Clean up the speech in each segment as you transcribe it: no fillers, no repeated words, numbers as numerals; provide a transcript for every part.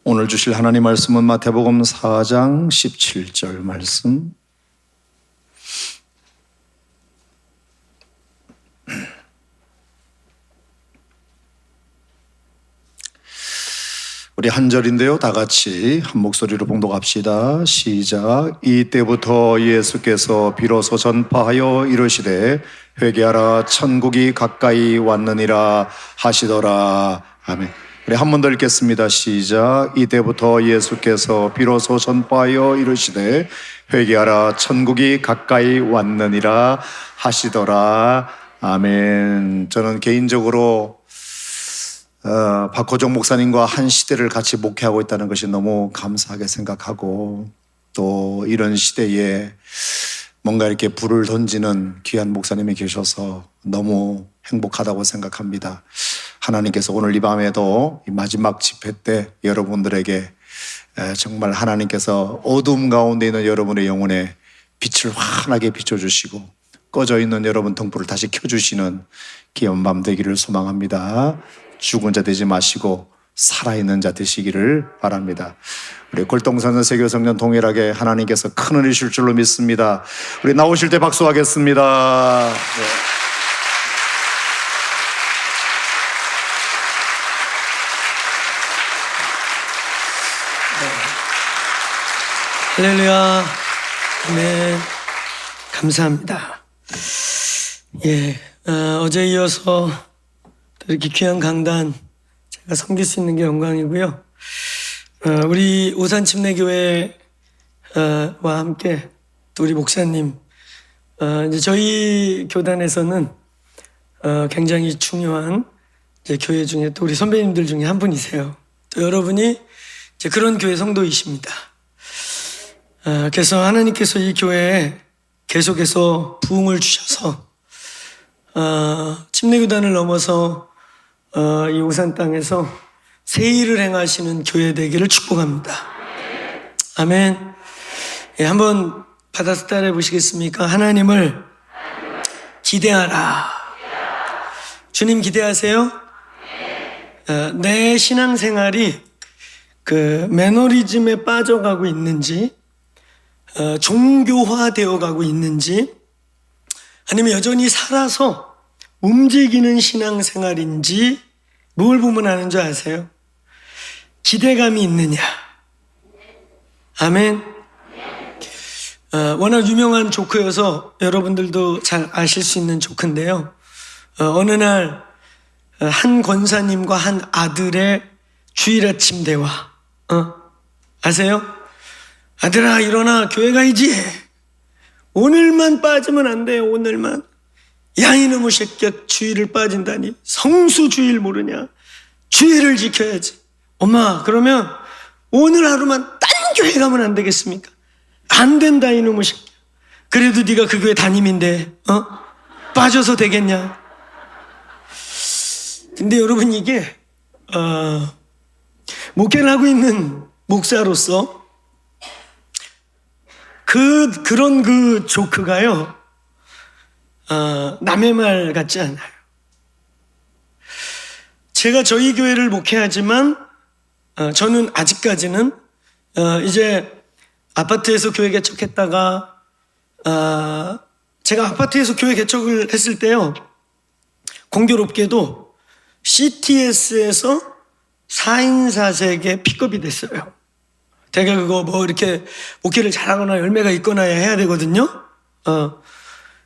오늘 주실 하나님 말씀은 마태복음 4장 17절 말씀. 우리 한 절인데요, 다 같이 한 목소리로 봉독합시다. 시작. 이때부터 예수께서 비로소 전파하여 이르시되 회개하라, 천국이 가까이 왔느니라 하시더라. 아멘. 우리 한 번 더 읽겠습니다. 시작. 이때부터 예수께서 비로소 전파하여 이르시되 회개하라, 천국이 가까이 왔느니라 하시더라. 아멘. 저는 개인적으로 박호정 목사님과 한 시대를 같이 목회하고 있다는 것이 너무 감사하게 생각하고, 또 이런 시대에 뭔가 이렇게 불을 던지는 귀한 목사님이 계셔서 너무 행복하다고 생각합니다. 하나님께서 오늘 이 밤에도 이 마지막 집회 때 여러분들에게 정말 하나님께서 어둠 가운데 있는 여러분의 영혼에 빛을 환하게 비춰주시고 꺼져 있는 여러분 등불을 다시 켜주시는 귀한 밤 되기를 소망합니다. 죽은 자 되지 마시고 살아있는 자 되시기를 바랍니다. 우리 골동산 세교성전 동일하게 하나님께서 큰 은혜 주실 줄로 믿습니다. 우리 나오실 때 박수하겠습니다. 네. 할렐루야. 아멘. 감사합니다. 어제 이어서 이렇게 귀한 강단 제가 섬길 수 있는 게 영광이고요. 우리 오산침례교회와 함께 또 우리 목사님, 이제 저희 교단에서는 굉장히 중요한 이제 교회 중에 또 우리 선배님들 중에 한 분이세요. 또 여러분이 이제 그런 교회 성도이십니다. 그래서 하나님께서 이 교회에 계속해서 부흥을 주셔서 침례교단을 넘어서 이 오산 땅에서 새 일을 행하시는 교회 되기를 축복합니다. 아멘. 한번 받아서 따라해 보시겠습니까? 하나님을 기대하라. 주님 기대하세요? 내 신앙생활이 그 매너리즘에 빠져가고 있는지, 종교화되어 가고 있는지, 아니면 여전히 살아서 움직이는 신앙생활인지 뭘 보면 아는 줄 아세요? 기대감이 있느냐. 아멘. 워낙 유명한 조크여서 여러분들도 잘 아실 수 있는 조크인데요. 어느 날 한 권사님과 한 아들의 주일 아침 대화. 아세요? 아들아 일어나 교회 가야지. 오늘만 빠지면 안 돼요. 오늘만. 야 이놈의 새끼야, 주일을 빠진다니. 성수 주일 모르냐. 주일을 지켜야지. 엄마 그러면 오늘 하루만 딴 교회 가면 안 되겠습니까? 안 된다 이놈의 새끼야. 그래도 네가 그 교회 담임인데 빠져서 되겠냐. 근데 여러분 이게 목회를 하고 있는 목사로서 그런 그 조크가요, 남의 말 같지 않아요. 제가 저희 교회를 목회하지만, 저는 아직까지는, 이제 아파트에서 교회 개척했다가, 제가 아파트에서 교회 개척을 했을 때요, 공교롭게도 CTS에서 4인 4색에 픽업이 됐어요. 제가 그거 뭐 이렇게 목회를 잘하거나 열매가 있거나 해야 되거든요.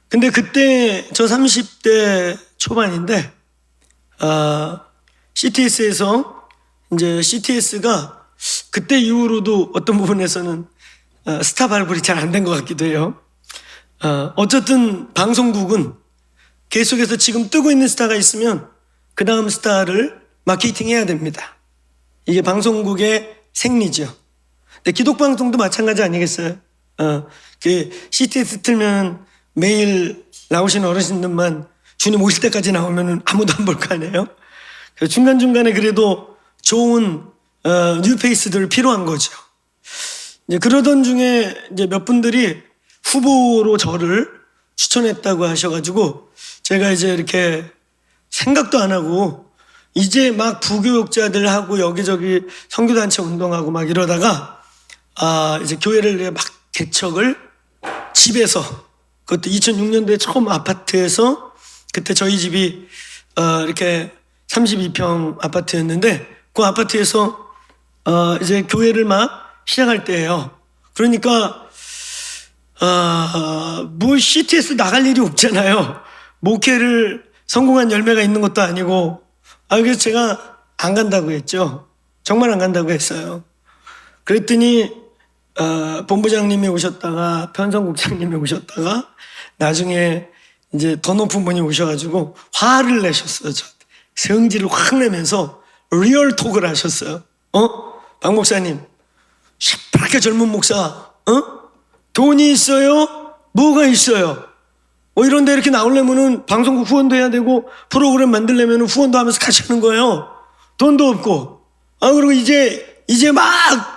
근데 그때 저 30대 초반인데, CTS에서 이제 CTS가 그때 이후로도 어떤 부분에서는 스타 발굴이 잘 안 된 것 같기도 해요. 어쨌든 방송국은 계속해서 지금 뜨고 있는 스타가 있으면 그 다음 스타를 마케팅 해야 됩니다. 이게 방송국의 생리죠. 근데 기독방송도 마찬가지 아니겠어요? 그 CTS 틀면 매일 나오시는 어르신들만 주님 오실 때까지 나오면 아무도 안 볼 거 아니에요? 중간중간에 그래도 좋은 뉴페이스들 필요한 거죠. 이제 그러던 중에 이제 몇 분들이 후보로 저를 추천했다고 하셔가지고 제가 이제 이렇게 생각도 안 하고 이제 막 부교육자들하고 여기저기 선교단체 운동하고 막 이러다가 이제 교회를 막 개척을 집에서, 그것도 2006년도에 처음 아파트에서, 그때 저희 집이 이렇게 32평 아파트였는데 그 아파트에서 이제 교회를 막 시작할 때예요. 그러니까 뭐 CTS 나갈 일이 없잖아요. 목회를 성공한 열매가 있는 것도 아니고. 그래서 제가 안 간다고 했죠. 정말 안 간다고 했어요. 그랬더니 본부장님이 오셨다가 편성국장님이 오셨다가 나중에 이제 더 높은 분이 오셔가지고 화를 내셨어요. 저한테. 성질을 확 내면서 리얼톡을 하셨어요. 박 목사님, 시퍼렇게 젊은 목사, 돈이 있어요? 뭐가 있어요? 이런 데 이렇게 나오려면은 방송국 후원도 해야 되고 프로그램 만들려면 후원도 하면서 같이 하는 거예요. 돈도 없고. 그리고 이제 막,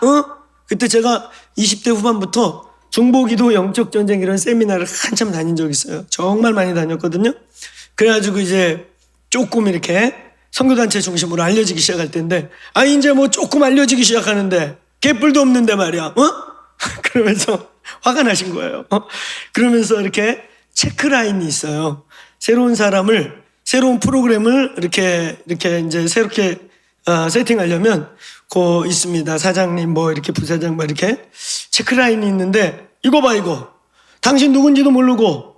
그때 제가 20대 후반부터 중보기도 영적 전쟁 이런 세미나를 한참 다닌 적이 있어요. 정말 많이 다녔거든요. 그래가지고 이제 조금 이렇게 선교단체 중심으로 알려지기 시작할 때인데, 이제 뭐 조금 알려지기 시작하는데 개뿔도 없는데 말이야. 그러면서 화가 나신 거예요. 그러면서 이렇게 체크라인이 있어요. 새로운 사람을, 새로운 프로그램을 이렇게 이제 새롭게 세팅하려면 그 있습니다. 사장님 뭐 이렇게 부사장 뭐 이렇게 체크라인이 있는데, 이거 봐 이거. 당신 누군지도 모르고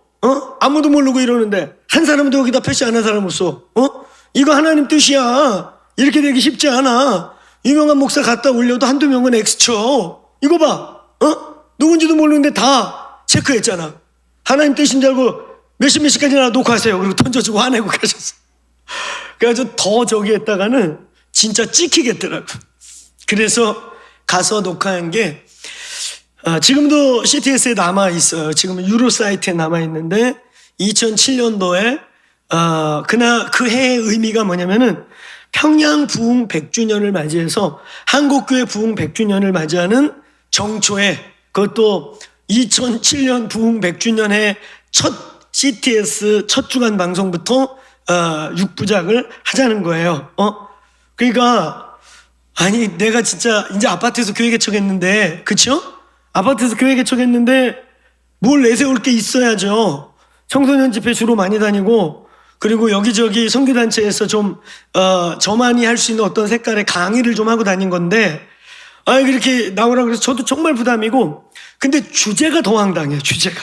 아무도 모르고 이러는데 한 사람도 여기다 표시 안 한 사람 없어. 이거 하나님 뜻이야. 이렇게 되기 쉽지 않아. 유명한 목사 갖다 올려도 한두 명은 X쳐. 이거 봐. 누군지도 모르는데 다 체크했잖아. 하나님 뜻인 줄 알고 몇 시까지나 녹화하세요. 그리고 던져주고 화내고 가셨어. 그래가지고 더 저기 했다가는 진짜 찍히겠더라고. 그래서 가서 녹화한 게 지금도 CTS에 남아있어요. 지금은 유로 사이트에 남아있는데 2007년도에 그 해의 의미가 뭐냐면은 평양 부흥 100주년을 맞이해서 한국교회 부흥 100주년을 맞이하는 정초에, 그것도 2007년 부흥 100주년에 첫 CTS 첫 주간 방송부터 6부작을 하자는 거예요. 그러니까 내가 진짜 이제 아파트에서 교회 개척했는데, 그쵸? 아파트에서 교회 개척했는데 뭘 내세울 게 있어야죠. 청소년 집회 주로 많이 다니고, 그리고 여기저기 선교단체에서 좀 저만이 할 수 있는 어떤 색깔의 강의를 좀 하고 다닌 건데, 이렇게 나오라고 해서 저도 정말 부담이고, 근데 주제가 더 황당해요. 주제가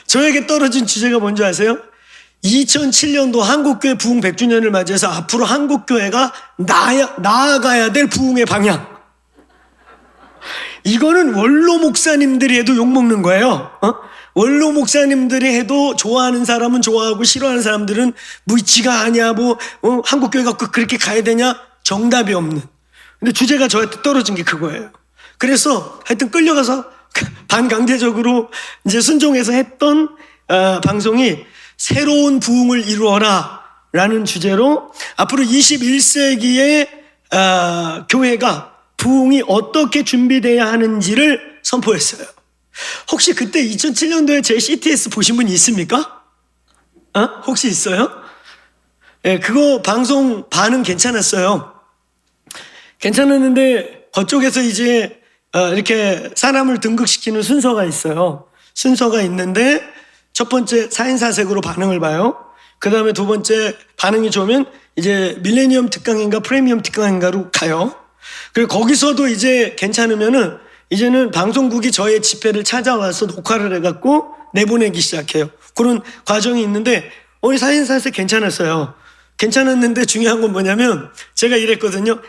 저에게 떨어진 주제가 뭔지 아세요? 2007년도 한국교회 부흥 100주년을 맞이해서 앞으로 한국교회가 나아가야 될 부흥의 방향. 이거는 원로 목사님들이 해도 욕먹는 거예요. 원로 목사님들이 해도 좋아하는 사람은 좋아하고 싫어하는 사람들은 지가 아니야 한국교회가 그렇게 가야 되냐, 정답이 없는. 근데 주제가 저한테 떨어진 게 그거예요. 그래서 하여튼 끌려가서 반강제적으로 이제 순종해서 했던 방송이 새로운 부흥을 이루어라 라는 주제로 앞으로 21세기의 교회가 부흥이 어떻게 준비돼야 하는지를 선포했어요. 혹시 그때 2007년도에 제 CTS 보신 분이 있습니까? 혹시 있어요? 네, 그거 방송 반응 괜찮았어요. 괜찮았는데 그쪽에서 이제 이렇게 사람을 등극시키는 순서가 있어요. 순서가 있는데 첫 번째 4인사색으로 반응을 봐요. 그 다음에 두 번째 반응이 좋으면 이제 밀레니엄 특강인가 프리미엄 특강인가로 가요. 그리고 거기서도 이제 괜찮으면은 이제는 방송국이 저의 집회를 찾아와서 녹화를 해갖고 내보내기 시작해요. 그런 과정이 있는데 4인사색 괜찮았어요. 괜찮았는데 중요한 건 뭐냐면 제가 이랬거든요.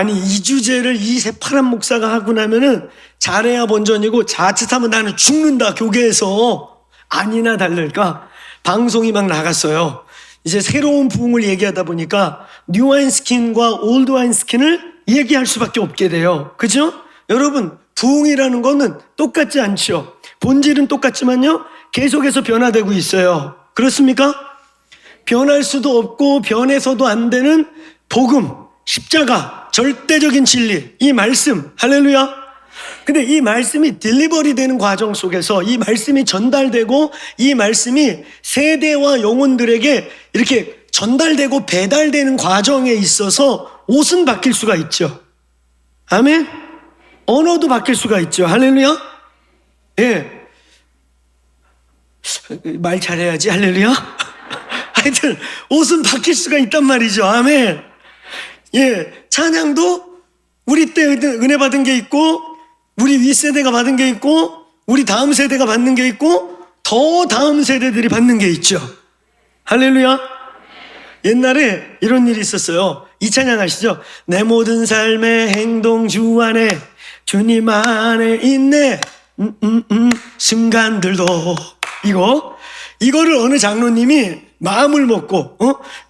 이 주제를 이 새파란 목사가 하고 나면은 잘해야 본전이고 자칫하면 나는 죽는다 교계에서. 아니나 다를까 방송이 막 나갔어요. 이제 새로운 부흥을 얘기하다 보니까 뉴 와인스킨과 올드 와인스킨을 얘기할 수밖에 없게 돼요. 그죠? 여러분, 부흥이라는 거는 똑같지 않죠. 본질은 똑같지만요 계속해서 변화되고 있어요. 그렇습니까? 변할 수도 없고 변해서도 안 되는 복음, 십자가, 절대적인 진리, 이 말씀, 할렐루야. 근데 이 말씀이 딜리버리 되는 과정 속에서 이 말씀이 전달되고 이 말씀이 세대와 영혼들에게 이렇게 전달되고 배달되는 과정에 있어서 옷은 바뀔 수가 있죠. 아멘? 언어도 바뀔 수가 있죠. 할렐루야? 예. 말 잘해야지. 할렐루야? 하여튼 옷은 바뀔 수가 있단 말이죠. 아멘. 예. 찬양도 우리 때 은혜 받은 게 있고, 우리 윗세대가 받은 게 있고, 우리 다음 세대가 받는 게 있고, 더 다음 세대들이 받는 게 있죠. 할렐루야. 옛날에 이런 일이 있었어요. 이 찬양 아시죠? 내 모든 삶의 행동 주 안에 주님 안에 있네. 순간들도 이거를 어느 장로님이 마음을 먹고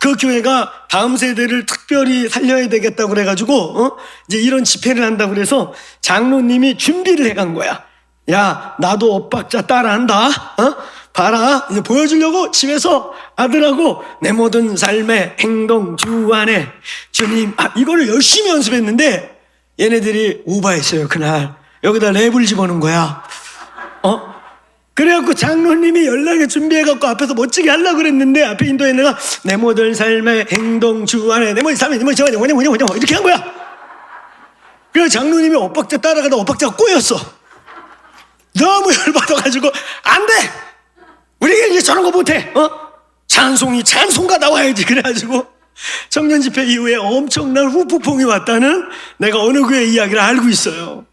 그 교회가 다음 세대를 특별히 살려야 되겠다고 그래가지고 이제 이런 집회를 한다고 그래서 장로님이 준비를 해간 거야. 야, 나도 엇박자 따라한다. 봐라. 이제 보여주려고 집에서 아들하고 내 모든 삶의 행동 주 안에 주님, 이거를 열심히 연습했는데 얘네들이 오바했어요. 그날 여기다 랩을 집어넣은 거야. 그래갖고 장로님이 연락에 준비해갖고 앞에서 멋지게 하려고 그랬는데 앞에 인도에 내가 내 모든 삶의 행동 주 안에 내 모든 삶의 뭐냐 이렇게 한 거야. 그래서 장로님이 엇박자 따라가다 엇박자가 꼬였어. 너무 열받아가지고 안 돼! 우리 이제 저런 거 못해. 찬송가 나와야지. 그래가지고 청년 집회 이후에 엄청난 후폭풍이 왔다는 내가 어느 교회 이야기를 알고 있어요.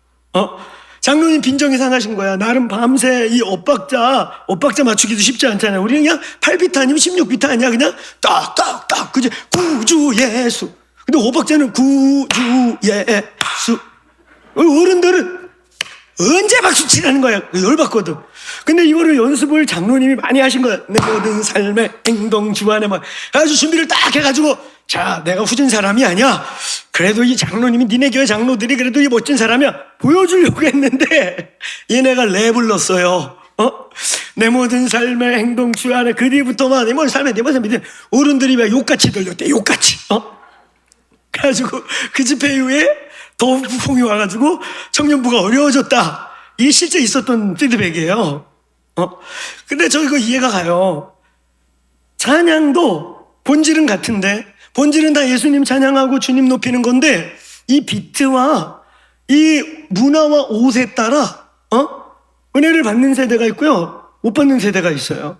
장로님 빈정이 상하신 거야. 나름 밤새 이 엇박자 맞추기도 쉽지 않잖아요. 우리는 그냥 8비트 아니면 16비트 아니야. 그냥 딱딱딱 그지 구주 예수. 근데 엇박자는 구주 예수. 어른들은 언제 박수 치라는 거야. 열받거든. 근데 이거를 연습을 장로님이 많이 하신 거야. 내 모든 삶의 행동 주 안에 막 아주 준비를 딱 해가지고 자, 내가 후진 사람이 아니야. 그래도 이 장로님이 니네 교회 장로들이 그래도 이 멋진 사람이야. 보여주려고 했는데 얘네가 랩을 넣었어요. 내 모든 삶의 행동 주 안에 그 뒤부터만 내 모든 삶의 어른들이 막 욕같이 들렸대. 욕같이. 그래가지고 그 집회 이후에 더 후폭풍이 와가지고 청년부가 어려워졌다. 이게 실제 있었던 피드백이에요. 근데 저 이거 이해가 가요. 찬양도 본질은 같은데, 본질은 다 예수님 찬양하고 주님 높이는 건데, 이 비트와 이 문화와 옷에 따라, 은혜를 받는 세대가 있고요. 못 받는 세대가 있어요.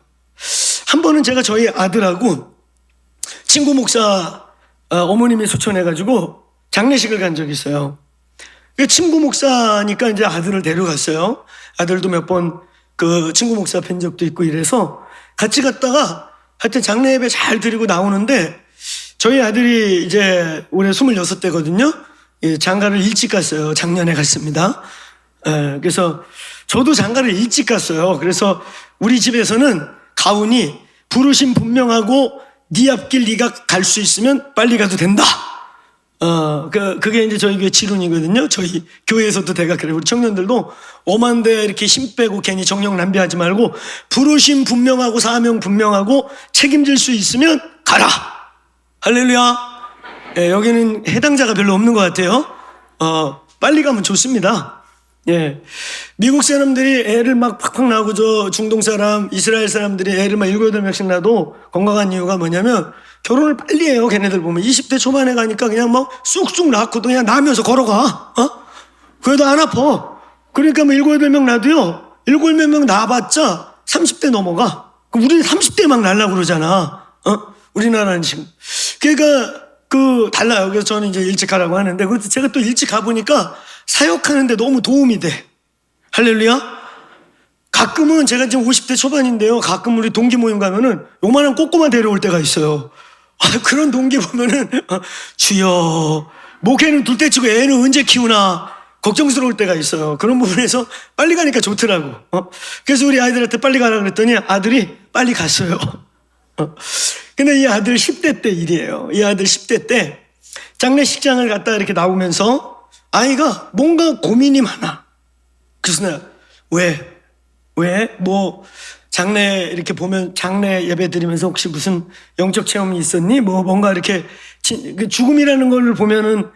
한 번은 제가 저희 아들하고 친구 목사 어머님이 초청해가지고 장례식을 간 적이 있어요. 친구 목사니까 이제 아들을 데려갔어요. 아들도 몇 번 그 친구 목사 뵌 적도 있고 이래서 같이 갔다가 하여튼 장례 예배 잘 드리고 나오는데 저희 아들이 이제 올해 26대거든요. 장가를 일찍 갔어요. 작년에 갔습니다. 그래서 저도 장가를 일찍 갔어요. 그래서 우리 집에서는 가훈이 부르심 분명하고 네 앞길 네가 갈 수 있으면 빨리 가도 된다. 그게 이제 저희 교회 지론이거든요. 저희 교회에서도 대가 그래요. 우리 청년들도 오만대 이렇게 힘 빼고 괜히 정령 낭비하지 말고 부르심 분명하고 사명 분명하고 책임질 수 있으면 가라. 할렐루야. 예, 여기는 해당자가 별로 없는 것 같아요. 빨리 가면 좋습니다. 예. 미국 사람들이 애를 막 팍팍 낳고 저 중동 사람, 이스라엘 사람들이 애를 막 7, 8명씩 낳아도 건강한 이유가 뭐냐면 결혼을 빨리 해요. 걔네들 보면 20대 초반에 가니까 그냥 막 쑥쑥 낳고도 그냥 나면서 걸어가. 그래도 안 아파. 그러니까 뭐 7, 8명 낳아도요. 7, 8명 낳아봤자 30대 넘어가. 우리는 30대 막 낳으려고 그러잖아. 우리나라는 지금. 그러니까 달라요. 그래서 저는 이제 일찍 가라고 하는데 그래도 제가 또 일찍 가보니까 사역하는데 너무 도움이 돼. 할렐루야. 가끔은 제가 지금 50대 초반인데요. 가끔 우리 동기 모임 가면은 요만한 꼬꼬마 데려올 때가 있어요. 그런 동기 보면은 주여 목회는 둘째 치고 애는 언제 키우나 걱정스러울 때가 있어요. 그런 부분에서 빨리 가니까 좋더라고. 그래서 우리 아이들한테 빨리 가라 그랬더니 아들이 빨리 갔어요. 근데 이 아들 10대 때 일이에요. 이 아들 10대 때 장례식장을 갔다 이렇게 나오면서 아이가 뭔가 고민이 많아. 그래서 내가 왜? 뭐 장례 이렇게 보면 장례 예배 드리면서 혹시 무슨 영적 체험이 있었니? 뭐 뭔가 이렇게 죽음이라는 걸 보면은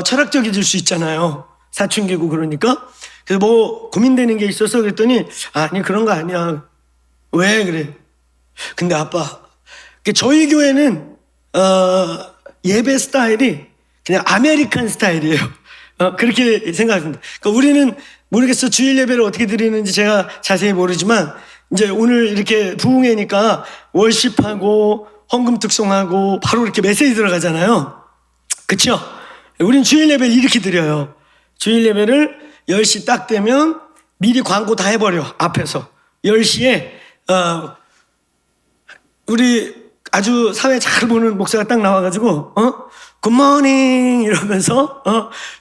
철학적이질 수 있잖아요. 사춘기고 그러니까. 그래서 뭐 고민되는 게 있어서 그랬더니 아니 그런 거 아니야. 왜 그래? 근데 아빠 저희 교회는 예배 스타일이 그냥 아메리칸 스타일이에요. 그렇게 생각합니다. 그러니까 우리는 모르겠어. 주일 예배를 어떻게 드리는지 제가 자세히 모르지만 이제 오늘 이렇게 부흥회니까 월십하고 헌금 특송하고 바로 이렇게 메시지 들어가잖아요. 그쵸? 우린 주일 예배를 이렇게 드려요. 주일 예배를 10시 딱 되면 미리 광고 다 해버려. 앞에서 10시에 우리 아주 사회 잘 보는 목사가 딱 나와가지고 굿모닝 이러면서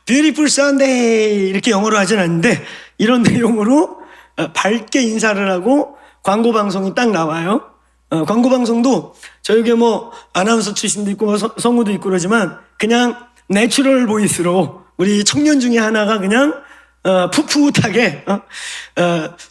beautiful Sunday 이렇게 영어로 하진 않는데 이런 내용으로 밝게 인사를 하고 광고 방송이 딱 나와요. 광고 방송도 저에게 뭐 아나운서 출신도 있고 뭐 성우도 있고 그러지만 그냥 내추럴 보이스로 우리 청년 중에 하나가 그냥 풋풋하게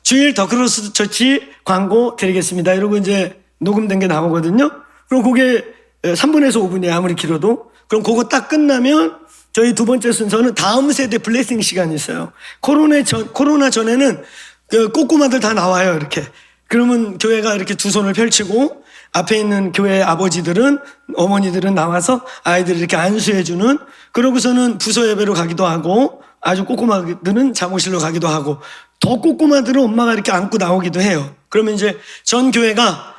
주일 더크로스 처치 광고 드리겠습니다 이러고 이제 녹음된 게 나오거든요. 그럼 그게 3분에서 5분이에요. 아무리 길어도. 그럼 그거 딱 끝나면 저희 두 번째 순서는 다음 세대 블레싱 시간이 있어요. 코로나 전에는 그 꼬꼬마들 다 나와요. 이렇게. 그러면 교회가 이렇게 두 손을 펼치고 앞에 있는 교회 아버지들은 어머니들은 나와서 아이들을 이렇게 안수해주는 그러고서는 부서 예배로 가기도 하고 아주 꼬꼬마들은 잠옷실로 가기도 하고 더 꼬꼬마들은 엄마가 이렇게 안고 나오기도 해요. 그러면 이제 전 교회가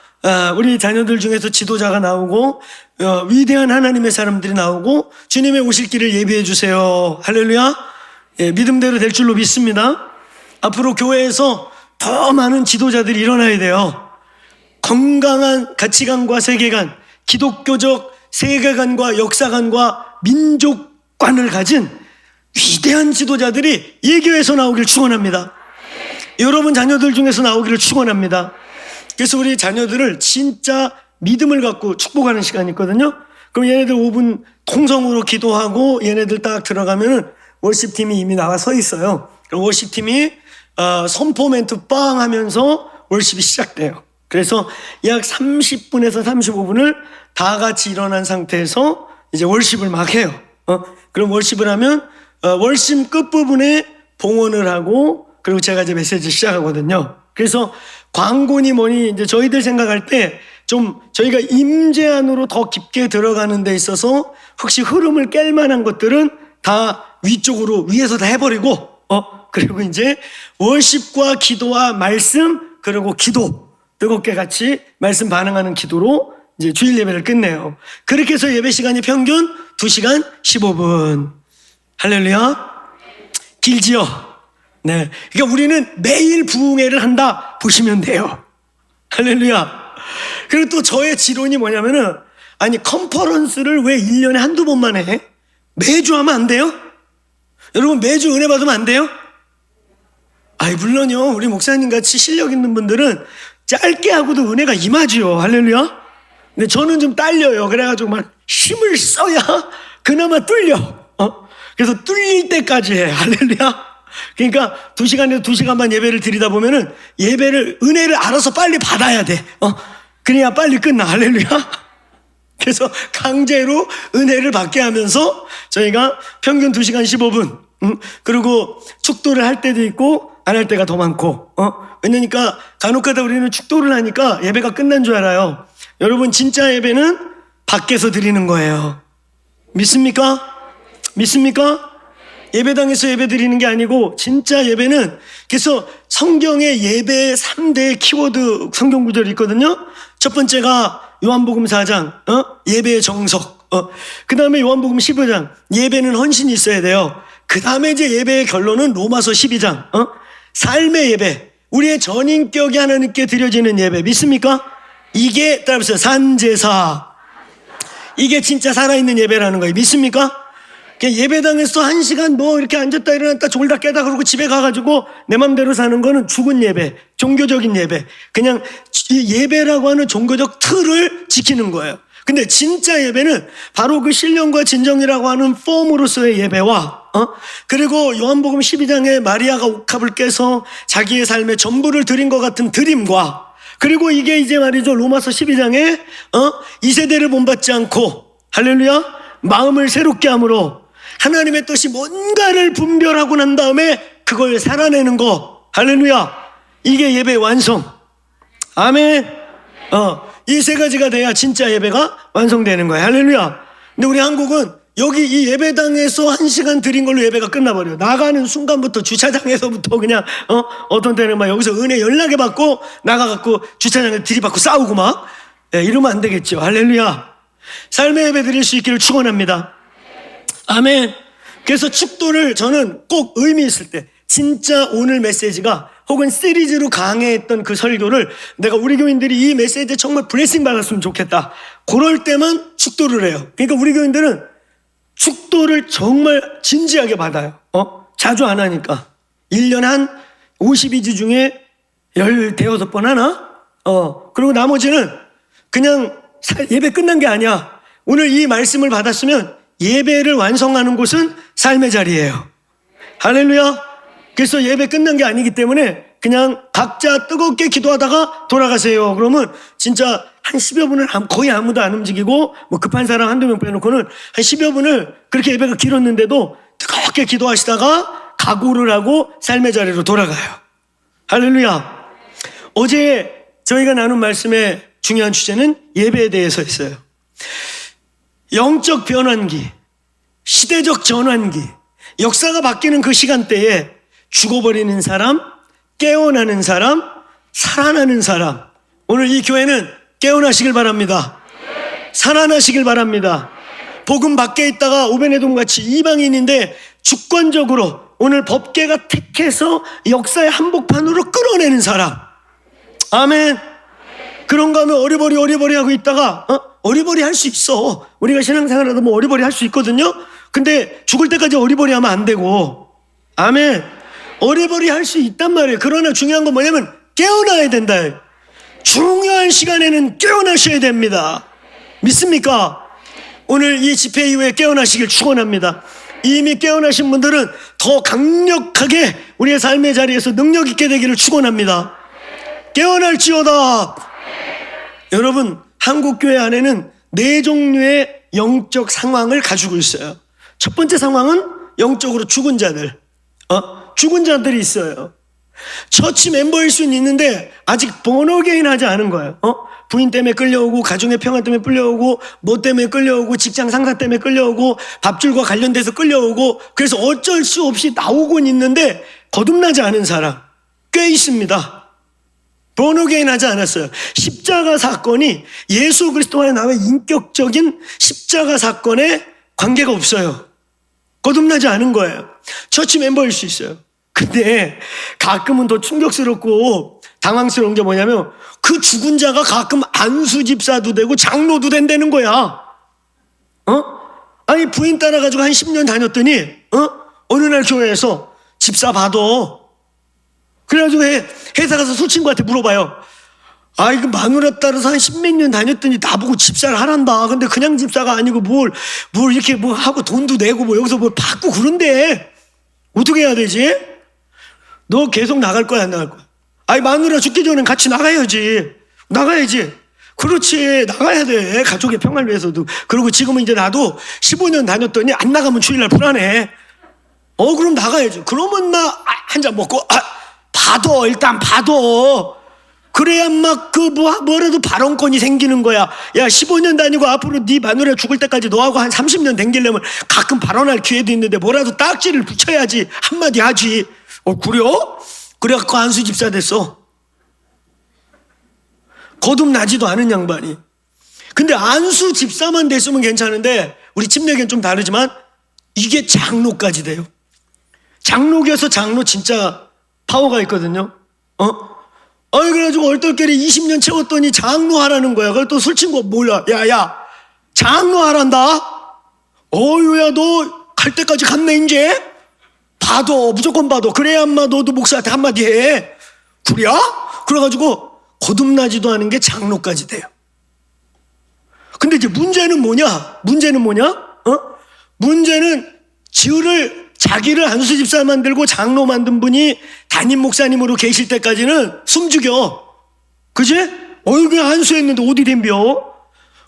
우리 자녀들 중에서 지도자가 나오고 위대한 하나님의 사람들이 나오고 주님의 오실 길을 예비해 주세요. 할렐루야. 예, 믿음대로 될 줄로 믿습니다. 앞으로 교회에서 더 많은 지도자들이 일어나야 돼요. 건강한 가치관과 세계관, 기독교적 세계관과 역사관과 민족관을 가진 위대한 지도자들이 이 교회에서 나오길 축원합니다. 여러분 자녀들 중에서 나오기를 축원합니다. 그래서 우리 자녀들을 진짜 믿음을 갖고 축복하는 시간이 있거든요. 그럼 얘네들 5분 통성으로 기도하고 얘네들 딱 들어가면은 월십팀이 이미 나와 서 있어요. 그럼 월십팀이 선포 멘트 빵 하면서 월십이 시작돼요. 그래서 약 30분에서 35분을 다 같이 일어난 상태에서 이제 월십을 막 해요. 그럼 월십을 하면 월십 끝부분에 봉헌을 하고 그리고 제가 이제 메시지 시작하거든요. 그래서 광고니 뭐니 이제 저희들 생각할 때 좀 저희가 임재 안으로 더 깊게 들어가는 데 있어서 혹시 흐름을 깰 만한 것들은 다 위쪽으로 위에서 다 해버리고 그리고 이제 월십과 기도와 말씀 그리고 기도 뜨겁게 같이 말씀 반응하는 기도로 이제 주일 예배를 끝내요. 그렇게 해서 예배 시간이 평균 2시간 15분. 할렐루야. 길지요? 네. 그러니까 우리는 매일 부흥회를 한다 보시면 돼요. 할렐루야. 그리고 또 저의 지론이 뭐냐면은 아니 컨퍼런스를 왜 1년에 한두 번만 해? 매주 하면 안 돼요? 여러분 매주 은혜 받으면 안 돼요? 아이 물론요. 우리 목사님 같이 실력 있는 분들은 짧게 하고도 은혜가 임하지요. 할렐루야. 근데 저는 좀 딸려요. 그래가지고 막 힘을 써야 그나마 뚫려. 그래서 뚫릴 때까지 해. 할렐루야. 그러니까 2시간에서 2시간만 예배를 드리다 보면은 예배를 은혜를 알아서 빨리 받아야 돼. 그래야 빨리 끝나. 할렐루야. 그래서 강제로 은혜를 받게 하면서 저희가 평균 2시간 15분 그리고 축도를 할 때도 있고 안 할 때가 더 많고 왜냐니까 간혹가다 우리는 축도를 하니까 예배가 끝난 줄 알아요. 여러분 진짜 예배는 밖에서 드리는 거예요. 믿습니까? 믿습니까? 예배당에서 예배 드리는 게 아니고 진짜 예배는 그래서 성경의 예배의 3대 키워드 성경 구절이 있거든요. 첫 번째가 요한복음 4장 예배의 정석 그 다음에 요한복음 15장 예배는 헌신이 있어야 돼요. 그 다음에 이제 예배의 결론은 로마서 12장 삶의 예배 우리의 전인격이 하나님께 드려지는 예배 믿습니까? 이게 따라서 산제사 이게 진짜 살아있는 예배라는 거예요. 믿습니까? 예배당에서 1시간 뭐 이렇게 앉았다 일어났다 졸다 깨다 그러고 집에 가가지고 내 맘대로 사는 거는 죽은 예배, 종교적인 예배. 그냥 예배라고 하는 종교적 틀을 지키는 거예요. 근데 진짜 예배는 바로 그 신령과 진정이라고 하는 폼으로서의 예배와 그리고 요한복음 12장에 마리아가 옥합을 깨서 자기의 삶의 전부를 드린 것 같은 드림과 그리고 이게 이제 말이죠 로마서 12장에 이 세대를 본받지 않고 할렐루야 마음을 새롭게 함으로 하나님의 뜻이 뭔가를 분별하고 난 다음에 그걸 살아내는 거 할렐루야 이게 예배의 완성 아멘 이 세 가지가 돼야 진짜 예배가 완성되는 거예요. 할렐루야. 근데 우리 한국은 여기 이 예배당에서 1시간 드린 걸로 예배가 끝나버려요. 나가는 순간부터 주차장에서부터 그냥 어떤 때는 막 여기서 은혜 연락해 받고 나가갖고 주차장에 들이받고 싸우고 막 이러면 안 되겠죠. 할렐루야. 삶의 예배 드릴 수 있기를 축원합니다. 아멘. 그래서 축도를 저는 꼭 의미 있을 때 진짜 오늘 메시지가 혹은 시리즈로 강해했던 그 설교를 내가 우리 교인들이 이 메시지에 정말 블레싱 받았으면 좋겠다. 그럴 때만 축도를 해요. 그러니까 우리 교인들은 축도를 정말 진지하게 받아요. 자주 안 하니까. 1년 한 52주 중에 15번 하나? 그리고 나머지는 그냥 예배 끝난 게 아니야. 오늘 이 말씀을 받았으면 예배를 완성하는 곳은 삶의 자리예요. 할렐루야. 그래서 예배 끝난 게 아니기 때문에 그냥 각자 뜨겁게 기도하다가 돌아가세요. 그러면 진짜 한 10여 분을 거의 아무도 안 움직이고 뭐 급한 사람 한두 명 빼놓고는 한 10여 분을 그렇게 예배가 길었는데도 뜨겁게 기도하시다가 각오를 하고 삶의 자리로 돌아가요. 할렐루야. 어제 저희가 나눈 말씀의 중요한 주제는 예배에 대해서 있어요. 영적 변환기, 시대적 전환기, 역사가 바뀌는 그 시간대에 죽어버리는 사람, 깨어나는 사람, 살아나는 사람. 오늘 이 교회는 깨어나시길 바랍니다. 살아나시길 바랍니다. 복음 밖에 있다가 오베네돔 같이 이방인인데 주권적으로 오늘 법계가 택해서 역사의 한복판으로 끌어내는 사람. 아멘. 그런가 하면 어리버리 하고 있다가 어리버리 할 수 있어. 우리가 신앙생활하다 뭐 어리버리 할 수 있거든요. 근데 죽을 때까지 어리버리 하면 안 되고. 아멘. 어리버리 할 수 있단 말이에요. 그러나 중요한 건 뭐냐면 깨어나야 된다. 중요한 시간에는 깨어나셔야 됩니다. 믿습니까? 오늘 이 집회 이후에 깨어나시길 축원합니다. 이미 깨어나신 분들은 더 강력하게 우리의 삶의 자리에서 능력 있게 되기를 축원합니다. 깨어날지어다. 여러분, 한국 교회 안에는 4종류의 영적 상황을 가지고 있어요. 첫 번째 상황은 영적으로 죽은 자들. 죽은 자들이 있어요. 처치 멤버일 수는 있는데 아직 번어게인 하지 않은 거예요. 부인 때문에 끌려오고 가정의 평화 때문에 끌려오고 뭐 때문에 끌려오고 직장 상사 때문에 끌려오고 밥줄과 관련돼서 끌려오고 그래서 어쩔 수 없이 나오곤 있는데 거듭나지 않은 사람 꽤 있습니다. 번어게인 하지 않았어요. 십자가 사건이 예수 그리스도와의 나의 인격적인 십자가 사건에 관계가 없어요. 거듭나지 않은 거예요. 처치 멤버일 수 있어요. 근데 가끔은 더 충격스럽고 당황스러운 게 뭐냐면 그 죽은 자가 가끔 안수 집사도 되고 장로도 된다는 거야. 아니 부인 따라가지고 한 10년 다녔더니 어느 날 교회에서 집사 받아. 그래가지고 회사 가서 술 친구한테 물어봐요. 이거 마누라 따라서 한 10몇 년 다녔더니 나보고 집사를 하란다. 근데 그냥 집사가 아니고 뭘 이렇게 뭐 하고 돈도 내고 뭐 여기서 뭘 받고 그런데 어떻게 해야 되지? 너 계속 나갈 거야 안 나갈 거야? 마누라 죽기 전엔 같이 나가야지. 그렇지, 나가야 돼. 가족의 평화를 위해서도. 그리고 지금은 이제 나도 15년 다녔더니 안 나가면 주일날 불안해. 그럼 나가야지. 그러면 막 한 잔 먹고 일단 받아. 그래야 막 뭐라도 발언권이 생기는 거야. 야, 15년 다니고 앞으로 네 마누라 죽을 때까지 너하고 한 30년 댕기려면 가끔 발언할 기회도 있는데 뭐라도 딱지를 붙여야지 한마디 하지. 그래요? 그래갖고 안수 집사 됐어. 거듭나지도 않은 양반이. 근데 안수 집사만 됐으면 괜찮은데 우리 침례교는 좀 다르지만 이게 장로까지 돼요. 장로교에서 장로 진짜 파워가 있거든요. 그래가지고 얼떨결에 20년 채웠더니 장로 하라는 거야. 그걸 또 술 친구 몰라. 야, 장로 하란다? 야, 너 갈 때까지 갔네, 이제? 무조건 받아. 그래야 엄마 너도 목사한테 한마디 해. 그래? 그래가지고 거듭나지도 않은 게 장로까지 돼요. 근데 이제 문제는 뭐냐? 문제는 자기를 안수 집사 만들고 장로 만든 분이 담임 목사님으로 계실 때까지는 숨죽여. 그지? 그냥 안수했는데 어디 덤벼?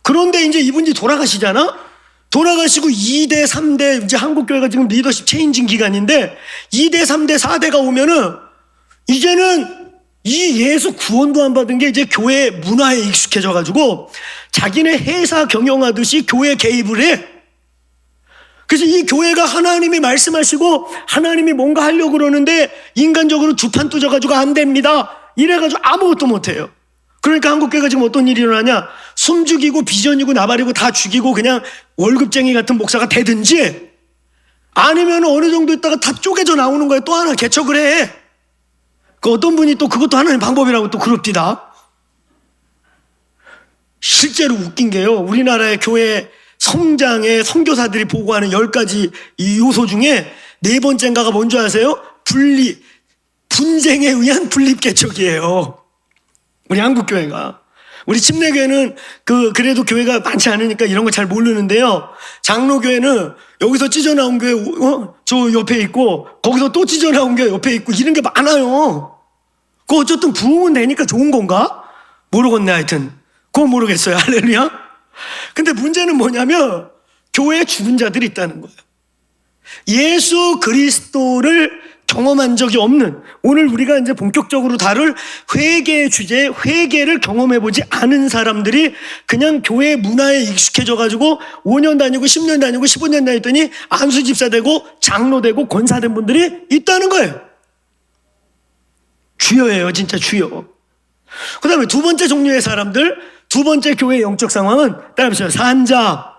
그런데 이제 이분이 돌아가시잖아? 돌아가시고 2대, 3대, 이제 한국교회가 지금 리더십 체인징 기간인데 2대, 3대, 4대가 오면은 이제는 이 예수 구원도 안 받은 게 이제 교회 문화에 익숙해져가지고 자기네 회사 경영하듯이 교회 개입을 해. 그래서 이 교회가 하나님이 말씀하시고 하나님이 뭔가 하려고 그러는데 인간적으로 주판 뚜져가지고 안 됩니다. 이래가지고 아무것도 못해요. 그러니까 한국교회가 지금 어떤 일이 일어나냐? 숨 죽이고 비전이고 나발이고 다 죽이고 그냥 월급쟁이 같은 목사가 되든지 아니면 어느 정도 있다가 다 쪼개져 나오는 거예요. 또 하나 개척을 해. 그 어떤 분이 또 그것도 하나의 방법이라고 또 그럽디다. 실제로 웃긴 게요. 우리나라의 교회 성장에 선교사들이 보고하는 10가지 이 요소 중에 4번째인가가 뭔지 아세요? 분쟁에 의한 분립개척이에요. 우리 한국교회가. 우리 침례교회는 그래도 교회가 많지 않으니까 이런 거 잘 모르는데요. 장로교회는 여기서 찢어나온 교회 저 옆에 있고 거기서 또 찢어나온 교회 옆에 있고 이런 게 많아요. 그거 어쨌든 부흥은 되니까 좋은 건가? 모르겠네 하여튼. 그건 모르겠어요. 할렐루야. 근데 문제는 뭐냐면 교회에 죽은 자들이 있다는 거예요. 예수 그리스도를 경험한 적이 없는, 오늘 우리가 이제 본격적으로 다룰 회개의 주제, 회개를 경험해보지 않은 사람들이 그냥 교회 문화에 익숙해져가지고 5년 다니고 10년 다니고 15년 다녔더니 안수집사 되고 장로 되고 권사 된 분들이 있다는 거예요. 주여예요, 진짜 주여. 그 다음에 두 번째 종류의 사람들, 두 번째 교회의 영적 상황은 따라해보세요. 산자.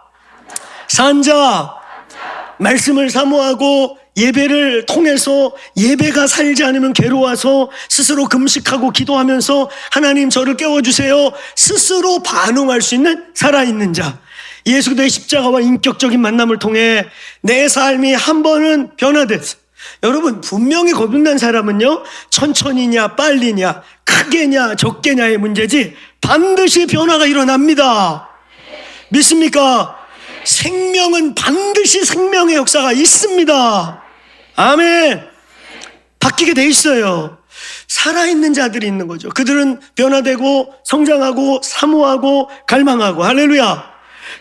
말씀을 사모하고 예배를 통해서 예배가 살지 않으면 괴로워서 스스로 금식하고 기도하면서 하나님 저를 깨워주세요. 스스로 반응할 수 있는 살아있는 자. 예수 그리스도의 십자가와 인격적인 만남을 통해 내 삶이 한 번은 변화됐어. 여러분 분명히 거듭난 사람은요 천천히냐 빨리냐 크게냐 적게냐의 문제지 반드시 변화가 일어납니다. 믿습니까? 생명은 반드시 생명의 역사가 있습니다. 아멘. 바뀌게 돼 있어요. 살아있는 자들이 있는 거죠. 그들은 변화되고 성장하고 사모하고 갈망하고. 할렐루야.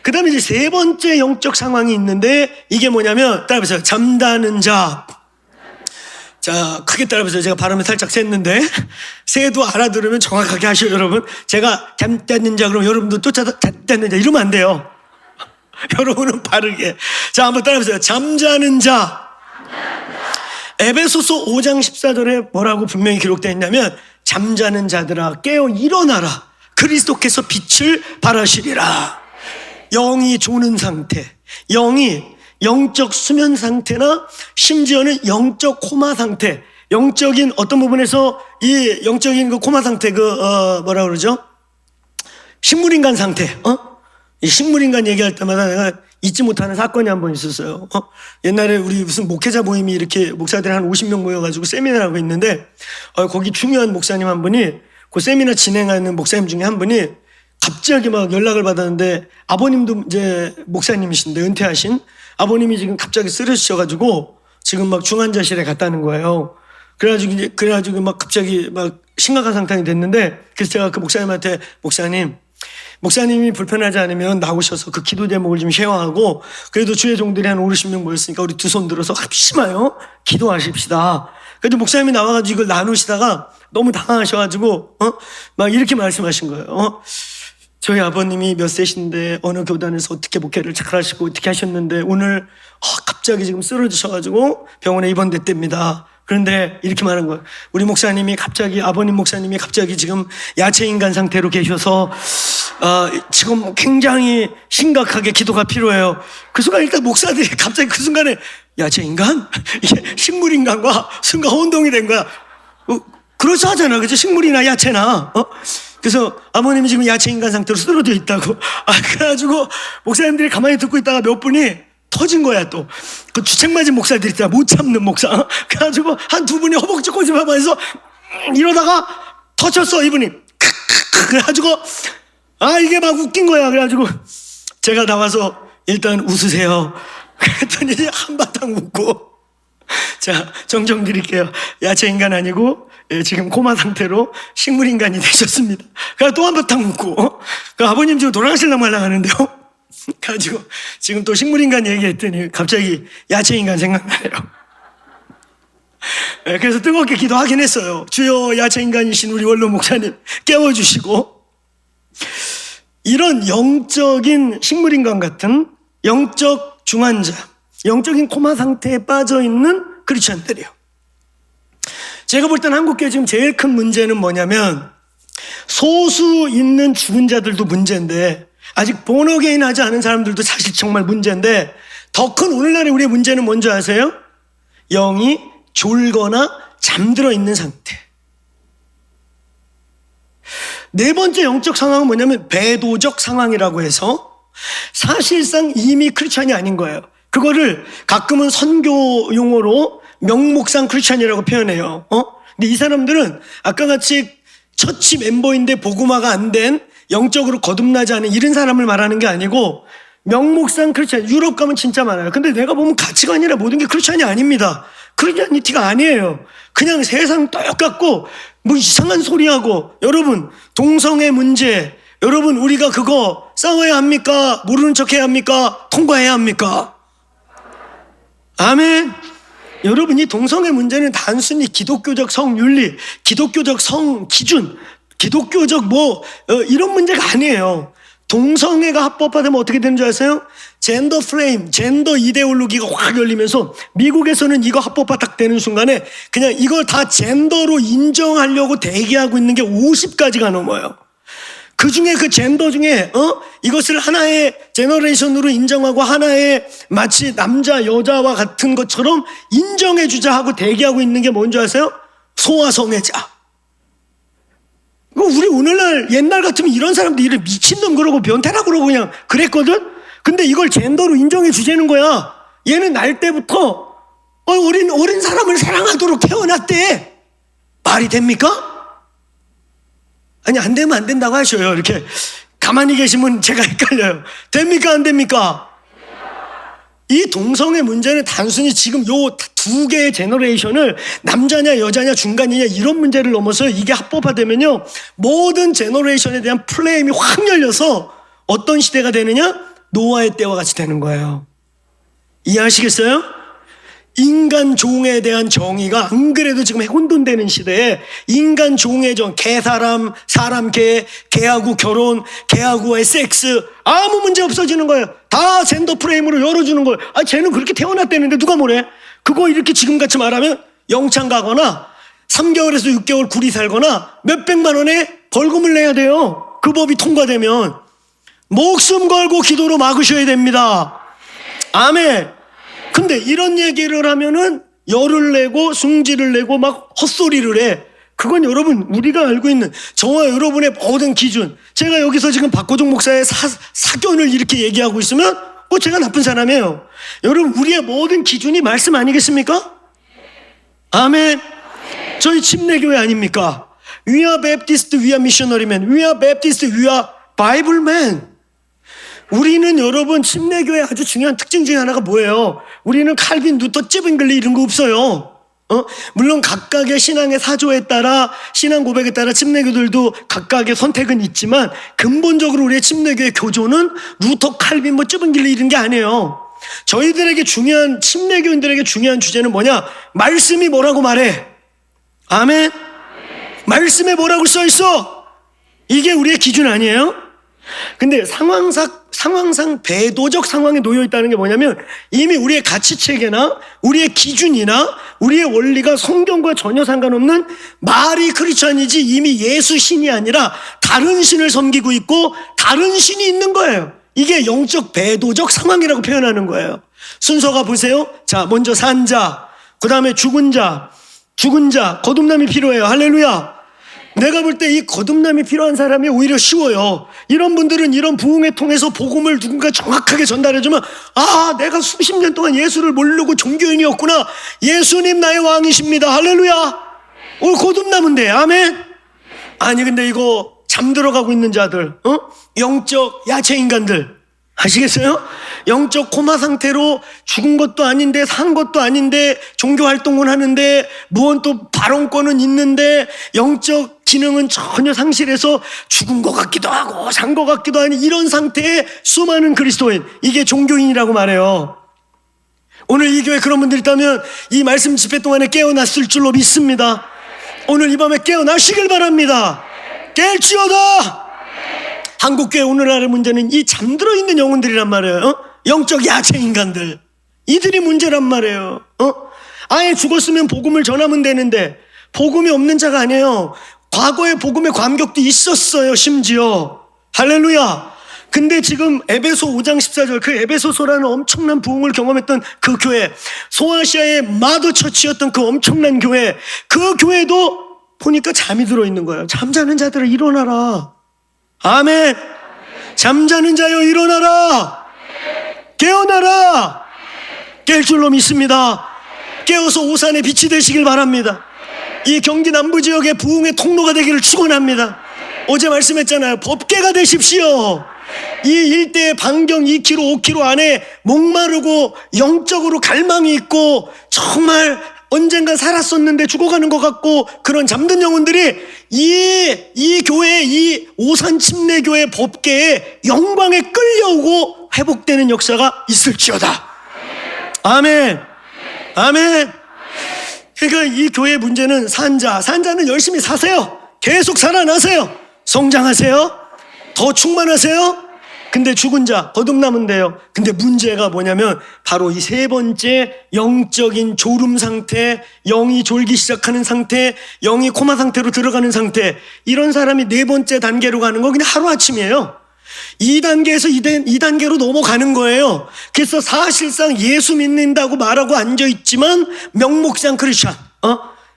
그 다음에 이제 세 번째 영적 상황이 있는데 이게 뭐냐면 따라해보세요. 잠자는 자. 자, 크게 따라해보세요. 제가 발음을 살짝 셌는데 새도 알아들으면 정확하게 하셔요. 여러분. 제가 잠자는 자 그러면 여러분도 쫓아서 잠자는 자 이러면 안 돼요. 여러분은 바르게. 자, 한번 따라해보세요. 잠자는 자. 에베소서 5장 14절에 뭐라고 분명히 기록되어 있냐면 잠자는 자들아 깨어 일어나라. 그리스도께서 빛을 발하시리라. 영이 조는 상태, 영이 영적 수면 상태나 심지어는 영적 코마 상태, 영적인 어떤 부분에서 이 영적인 그 코마 상태, 뭐라 그러죠? 식물인간 상태, 이 식물인간 얘기할 때마다 내가 잊지 못하는 사건이 한 번 있었어요. 옛날에 우리 무슨 목회자 모임이 이렇게 목사들이 한 50명 모여가지고 세미나를 하고 있는데, 거기 중요한 목사님 한 분이, 그 세미나 진행하는 목사님 중에 한 분이 갑자기 막 연락을 받았는데, 아버님도 이제 목사님이신데, 은퇴하신 아버님이 지금 갑자기 쓰러지셔가지고, 지금 막 중환자실에 갔다는 거예요. 그래가지고 막 갑자기 막 심각한 상태이 됐는데, 그래서 제가 그 목사님한테, 목사님이 불편하지 않으면 나오셔서 그 기도 제목을 좀 쉐어하고 그래도 주의 종들이 한 50명 모였으니까 우리 두 손 들어서 합심하여 기도하십시다. 그래도 목사님이 나와가지고 이걸 나누시다가 너무 당황하셔가지고 막 이렇게 말씀하신 거예요. 저희 아버님이 몇 세신데 어느 교단에서 어떻게 목회를 잘하시고 어떻게 하셨는데 오늘 갑자기 지금 쓰러지셔가지고 병원에 입원됐답니다. 그런데 이렇게 말한 거예요. 우리 목사님이 갑자기, 아버님 목사님이 갑자기 지금 야채인간 상태로 계셔서 지금 굉장히 심각하게 기도가 필요해요. 그 순간 일단 목사들이 갑자기 그 순간에 야채인간? 이게 식물인간과 순간 혼동이 된 거야. 그렇지 하잖아. 그죠? 식물이나 야채나. 그래서 아버님이 지금 야채인간 상태로 쓰러져 있다고. 그래가지고 목사님들이 가만히 듣고 있다가 몇 분이 터진 거야 또. 그 주책 맞은 목사들 있잖아. 못 참는 목사. 그래가지고 한 두 분이 허벅지 꼬집어서 이러다가 터졌어 이분이. 그래가지고 이게 막 웃긴 거야. 그래가지고 제가 나와서 일단 웃으세요. 그랬더니 이제 한바탕 웃고. 자, 정정 드릴게요. 야채인간 아니고 지금 코마 상태로 식물인간이 되셨습니다. 그래서 또 한바탕 웃고. 그 아버님 지금 돌아가실라 말라 하는데요. 가지고 지금 또 식물인간 얘기했더니 갑자기 야채인간 생각나요. 그래서 뜨겁게 기도하긴 했어요. 주여, 야채인간이신 우리 원로 목사님 깨워주시고. 이런 영적인 식물인간 같은 영적 중환자, 영적인 코마 상태에 빠져있는 크리스천들이요. 제가 볼 때는 한국교회 지금 제일 큰 문제는 뭐냐면, 소수 있는 죽은 자들도 문제인데, 아직 본어게인 하지 않은 사람들도 사실 정말 문제인데, 더 큰 오늘날의 우리의 문제는 뭔지 아세요? 영이 졸거나 잠들어 있는 상태. 네 번째 영적 상황은 뭐냐면 배도적 상황이라고 해서 사실상 이미 크리스찬이 아닌 거예요. 그거를 가끔은 선교 용어로 명목상 크리스찬이라고 표현해요. 근데 이 사람들은 아까 같이 처치 멤버인데 복음화가 안 된 영적으로 거듭나지 않은 이런 사람을 말하는 게 아니고 명목상 크리스찬, 유럽 가면 진짜 많아요. 근데 내가 보면 가치관이라 모든 게 크리스찬이 아닙니다. 크리스찬니티가 아니에요. 그냥 세상 똑같고 뭐 이상한 소리하고. 여러분, 동성애 문제, 여러분 우리가 그거 싸워야 합니까? 모르는 척 해야 합니까? 통과해야 합니까? 아멘. 여러분, 이 동성애 문제는 단순히 기독교적 성윤리, 기독교적 성 기준, 기독교적 이런 문제가 아니에요. 동성애가 합법화되면 어떻게 되는 줄 아세요? 젠더 프레임, 젠더 이데올로기가 확 열리면서 미국에서는 이거 합법화 딱 되는 순간에 그냥 이걸 다 젠더로 인정하려고 대기하고 있는 게 50가지가 넘어요. 그 중에 그 젠더 중에 이것을 하나의 제너레이션으로 인정하고 하나의 마치 남자 여자와 같은 것처럼 인정해 주자 하고 대기하고 있는 게 뭔지 아세요? 소아성애자. 우리 오늘날 옛날 같으면 이런 사람들이 이런 미친놈 그러고 변태라 그러고 그냥 그랬거든? 근데 이걸 젠더로 인정해 주자는 거야. 얘는 날 때부터 어린 사람을 사랑하도록 태어났대. 말이 됩니까? 아니, 안 되면 안 된다고 하셔요. 이렇게 가만히 계시면 제가 헷갈려요. 됩니까? 안 됩니까? 이 동성애 문제는 단순히 지금 요 두 개의 제너레이션을 남자냐 여자냐 중간이냐 이런 문제를 넘어서 이게 합법화되면요, 모든 제너레이션에 대한 플레임이 확 열려서 어떤 시대가 되느냐? 노아의 때와 같이 되는 거예요. 이해하시겠어요? 인간 종에 대한 정의가 안 그래도 지금 혼돈되는 시대에 인간 종의 정, 개사람, 사람 개, 개하고 결혼, 개하고의 섹스 아무 문제 없어지는 거예요. 다 젠더 프레임으로 열어주는 거예요. 쟤는 그렇게 태어났다는데 누가 뭐래? 그거 이렇게 지금같이 말하면 영창 가거나 3개월에서 6개월 굴이 살거나 몇백만 원의 벌금을 내야 돼요. 그 법이 통과되면. 목숨 걸고 기도로 막으셔야 됩니다. 아멘. 근데 이런 얘기를 하면은 열을 내고 승질을 내고 막 헛소리를 해. 그건 여러분, 우리가 알고 있는 저와 여러분의 모든 기준. 제가 여기서 지금 박고종 목사의 사견을 이렇게 얘기하고 있으면 제가 나쁜 사람이에요. 여러분, 우리의 모든 기준이 말씀 아니겠습니까? 아멘. 저희 침례교회 아닙니까? We are Baptist, we are missionary man. We are Baptist, we are Bible man. 우리는 여러분, 침례교회 아주 중요한 특징 중에 하나가 뭐예요? 우리는 칼빈, 루터, 찌빙글리 이런 거 없어요. 물론 각각의 신앙의 사조에 따라, 신앙 고백에 따라 침례교들도 각각의 선택은 있지만 근본적으로 우리의 침례교의 교조는 루터, 칼빈, 찌빙글리 이런 게 아니에요. 저희들에게 중요한, 침례교인들에게 중요한 주제는 뭐냐? 말씀이 뭐라고 말해? 아멘. 말씀에 뭐라고 써 있어? 이게 우리의 기준 아니에요? 근데 상황상 배도적 상황에 놓여 있다는 게 뭐냐면 이미 우리의 가치체계나 우리의 기준이나 우리의 원리가 성경과 전혀 상관없는 말이 크리스찬이지 이미 예수 신이 아니라 다른 신을 섬기고 있고 다른 신이 있는 거예요. 이게 영적 배도적 상황이라고 표현하는 거예요. 순서가 보세요. 자, 먼저 산자, 그 다음에 죽은 자, 거듭남이 필요해요. 할렐루야. 내가 볼 때 이 거듭남이 필요한 사람이 오히려 쉬워요. 이런 분들은 이런 부흥회 통해서 복음을 누군가 정확하게 전달해주면 내가 수십 년 동안 예수를 모르고 종교인이었구나. 예수님 나의 왕이십니다. 할렐루야. 거듭나면 돼. 아멘. 아니 근데 이거 잠들어가고 있는 자들, 영적 야채 인간들 아시겠어요? 영적 코마 상태로 죽은 것도 아닌데 산 것도 아닌데 종교 활동은 하는데 무언 또 발언권은 있는데 영적 기능은 전혀 상실해서 죽은 것 같기도 하고 산 것 같기도 하니 이런 상태의 수많은 그리스도인, 이게 종교인이라고 말해요. 오늘 이 교회 그런 분들 있다면 이 말씀 집회 동안에 깨어났을 줄로 믿습니다. 오늘 이 밤에 깨어나시길 바랍니다. 깰지어다. 한국교회 오늘날의 문제는 이 잠들어 있는 영혼들이란 말이에요. 영적 야채 인간들, 이들이 문제란 말이에요. 아예 죽었으면 복음을 전하면 되는데 복음이 없는 자가 아니에요. 과거에 복음의 감격도 있었어요. 심지어 할렐루야. 근데 지금 에베소 5장 14절 그 에베소서라는 엄청난 부흥을 경험했던 그 교회, 소아시아의 마더처치였던 그 엄청난 교회, 그 교회도 보니까 잠이 들어있는 거예요. 잠자는 자들아 일어나라. 아멘. 잠자는 자여 일어나라. 깨어나라. 깰 줄로 믿습니다. 깨어서 오산의 빛이 되시길 바랍니다. 이 경기 남부 지역의 부흥의 통로가 되기를 축원합니다. 어제 말씀했잖아요. 법궤가 되십시오. 이 일대의 반경 2km, 5km 안에 목마르고 영적으로 갈망이 있고 정말 언젠가 살았었는데 죽어가는 것 같고 그런 잠든 영혼들이 이 교회, 이 오산 침례교회 법궤의 영광에 끌려오고 회복되는 역사가 있을지어다. 아멘. 아멘. 그러니까 이 교회의 문제는 산자는 열심히 사세요. 계속 살아나세요. 성장하세요. 더 충만하세요. 근데 죽은 자 거듭나면 돼요. 근데 문제가 뭐냐면 바로 이 세 번째 영적인 졸음 상태, 영이 졸기 시작하는 상태, 영이 코마 상태로 들어가는 상태, 이런 사람이 네 번째 단계로 가는 거 그냥 하루아침이에요. 2단계에서 2단계로 넘어가는 거예요. 그래서 사실상 예수 믿는다고 말하고 앉아있지만 명목상 크리스찬,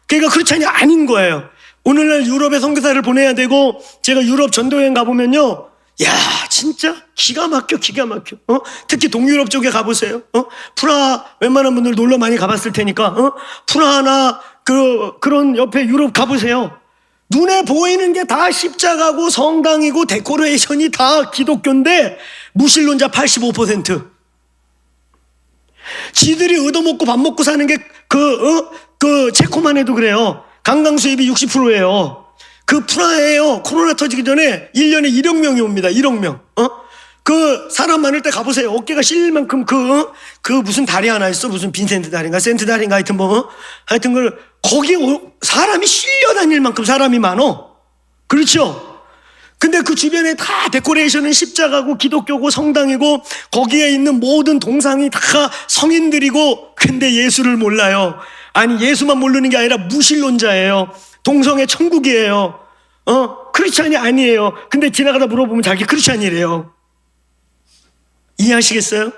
그러니까 크리스찬이 아닌 거예요. 오늘날 유럽에 선교사를 보내야 되고 제가 유럽 전도여행 가보면요, 야 진짜 기가 막혀. 특히 동유럽 쪽에 가보세요. 프라하, 웬만한 분들 놀러 많이 가봤을 테니까 프라하나 그런 옆에 유럽 가보세요. 눈에 보이는 게 다 십자가고 성당이고 데코레이션이 다 기독교인데 무신론자 85%. 지들이 얻어먹고 밥 먹고 사는 게 체코만 해도 그래요. 관광 수입이 60%예요. 그 프라하에요. 코로나 터지기 전에 1년에 1억 명이 옵니다. 1억 명. 그 사람 많을 때 가보세요. 어깨가 실릴 만큼 그 무슨 다리 하나 있어. 무슨 빈센트 다리인가 센트 다리인가 하여튼 하여튼 거기 사람이 실려 다닐 만큼 사람이 많어. 그렇죠? 근데 그 주변에 다 데코레이션은 십자가고 기독교고 성당이고 거기에 있는 모든 동상이 다 성인들이고 근데 예수를 몰라요. 아니 예수만 모르는 게 아니라 무신론자예요. 동성애 천국이에요. 크리스찬이 아니에요. 근데 지나가다 물어보면 자기 크리스찬이래요. 이해하시겠어요?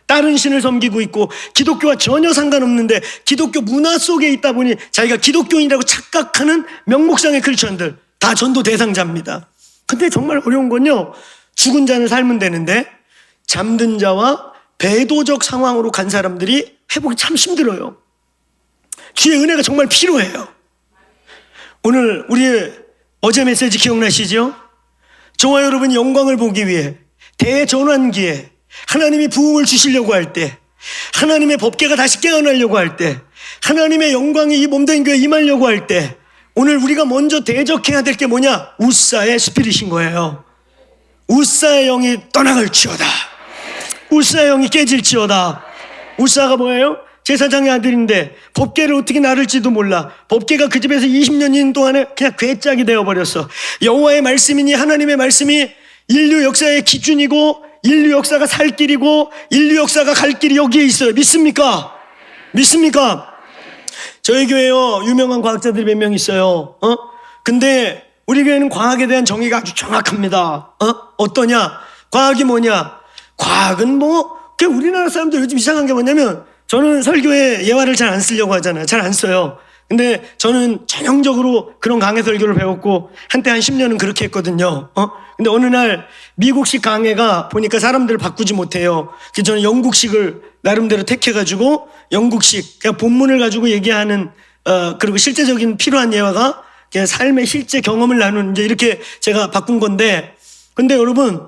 다른 신을 섬기고 있고 기독교와 전혀 상관없는데 기독교 문화 속에 있다 보니 자기가 기독교인이라고 착각하는 명목상의 크리스찬들 다 전도 대상자입니다. 근데 정말 어려운 건요, 죽은 자는 살면 되는데 잠든 자와 배도적 상황으로 간 사람들이 회복이 참 힘들어요. 주의 은혜가 정말 필요해요. 오늘 우리 어제 메시지 기억나시죠? 저와 여러분이 영광을 보기 위해 대전환기에 하나님이 부흥을 주시려고 할 때, 하나님의 법궤가 다시 깨어나려고 할 때, 하나님의 영광이 이 몸된 교회에 임하려고 할 때 오늘 우리가 먼저 대적해야 될 게 뭐냐? 우사의 스피릿인 거예요. 우사의 영이 떠나갈지어다. 우사의 영이 깨질지어다. 우사가 뭐예요? 제사장의 아들인데 법궤를 어떻게 나를지도 몰라. 법궤가 그 집에서 20년 동안에 그냥 괴짝이 되어버렸어. 여호와의 말씀이니 하나님의 말씀이 인류 역사의 기준이고 인류 역사가 살 길이고 인류 역사가 갈 길이 여기에 있어요. 믿습니까? 믿습니까? 저희 교회요 유명한 과학자들이 몇 명 있어요. 근데 우리 교회는 과학에 대한 정의가 아주 정확합니다. 어떠냐? 과학이 뭐냐? 과학은 그냥 우리나라 사람들 요즘 이상한 게 뭐냐면, 저는 설교에 예화를 잘 안 쓰려고 하잖아요. 잘 안 써요. 근데 저는 전형적으로 그런 강해 설교를 배웠고 한때 한 10년은 그렇게 했거든요. 근데 어느 날 미국식 강해가 보니까 사람들을 바꾸지 못해요. 그래서 저는 영국식을 나름대로 택해가지고 영국식, 그냥 본문을 가지고 얘기하는 그리고 실제적인 필요한 예화가 그냥 삶의 실제 경험을 나누는 이제 이렇게 제가 바꾼 건데, 근데 여러분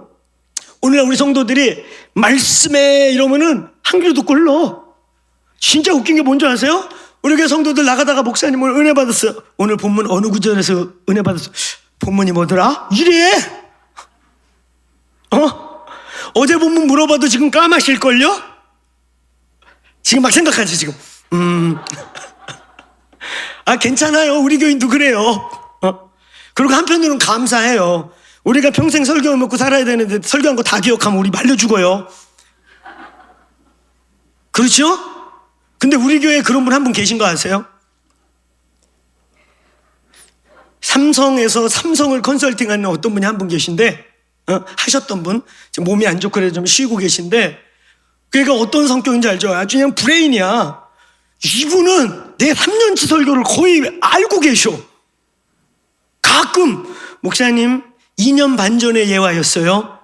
오늘날 우리 성도들이 말씀에 이러면은 한 귀로 듣고 흘러. 진짜 웃긴 게 뭔지 아세요? 우리 교회 성도들 나가다가 목사님 오늘 은혜 받았어요. 오늘 본문 어느 구절에서 은혜 받았어? 본문이 뭐더라? 이래. 어제 본문 물어봐도 지금 까마실걸요? 지금 막 생각하지 지금. 아 괜찮아요. 우리 교인도 그래요. 그리고 한편으로는 감사해요. 우리가 평생 설교 먹고 살아야 되는데 설교한 거 다 기억하면 우리 말려 죽어요. 그렇죠? 근데 우리 교회에 그런 분 한 분 계신 거 아세요? 삼성에서 삼성을 컨설팅하는 어떤 분이 한 분 계신데 하셨던 분 지금 몸이 안 좋고 그래서 좀 쉬고 계신데 그러니까 어떤 성격인지 알죠? 아주 그냥 브레인이야. 이분은 내 3년치 설교를 거의 알고 계셔. 가끔 목사님 2년 반 전의 예화였어요.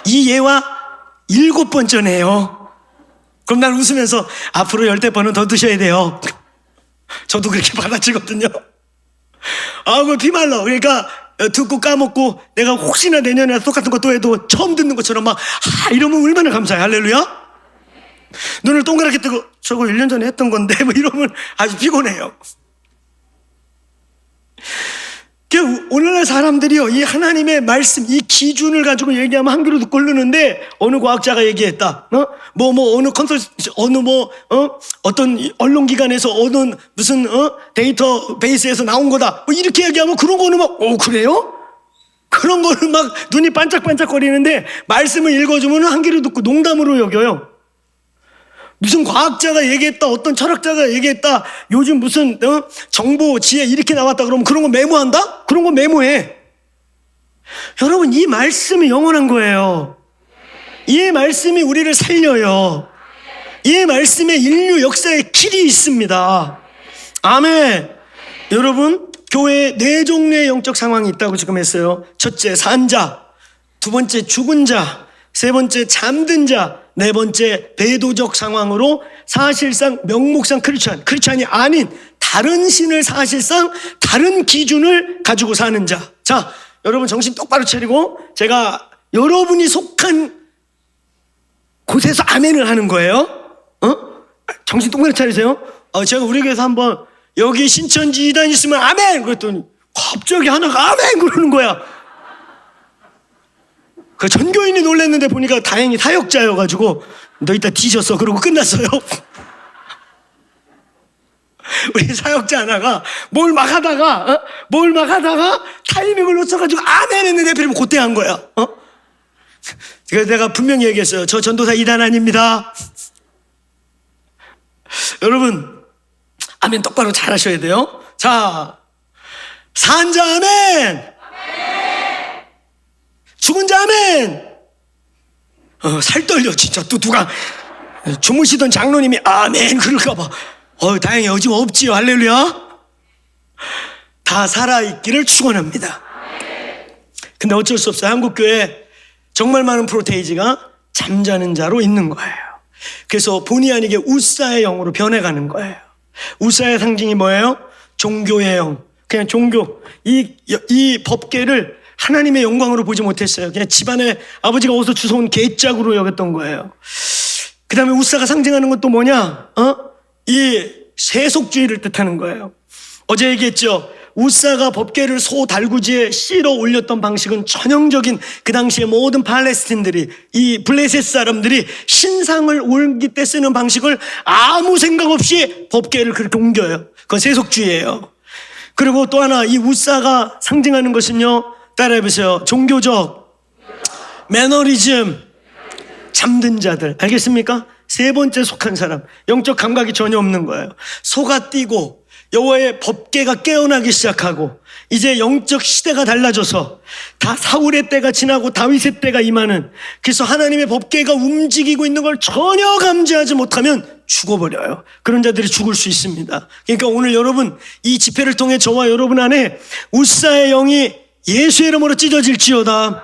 이 예화 7번 전에요. 그럼 난 웃으면서 앞으로 10번은 더 드셔야 돼요. 저도 그렇게 받아치거든요. 아, 그거 피말라. 그러니까 듣고 까먹고 내가 혹시나 내년에 똑같은 거 또 해도 처음 듣는 것처럼 막 이러면 얼마나 감사해. 할렐루야. 눈을 동그랗게 뜨고 저거 1년 전에 했던 건데 뭐 이러면 아주 피곤해요. 오늘날 사람들이요, 이 하나님의 말씀, 이 기준을 가지고 얘기하면 한 귀로 듣고 흐르는데, 어느 과학자가 얘기했다, 어느 어떤 언론기관에서 어느 무슨, 데이터베이스에서 나온 거다, 뭐 이렇게 얘기하면 그런 거는 막, 그래요? 그런 거는 막 눈이 반짝반짝거리는데, 말씀을 읽어주면 한 귀로 듣고 농담으로 여겨요. 무슨 과학자가 얘기했다, 어떤 철학자가 얘기했다, 요즘 무슨 정보, 지혜 이렇게 나왔다 그러면 그런 거 메모한다? 그런 거 메모해. 여러분, 이 말씀이 영원한 거예요. 이 말씀이 우리를 살려요. 이 말씀에 인류 역사의 길이 있습니다. 아멘. 여러분, 교회에 4종류의 영적 상황이 있다고 지금 했어요. 첫째, 산자. 두 번째, 죽은 자. 세 번째, 잠든 자. 네 번째, 배도적 상황으로 사실상 명목상 크리스찬이 아닌 다른 신을 사실상 다른 기준을 가지고 사는 자. 자, 여러분 정신 똑바로 차리고 제가 여러분이 속한 곳에서 아멘을 하는 거예요. 정신 똑바로 차리세요. 제가 우리 교회에서 한번 여기 신천지 이단 있으면 아멘! 그랬더니 갑자기 하나가 아멘! 그러는 거야. 그 전교인이 놀랐는데 보니까 다행히 사역자여가지고 너 이따 뒤졌어 그러고 끝났어요. 우리 사역자 하나가 뭘 막 하다가 타이밍을 놓쳐가지고 아멘 했는데 하필이면 그때 한 거야. 그래서 내가 분명히 얘기했어요. 저 전도사 이단 아닙니다. 여러분 아멘 똑바로 잘 하셔야 돼요. 자, 산자 아멘. 죽은 자 아멘. 살 떨려 진짜. 또 누가 주무시던 장로님이 아멘 그럴까봐. 다행히 요즘 없지요. 할렐루야. 다 살아있기를 축원합니다. 근데 어쩔 수 없어요. 한국교회 정말 많은 프로테이지가 잠자는 자로 있는 거예요. 그래서 본의 아니게 우사의 영으로 변해가는 거예요. 우사의 상징이 뭐예요? 종교의 영. 그냥 종교. 이 법계를 하나님의 영광으로 보지 못했어요. 그냥 집안에 아버지가 어디서 주워온 개짝으로 여겼던 거예요. 그 다음에 우사가 상징하는 건 또 뭐냐? 이 세속주의를 뜻하는 거예요. 어제 얘기했죠. 우사가 법궤를 소 달구지에 실어 올렸던 방식은 전형적인 그 당시에 모든 팔레스틴들이 이 블레셋 사람들이 신상을 올기 때 쓰는 방식을 아무 생각 없이 법궤를 그렇게 옮겨요. 그건 세속주의예요. 그리고 또 하나 이 우사가 상징하는 것은요. 따라해보세요. 종교적 매너리즘, 잠든 자들. 알겠습니까? 세 번째 속한 사람. 영적 감각이 전혀 없는 거예요. 소가 뛰고 여호와의 법궤가 깨어나기 시작하고 이제 영적 시대가 달라져서 다 사울의 때가 지나고 다윗의 때가 임하는, 그래서 하나님의 법궤가 움직이고 있는 걸 전혀 감지하지 못하면 죽어버려요. 그런 자들이 죽을 수 있습니다. 그러니까 오늘 여러분 이 집회를 통해 저와 여러분 안에 우사의 영이 예수의 이름으로 찢어질지어다.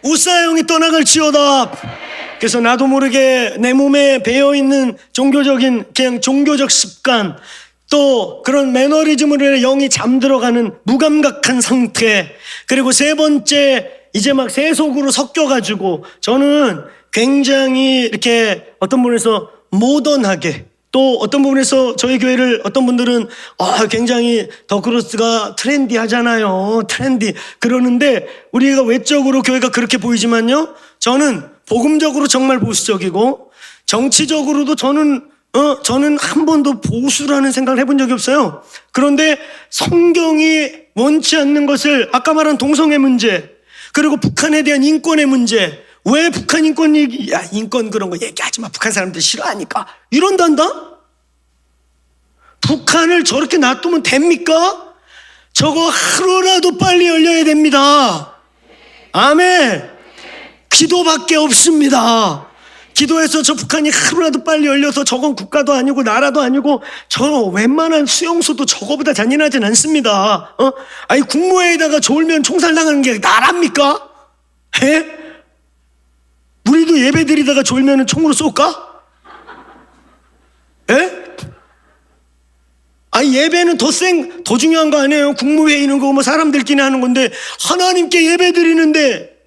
우사의 영이 떠나갈지어다. 그래서 나도 모르게 내 몸에 배어있는 그냥 종교적 습관, 또 그런 매너리즘으로 인해 영이 잠들어가는 무감각한 상태, 그리고 세 번째 이제 막 세속으로 섞여가지고 저는 굉장히 이렇게 어떤 부분에서 모던하게, 또 어떤 부분에서 저희 교회를 어떤 분들은 굉장히 더크로스가 트렌디하잖아요. 트렌디 그러는데 우리가 외적으로 교회가 그렇게 보이지만요, 저는 복음적으로 정말 보수적이고 정치적으로도 저는 한 번도 보수라는 생각을 해본 적이 없어요. 그런데 성경이 원치 않는 것을 아까 말한 동성애 문제, 그리고 북한에 대한 인권의 문제, 왜 북한 인권 얘기, 야, 인권 그런 거 얘기하지 마. 북한 사람들 싫어하니까. 이런단다? 북한을 저렇게 놔두면 됩니까? 저거 하루라도 빨리 열려야 됩니다. 아멘. 기도밖에 없습니다. 기도해서 저 북한이 하루라도 빨리 열려서 저건 국가도 아니고 나라도 아니고 저 웬만한 수용소도 저거보다 잔인하진 않습니다. 아니 국무회의다가 졸면 총살당하는 게 나랍니까? 에? 우리도 예배 드리다가 졸면 총으로 쏠까? 에? 아니 예배는 더 중요한 거 아니에요? 국무회의는 그거 뭐 사람들끼리 하는 건데 하나님께 예배 드리는데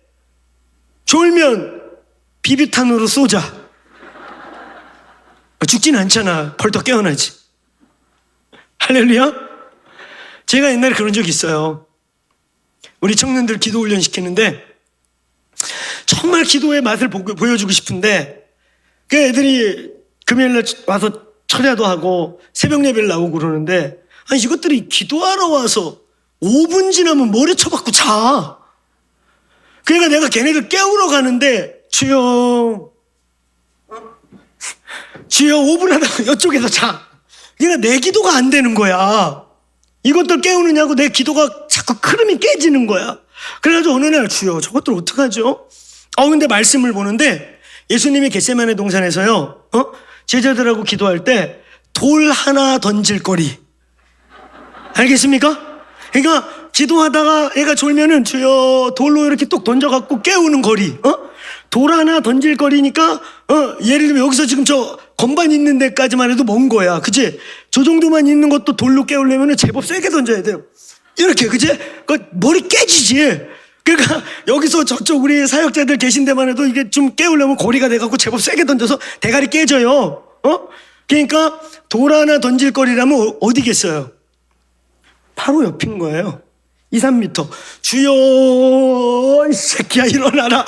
졸면 비비탄으로 쏘자. 죽진 않잖아. 벌떡 깨어나지. 할렐루야. 제가 옛날에 그런 적이 있어요. 우리 청년들 기도 훈련 시키는데 정말 기도의 맛을 보여주고 싶은데 그 애들이 금요일날 와서 철야도 하고 새벽 예배를 나오고 그러는데 아니 이것들이 기도하러 와서 5분 지나면 머리 쳐박고 자. 그러니까 내가 걔네들 깨우러 가는데 주여 5분 하다가 이쪽에서 자. 그러니까 내 기도가 안 되는 거야. 이것들 깨우느냐고 내 기도가 자꾸 흐름이 깨지는 거야. 그래가지고 어느 날 주여 저것들 어떡하죠? 근데 말씀을 보는데 예수님이 겟세마네 동산에서요 제자들하고 기도할 때 돌 하나 던질 거리. 알겠습니까? 그러니까 기도하다가 애가 졸면은 주여 돌로 이렇게 뚝 던져갖고 깨우는 거리. 돌 하나 던질 거리니까 예를 들면 여기서 지금 저 건반 있는 데까지만 해도 먼 거야. 그치? 저 정도만 있는 것도 돌로 깨우려면 제법 세게 던져야 돼요. 이렇게 그치? 그 머리 깨지지. 그러니까 여기서 저쪽 우리 사역자들 계신 데만 해도 이게 좀 깨우려면 거리가 돼갖고 제법 세게 던져서 대가리 깨져요. 그러니까 돌 하나 던질 거리라면 어디겠어요? 바로 옆인 거예요. 2, 3m. 주여 이 새끼야 일어나라.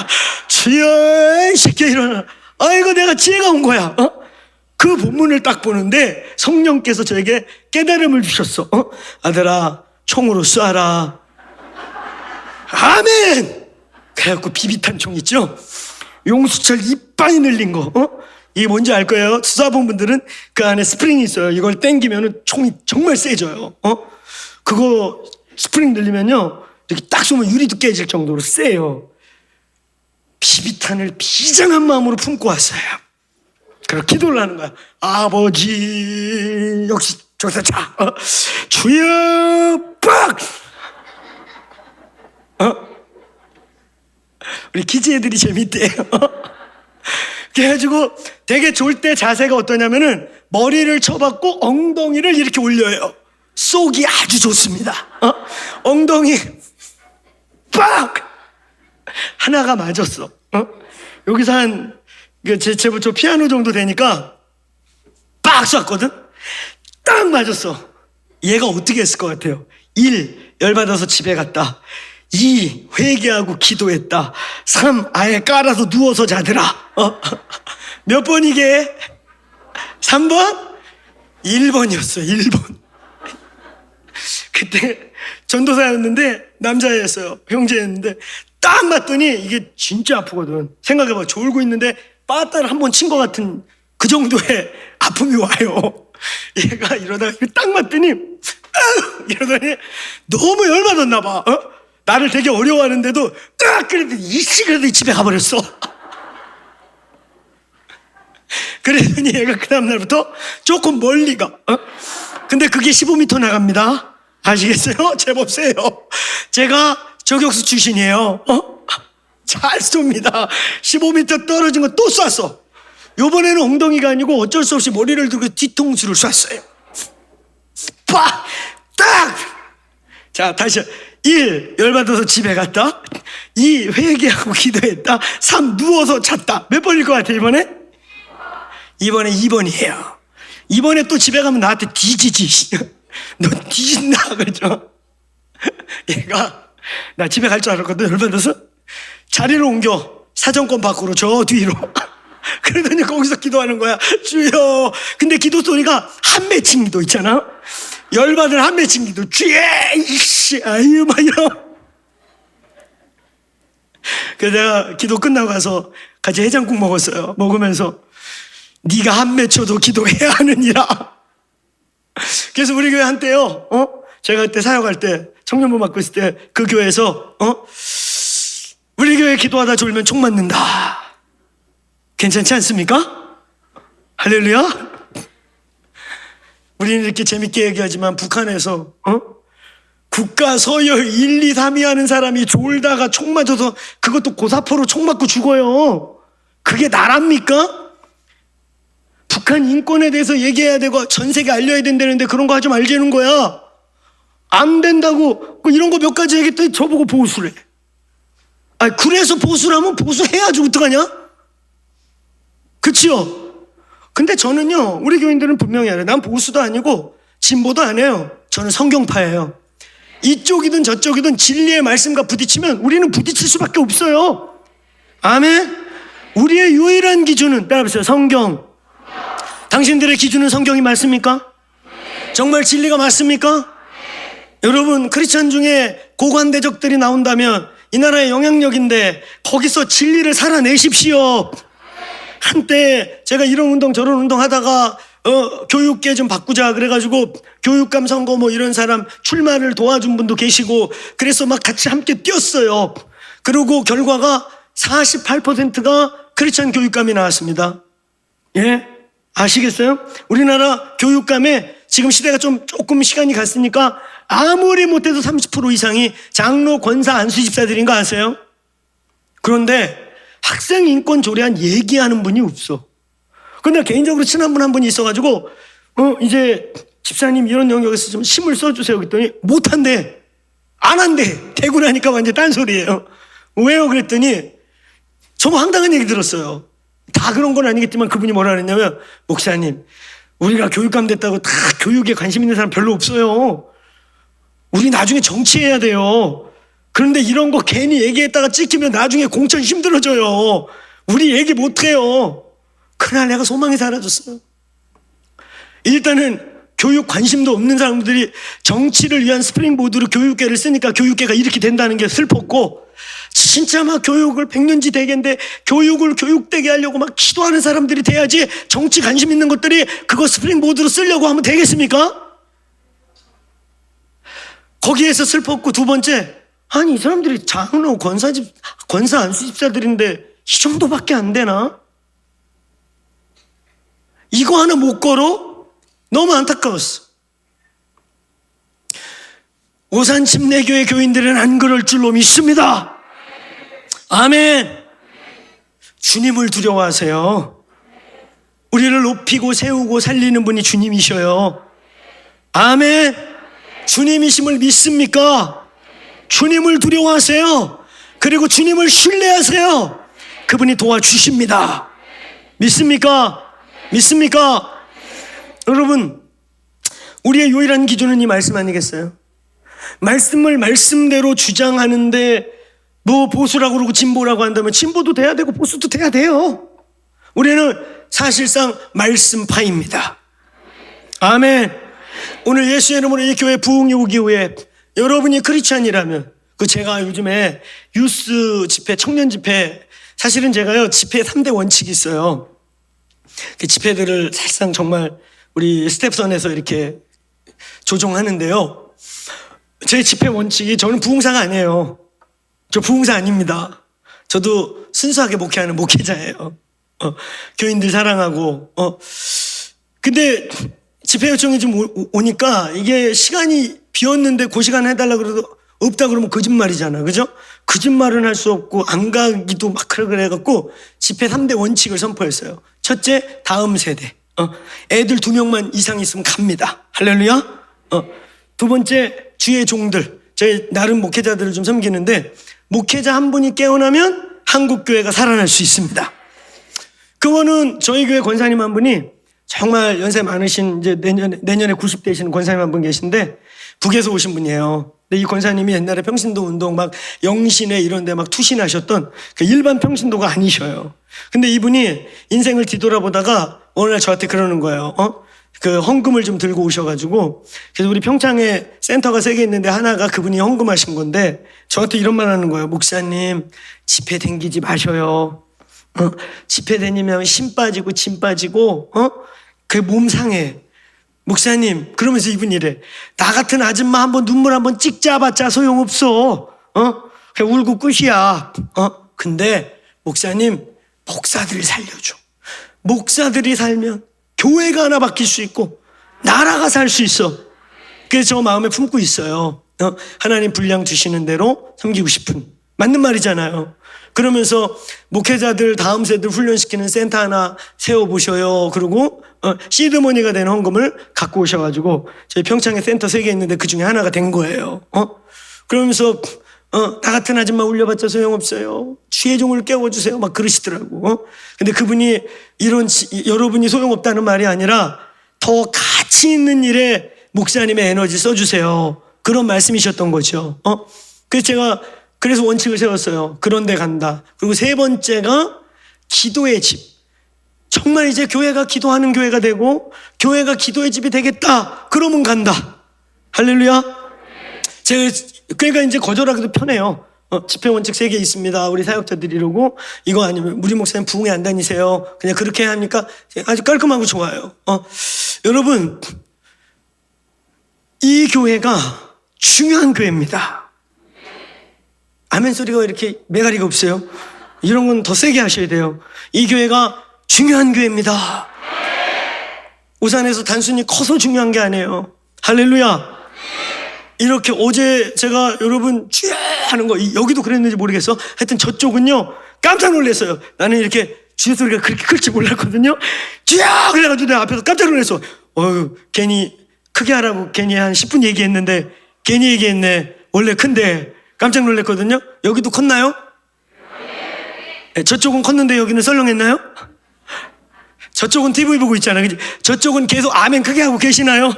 주여 이 새끼야 일어나라. 아이고 내가 지혜가 온 거야. 그 본문을 딱 보는데 성령께서 저에게 깨달음을 주셨어. 아들아 총으로 쏴라. 아멘. 그래갖고 비비탄 총 있죠. 용수철 이빨이 늘린 거. 이게 뭔지 알 거예요. 수사본분들은 그 안에 스프링이 있어요. 이걸 당기면은 총이 정말 세져요. 그거 스프링 늘리면요 이렇게 딱 쏘면 유리도 깨질 정도로 세요. 비비탄을 비장한 마음으로 품고 왔어요. 그리고 기도를 하는 거야. 아버지 역시 저기서 자 주여 빡. 우리 키즈 애들이 재밌대요. 그래가지고 되게 졸 때 자세가 어떠냐면은 머리를 쳐박고 엉덩이를 이렇게 올려요. 쏘기 아주 좋습니다. 엉덩이 빡 하나가 맞았어. 여기서 한 제부 저 피아노 정도 되니까 빡 쐈거든. 딱 맞았어. 얘가 어떻게 했을 것 같아요? 1. 열받아서 집에 갔다. 2. 회개하고 기도했다. 3. 아예 깔아서 누워서 자더라. 몇 번이게? 3번? 1번이었어요. 1번. 그때 전도사였는데 남자였어요. 형제였는데 딱 맞더니 이게 진짜 아프거든. 생각해봐. 졸고 있는데 빠따를 한 번 친 것 같은 그 정도의 아픔이 와요. 얘가 이러다가 딱 맞더니 이러더니 너무 열받았나 봐. 나를 되게 어려워하는데도 그래도 그래도 집에 가버렸어. 그랬더니 얘가 그 다음날부터 조금 멀리 가. 근데 그게 15m 나갑니다. 아시겠어요? 제법 세요. 제가 저격수 출신이에요. 잘 쏩니다. 15m 떨어진 거 또 쐈어. 요번에는 엉덩이가 아니고 어쩔 수 없이 머리를 들고 뒤통수를 쐈어요. 빡! 딱! 자, 다시. 1. 열받아서 집에 갔다. 2. 회개하고 기도했다. 3. 누워서 잤다. 몇 번일 것 같아, 이번에? 이번에 2번이에요. 이번에 또 집에 가면 나한테 뒤지지. 너 뒤진다, 그죠? 얘가, 나 집에 갈 줄 알았거든, 열받아서. 자리를 옮겨. 사정권 밖으로 저 뒤로. 그러더니 거기서 기도하는 거야. 주여. 근데 기도 소리가 한 맺힌 기도 있잖아. 열받은 한 맺힌 기도. 주여 이씨 아유 막 이러. 그래서 내가 기도 끝나고 가서 같이 해장국 먹었어요. 먹으면서 네가 한 맺혀도 기도해야 하느니라. 그래서 우리 교회 한때요. 제가 그때 사역할 때 청년부 맡고 있을 때 그 교회에서 우리 교회 기도하다 졸면 총 맞는다. 괜찮지 않습니까? 할렐루야. 우리는 이렇게 재밌게 얘기하지만 북한에서 국가 서열 1, 2, 3위 하는 사람이 졸다가 총 맞아서 그것도 고사포로 총 맞고 죽어요. 그게 나랍니까? 북한 인권에 대해서 얘기해야 되고 전 세계 알려야 된다는데 그런 거 하지 말자는 거야. 안 된다고 이런 거 몇 가지 얘기했더니 저보고 보수래. 아니 그래서 보수라면 보수해야지 어떡하냐? 그치요? 근데 저는요 우리 교인들은 분명히 알아요. 난 보수도 아니고 진보도 아니에요. 저는 성경파예요. 이쪽이든 저쪽이든 진리의 말씀과 부딪히면 우리는 부딪힐 수밖에 없어요. 아멘. 우리의 유일한 기준은 따라보세요. 성경. 당신들의 기준은 성경이 맞습니까? 정말 진리가 맞습니까? 여러분 크리스찬 중에 고관대적들이 나온다면 이 나라의 영향력인데 거기서 진리를 살아내십시오. 한때 제가 이런 운동 저런 운동 하다가 교육계 좀 바꾸자 그래가지고 교육감 선거 뭐 이런 사람 출마를 도와준 분도 계시고 그래서 막 같이 함께 뛰었어요. 그리고 결과가 48%가 크리스찬 교육감이 나왔습니다. 예? 아시겠어요? 우리나라 교육감에 지금 시대가 조금 시간이 갔으니까 아무리 못해도 30% 이상이 장로, 권사, 안수 집사들인 거 아세요? 그런데 학생 인권 조례안 얘기하는 분이 없어. 근데 개인적으로 친한 분 한 분이 있어가지고 이제 집사님 이런 영역에서 좀 힘을 써주세요 그랬더니 못한대. 안 한대. 되고 나니까 완전 딴소리예요. 왜요? 그랬더니 정말 황당한 얘기 들었어요. 다 그런 건 아니겠지만 그분이 뭐라 그랬냐면 목사님 우리가 교육감 됐다고 다 교육에 관심 있는 사람 별로 없어요. 우리 나중에 정치해야 돼요. 그런데 이런 거 괜히 얘기했다가 찍히면 나중에 공천 힘들어져요. 우리 얘기 못해요. 그날 내가 소망이 사라졌어요. 일단은 교육 관심도 없는 사람들이 정치를 위한 스프링보드로 교육계를 쓰니까 교육계가 이렇게 된다는 게 슬펐고 진짜 막 교육을 100년지 대계인데 교육을 교육되게 하려고 막 기도하는 사람들이 돼야지 정치 관심 있는 것들이 그거 스프링보드로 쓰려고 하면 되겠습니까? 거기에서 슬펐고 두 번째 아니 이 사람들이 장로 권사 안수 집사들인데 이 정도밖에 안 되나? 이거 하나 못 걸어? 너무 안타까웠어. 오산 침례교회 교인들은 안 그럴 줄로 믿습니다. 아멘. 주님을 두려워하세요. 우리를 높이고 세우고 살리는 분이 주님이셔요. 아멘. 주님이심을 믿습니까? 주님을 두려워하세요. 그리고 주님을 신뢰하세요. 그분이 도와주십니다. 믿습니까? 믿습니까? 여러분 우리의 유일한 기준은 이 말씀 아니겠어요? 말씀을 말씀대로 주장하는데 뭐 보수라고 그러고 진보라고 한다면 진보도 돼야 되고 보수도 돼야 돼요. 우리는 사실상 말씀파입니다. 아멘. 오늘 예수의 이름으로 이 교회 부흥이 오기 후에 여러분이 크리스찬이라면 제가 요즘에 유스 집회, 청년 집회 사실은 제가요 집회 3대 원칙이 있어요. 그 집회들을 사실상 정말 우리 스텝선에서 이렇게 조정하는데요. 제 집회 원칙이 저는 부흥사가 아니에요. 저 부흥사 아닙니다. 저도 순수하게 목회하는 목회자예요. 교인들 사랑하고 근데 집회 요청이 좀 오니까 이게 시간이 비었는데 그 시간 해달라 그래도 없다 그러면 거짓말이잖아. 그죠? 거짓말은 할 수 없고 안 가기도 막 그래갖고 집회 3대 원칙을 선포했어요. 첫째, 다음 세대. 애들 2명만 이상 있으면 갑니다. 할렐루야. 두 번째, 주의 종들. 저희 나름 목회자들을 좀 섬기는데 목회자 한 분이 깨어나면 한국교회가 살아날 수 있습니다. 그거는 저희 교회 권사님 한 분이 정말 연세 많으신 이제 내년에 90 되시는 권사님 한 분 계신데 북에서 오신 분이에요. 근데 이 권사님이 옛날에 평신도 운동 막 영신회 이런 데 막 투신하셨던 그 일반 평신도가 아니셔요. 근데 이분이 인생을 뒤돌아보다가 어느 날 저한테 그러는 거예요. 그 헌금을 좀 들고 오셔가지고 그래서 우리 평창에 센터가 3개 있는데 하나가 그분이 헌금하신 건데 저한테 이런 말 하는 거예요. 목사님 집회 댕기지 마셔요. 집회 다니면 심 빠지고 진 빠지고 그 몸 상해. 목사님 그러면서 이분이 이래. 나 같은 아줌마 한번 눈물 한번 찍 짜봤자 소용없어. 그냥 울고 끝이야. 근데 목사님 목사들이 살려줘. 목사들이 살면 교회가 하나 바뀔 수 있고 나라가 살 수 있어. 그래서 저 마음에 품고 있어요. 하나님 분량 주시는 대로 섬기고 싶은. 맞는 말이잖아요. 그러면서 목회자들 다음 세대를 훈련시키는 센터 하나 세워보셔요. 그리고 시드머니가 된 헌금을 갖고 오셔가지고 저희 평창에 센터 3개 있는데 그 중에 하나가 된 거예요. 그러면서 나 같은 아줌마 울려봤자 소용없어요. 주의 종을 깨워주세요. 막 그러시더라고. 근데 그분이 여러분이 소용없다는 말이 아니라 더 가치 있는 일에 목사님의 에너지 써주세요. 그런 말씀이셨던 거죠. 그래서 원칙을 세웠어요. 그런데 간다. 그리고 3번째가 기도의 집. 정말 이제 교회가 기도하는 교회가 되고 교회가 기도의 집이 되겠다. 그러면 간다. 할렐루야. 그러니까 이제 거절하기도 편해요. 집회 원칙 3개 있습니다. 우리 사역자들이 이러고 이거 아니면 우리 목사님 부흥회 안 다니세요. 그냥 그렇게 하니까 아주 깔끔하고 좋아요. 여러분 이 교회가 중요한 교회입니다. 아멘 소리가 이렇게 매가리가 없어요. 이런 건 더 세게 하셔야 돼요. 이 교회가 중요한 교회입니다. 우산에서 단순히 커서 중요한 게 아니에요. 할렐루야. 이렇게 어제 제가 여러분 쥐야 하는 거 여기도 그랬는지 모르겠어. 하여튼 저쪽은요 깜짝 놀랐어요. 나는 이렇게 쥐 소리가 그렇게 클 줄 몰랐거든요. 쥐야 그래가지고 내가 앞에서 깜짝 놀랐어. 괜히 크게 하라고 괜히 한 10분 얘기했는데 괜히 얘기했네. 원래 큰데 깜짝 놀랐거든요. 여기도 컸나요? 네, 저쪽은 컸는데 여기는 썰렁했나요? 저쪽은 TV 보고 있잖아요. 그치? 저쪽은 계속 아멘 크게 하고 계시나요?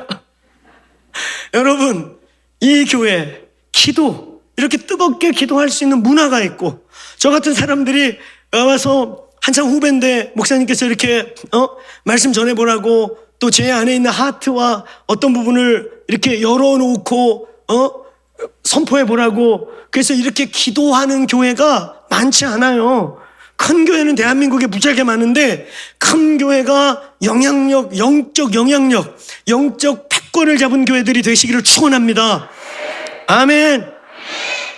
여러분 이 교회 기도 이렇게 뜨겁게 기도할 수 있는 문화가 있고 저 같은 사람들이 와서 한참 후배인데 목사님께서 이렇게 말씀 전해보라고 또 제 안에 있는 하트와 어떤 부분을 이렇게 열어놓고 선포해보라고 그래서 이렇게 기도하는 교회가 많지 않아요. 큰 교회는 대한민국에 무지하게 많은데 큰 교회가 영적 영향력, 영적 패권을 잡은 교회들이 되시기를 축원합니다. 아멘.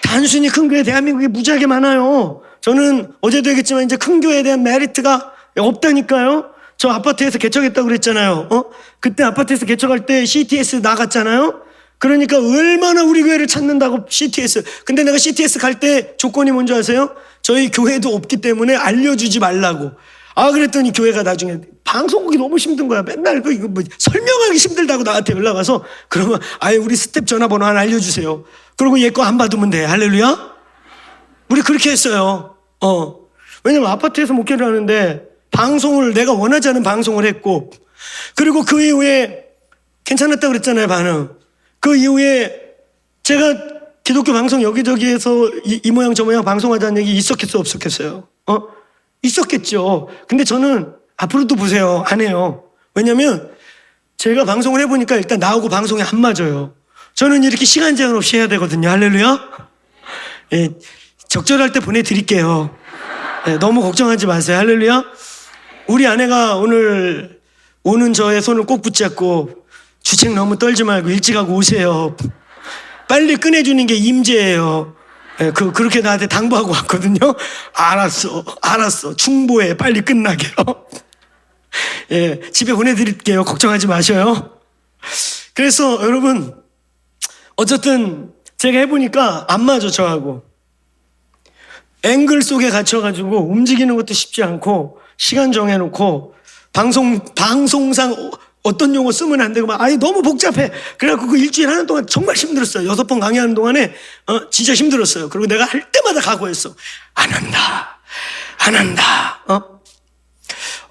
단순히 큰 교회 대한민국에 무지하게 많아요. 저는 어제도 얘기했지만 이제 큰 교회에 대한 메리트가 없다니까요. 저 아파트에서 개척했다고 그랬잖아요. 그때 아파트에서 개척할 때 CTS 나갔잖아요. 그러니까 얼마나 우리 교회를 찾는다고 CTS. 근데 내가 CTS 갈 때 조건이 뭔지 아세요? 저희 교회도 없기 때문에 알려주지 말라고. 그랬더니 교회가 나중에 방송국이 너무 힘든 거야. 맨날 이거 뭐 설명하기 힘들다고 나한테 연락 와서 그러면 우리 스텝 전화번호 하나 알려주세요. 그리고 얘 거 안 받으면 돼. 할렐루야. 우리 그렇게 했어요. 왜냐면 아파트에서 목회를 하는데 방송을 내가 원하지 않은 방송을 했고 그리고 그 이후에 괜찮았다고 그랬잖아요. 반응. 그 이후에 제가 기독교 방송 여기저기에서 이 모양 저 모양 방송하자는 얘기 있었겠어 없었겠어요? 있었겠죠. 근데 저는 앞으로도 보세요. 안 해요. 왜냐면 제가 방송을 해보니까 일단 나하고 방송이 안 맞아요. 저는 이렇게 시간 제한 없이 해야 되거든요. 할렐루야. 예, 적절할 때 보내드릴게요. 예, 너무 걱정하지 마세요. 할렐루야. 우리 아내가 오늘 오는 저의 손을 꼭 붙잡고 주책 너무 떨지 말고 일찍 하고 오세요. 빨리 끝내주는 게 임재예요. 예, 그렇게 나한테 당부하고 왔거든요. 알았어. 충보해. 빨리 끝나게요. 예, 집에 보내드릴게요. 걱정하지 마셔요. 그래서 여러분, 어쨌든 제가 해보니까 안 맞아, 저하고. 앵글 속에 갇혀가지고 움직이는 것도 쉽지 않고, 시간 정해놓고, 방송상 어떤 용어 쓰면 안 되고 막 너무 복잡해. 그래갖고 그 일주일 하는 동안 정말 힘들었어요. 6번 강의하는 동안에 진짜 힘들었어요. 그리고 내가 할 때마다 각오했어. 안 한다.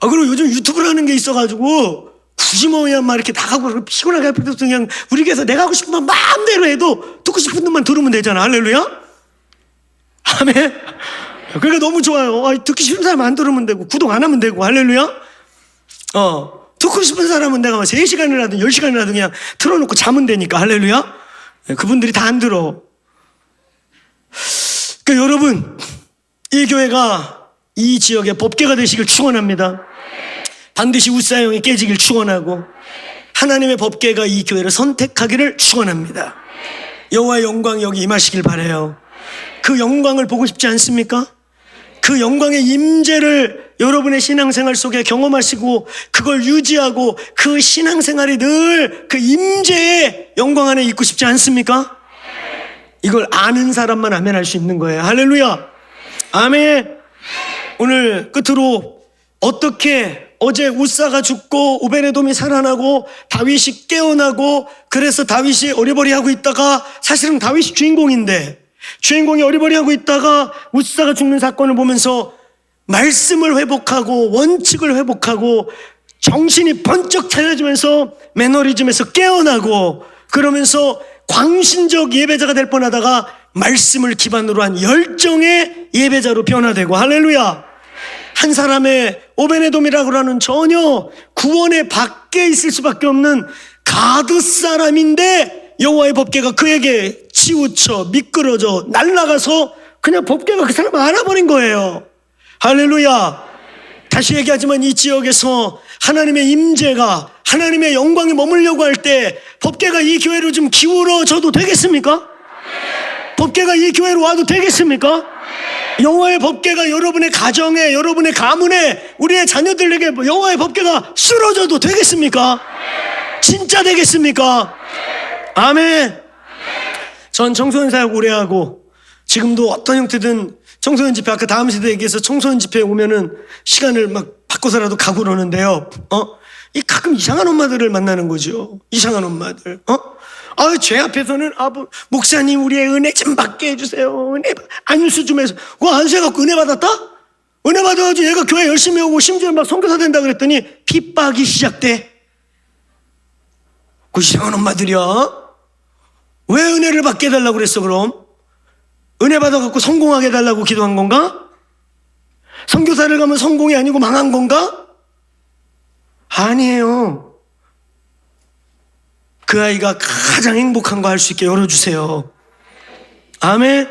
그리고 요즘 유튜브라는 게 있어가지고 굳이 뭐 그냥 막 이렇게 나가고 피곤하게 할 필요 없어. 그냥 우리 교회에서 내가 하고 싶은 말 마음대로 해도 듣고 싶은 놈만 들으면 되잖아. 할렐루야. 아멘. 그러니까 너무 좋아요. 듣기 싫은 사람 안 들으면 되고 구독 안 하면 되고. 할렐루야. 듣고 싶은 사람은 내가 3시간이라든 10시간이라든 그냥 틀어놓고 자면 되니까. 할렐루야. 그분들이 다 안 들어. 그러니까 여러분, 이 교회가 이 지역의 법궤가 되시길 축원합니다. 반드시 우사형이 깨지길 축원하고 하나님의 법궤가 이 교회를 선택하기를 축원합니다. 여호와의 영광이 여기 임하시길 바라요. 그 영광을 보고 싶지 않습니까? 그 영광의 임재를 여러분의 신앙생활 속에 경험하시고 그걸 유지하고 그 신앙생활이 늘 그 임재의 영광 안에 있고 싶지 않습니까? 이걸 아는 사람만 아멘 할 수 있는 거예요. 할렐루야. 아멘. 오늘 끝으로 어떻게 어제 우사가 죽고 오베네돔이 살아나고 다윗이 깨어나고 그래서 다윗이 어리버리하고 있다가 사실은 다윗이 주인공이 어리버리하고 있다가 우사가 죽는 사건을 보면서 말씀을 회복하고 원칙을 회복하고 정신이 번쩍 차려지면서 매너리즘에서 깨어나고 그러면서 광신적 예배자가 될 뻔하다가 말씀을 기반으로 한 열정의 예배자로 변화되고 할렐루야. 한 사람의 오베네돔이라고 하는 전혀 구원의 밖에 있을 수밖에 없는 가드 사람인데 여호와의 법궤가 그에게 치우쳐 미끄러져 날아가서 그냥 법궤가 그 사람을 알아버린 거예요. 할렐루야. 다시 얘기하지만 이 지역에서 하나님의 임재가 하나님의 영광이 머물려고 할 때 법궤가 이 교회로 좀 기울어져도 되겠습니까? 법궤가 이 교회로 와도 되겠습니까? 여호와의 법궤가 여러분의 가정에 여러분의 가문에 우리의 자녀들에게 여호와의 법궤가 쓰러져도 되겠습니까? 진짜 되겠습니까? 아멘. 전 청소년 사역 오래 하고 지금도 어떤 형태든 청소년 집회 아까 다음 세대 얘기해서 청소년 집회에 오면은 시간을 막 바꿔서라도 가고 그러는데요. 이 가끔 이상한 엄마들을 만나는 거죠. 이상한 엄마들. 제 앞에서는 목사님 우리의 은혜 좀 받게 해주세요. 은혜 안수 좀 해서 그거 안수해갖고 은혜 받았다? 은혜 받아가지고 얘가 교회 열심히 오고 심지어 막 선교사 된다 그랬더니 핍박이 시작돼. 그 이상한 엄마들이야. 왜 은혜를 받게 해달라고 그랬어 그럼? 은혜 받아갖고 성공하게 해달라고 기도한 건가? 선교사를 가면 성공이 아니고 망한 건가? 아니에요. 그 아이가 가장 행복한 거 할 수 있게 열어주세요. 아멘.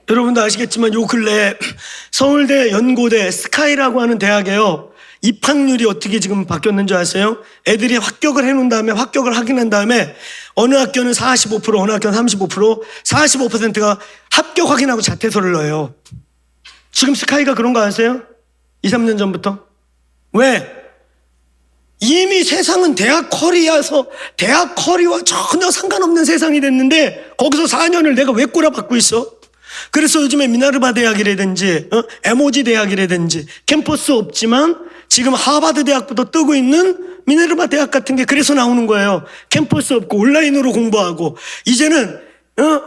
여러분도 아시겠지만 요 근래 서울대 연고대 스카이라고 하는 대학에요 입학률이 어떻게 지금 바뀌었는지 아세요? 애들이 합격을 해놓은 다음에 합격을 확인한 다음에 어느 학교는 45% 어느 학교는 35% 45%가 합격 확인하고 자퇴서를 넣어요. 지금 스카이가 그런 거 아세요? 2, 3년 전부터. 왜? 이미 세상은 대학 커리어서 대학 커리와 전혀 상관없는 세상이 됐는데 거기서 4년을 내가 왜 꼬라박고 있어? 그래서 요즘에 미나르바 대학이라든지 에모지 대학이라든지 캠퍼스 없지만 지금 하버드 대학부터 뜨고 있는 미네르바 대학 같은 게 그래서 나오는 거예요. 캠퍼스 없고 온라인으로 공부하고 이제는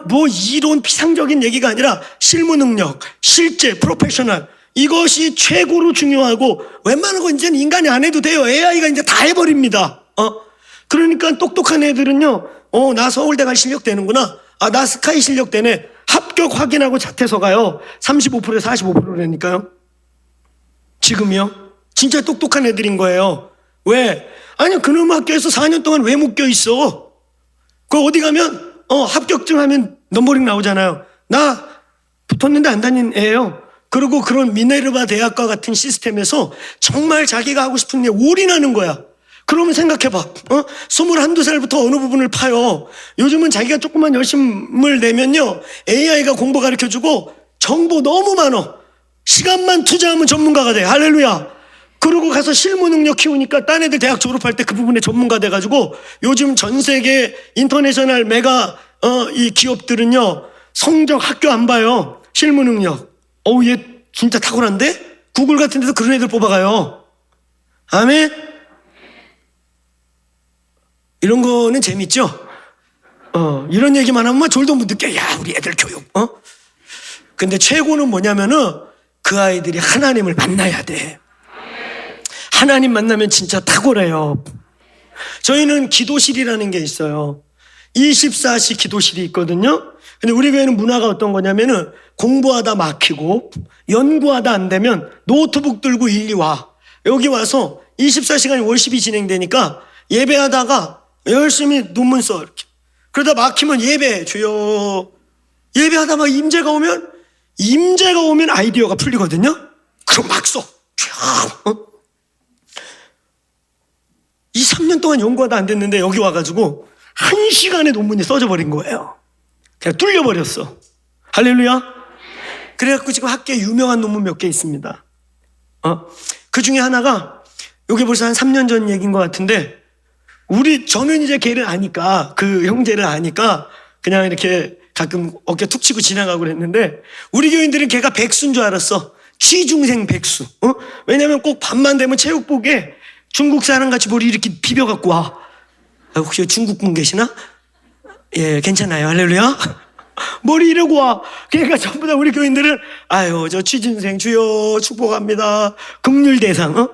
뭐 이론 피상적인 얘기가 아니라 실무 능력, 실제 프로페셔널 이것이 최고로 중요하고 웬만한 건 이제는 인간이 안 해도 돼요. AI가 이제 다 해버립니다. 그러니까 똑똑한 애들은요. 나 서울대 갈 실력 되는구나. 나 스카이 실력 되네. 합격 확인하고 자퇴서가요. 35%에 45%라니까요. 지금요. 진짜 똑똑한 애들인 거예요. 왜? 아니 그놈 학교에서 4년 동안 왜 묶여 있어? 그 어디 가면 합격증 하면 넘버링 나오잖아요. 나 붙었는데 안 다닌 애예요. 그리고 그런 미네르바 대학과 같은 시스템에서 정말 자기가 하고 싶은 일 올인하는 거야. 그러면 생각해봐. 21~22살부터 어느 부분을 파요. 요즘은 자기가 조금만 열심을 내면요. AI가 공부 가르쳐주고 정보 너무 많어. 시간만 투자하면 전문가가 돼. 할렐루야. 그러고 가서 실무 능력 키우니까 딴 애들 대학 졸업할 때 그 부분에 전문가 돼가지고 요즘 전 세계 인터내셔널 메가 이 기업들은요. 성적 학교 안 봐요. 실무 능력. 얘 진짜 탁월한데? 구글 같은 데서 그런 애들 뽑아가요. 아멘? 이런 거는 재밌죠? 이런 얘기만 하면 졸도 못 듣게, 야, 우리 애들 교육, 근데 최고는 뭐냐면은 그 아이들이 하나님을 만나야 돼. 하나님 만나면 진짜 탁월해요. 저희는 기도실이라는 게 있어요. 24시 기도실이 있거든요. 근데 우리 교회는 문화가 어떤 거냐면은 공부하다 막히고 연구하다 안 되면 노트북 들고 일리 와. 여기 와서 24시간이 월십이 진행되니까 예배하다가 열심히 논문 써. 이렇게. 그러다 막히면 예배 주여. 예배하다 막 임재가 오면 아이디어가 풀리거든요. 그럼 막 써. 2, 3년 동안 연구하다 안 됐는데 여기 와가지고 1시간에 논문이 써져 버린 거예요. 그냥 뚫려버렸어. 할렐루야. 그래갖고 지금 학교에 유명한 논문 몇 개 있습니다. 그 중에 하나가 여기 벌써 한 3년 전 얘기인 것 같은데 저는 이제 걔를 아니까 그 형제를 아니까 그냥 이렇게 가끔 어깨 툭 치고 지나가고 그랬는데 우리 교인들은 걔가 백수인 줄 알았어. 취중생 백수. 왜냐면 꼭 밤만 되면 체육복에 중국 사람 같이 머리 이렇게 비벼갖고 와. 혹시 중국 분 계시나? 예, 괜찮아요. 할렐루야. 머리 이러고 와. 그러니까 전부 다 우리 교인들은 아유 저 취준생 주여 축복합니다. 긍휼 대상.